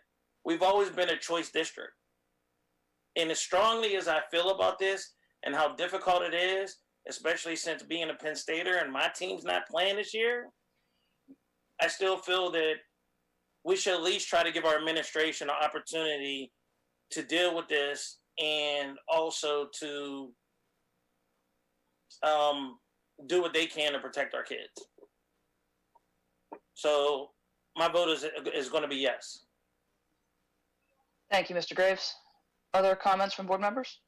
we've always been a choice district. And as strongly as I feel about this and how difficult it is, especially since being a Penn Stater and my team's not playing this year, I still feel that we should at least try to give our administration an opportunity to deal with this and also to do what they can to protect our kids. So my vote is going to be yes. Thank you, Mr. Graves. Other comments from board members?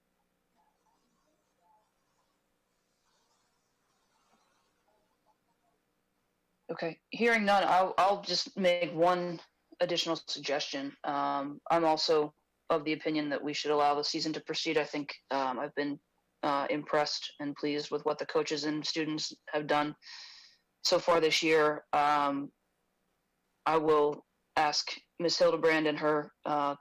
Okay, hearing none, I'll just make one additional suggestion. I'm also of the opinion that we should allow the season to proceed. I think I've been impressed and pleased with what the coaches and students have done so far this year. I will ask Ms. Hildebrand and her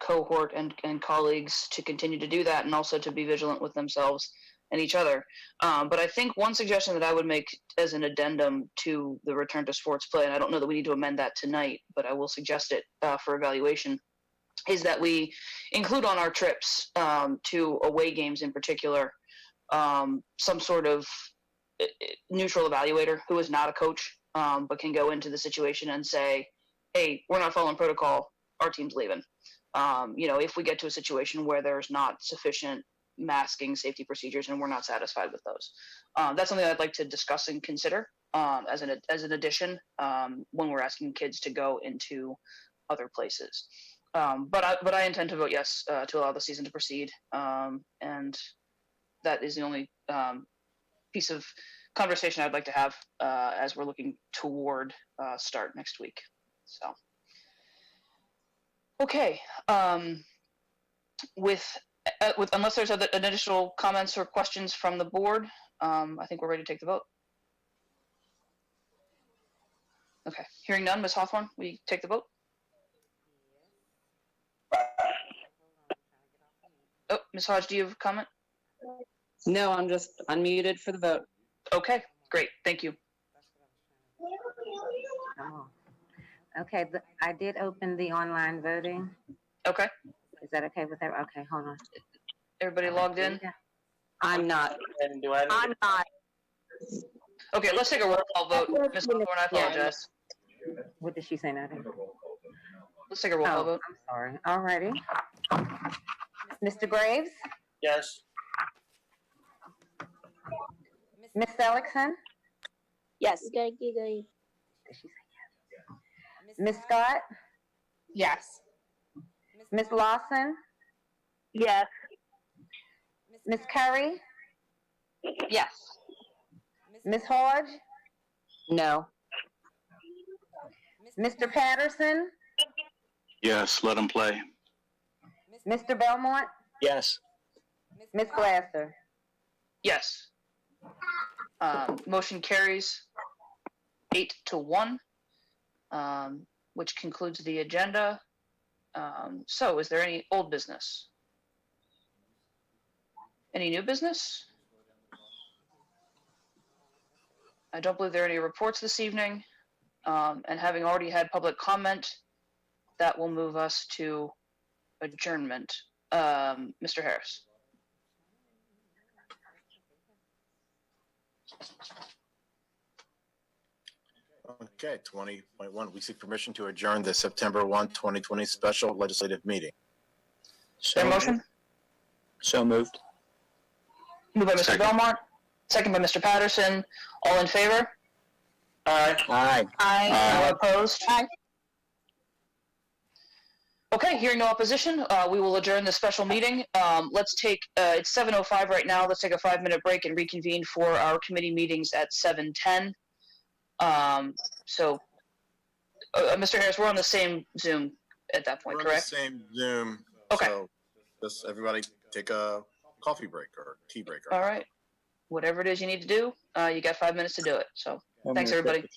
cohort and colleagues to continue to do that, and also to be vigilant with themselves and each other. But I think one suggestion that I would make as an addendum to the return to sports play, and I don't know that we need to amend that tonight, but I will suggest it for evaluation, is that we include on our trips to away games in particular some sort of neutral evaluator who is not a coach, but can go into the situation and say, hey, we're not following protocol, our team's leaving. If we get to a situation where there's not sufficient masking safety procedures and we're not satisfied with those. That's something I'd like to discuss and consider as an addition when we're asking kids to go into other places. But I intend to vote yes to allow the season to proceed, and that is the only piece of conversation I'd like to have as we're looking toward start next week. So, okay. With unless there's additional comments or questions from the board, I think we're ready to take the vote. Okay. Hearing none, Ms. Hawthorne, we take the vote. Oh, Ms. Hodge, do you have a comment? No, I'm just unmuted for the vote. Okay, great. Thank you. Oh. Okay, I did open the online voting. Okay. Is that okay with everyone? Okay, hold on. Everybody logged in? I'm not. And do I? I'm not. Okay, let's take a roll call vote. Ms. Hawthorne, I apologize. What did she say, Nadia? Let's take a roll call vote. I'm sorry. Alrighty. Mr. Graves? Yes. Miss Seligson? Yes. Did she say yes? Miss Scott? Yes. Miss Lawson? Yes. Miss Curry? Yes. Miss Hodge? No. Mr. Patterson? Yes, let them play. Mr. Belmont? Yes. Miss Glasser? Yes. Motion carries 8-1, which concludes the agenda. So is there any old business? Any new business? I don't believe there are any reports this evening. And having already had public comment, that will move us to adjournment. Mr. Harris. Okay, 20.1. We seek permission to adjourn the September 1, 2020 special legislative meeting. There a motion? So moved. Moved by Mr. Belmont, second by Mr. Patterson. All in favor? Aye. Aye. Aye. All opposed? Aye. Okay, hearing no opposition, we will adjourn the special meeting. Let's take, it's 7:05 right now. Let's take a 5-minute break and reconvene for our committee meetings at 7:10. So, Mr. Harris, we're on the same Zoom at that point, We're correct? on the same Zoom. Okay. So just everybody take a coffee break or tea break. All right. Whatever it is you need to do, you got 5 minutes to do it. So, thanks, everybody.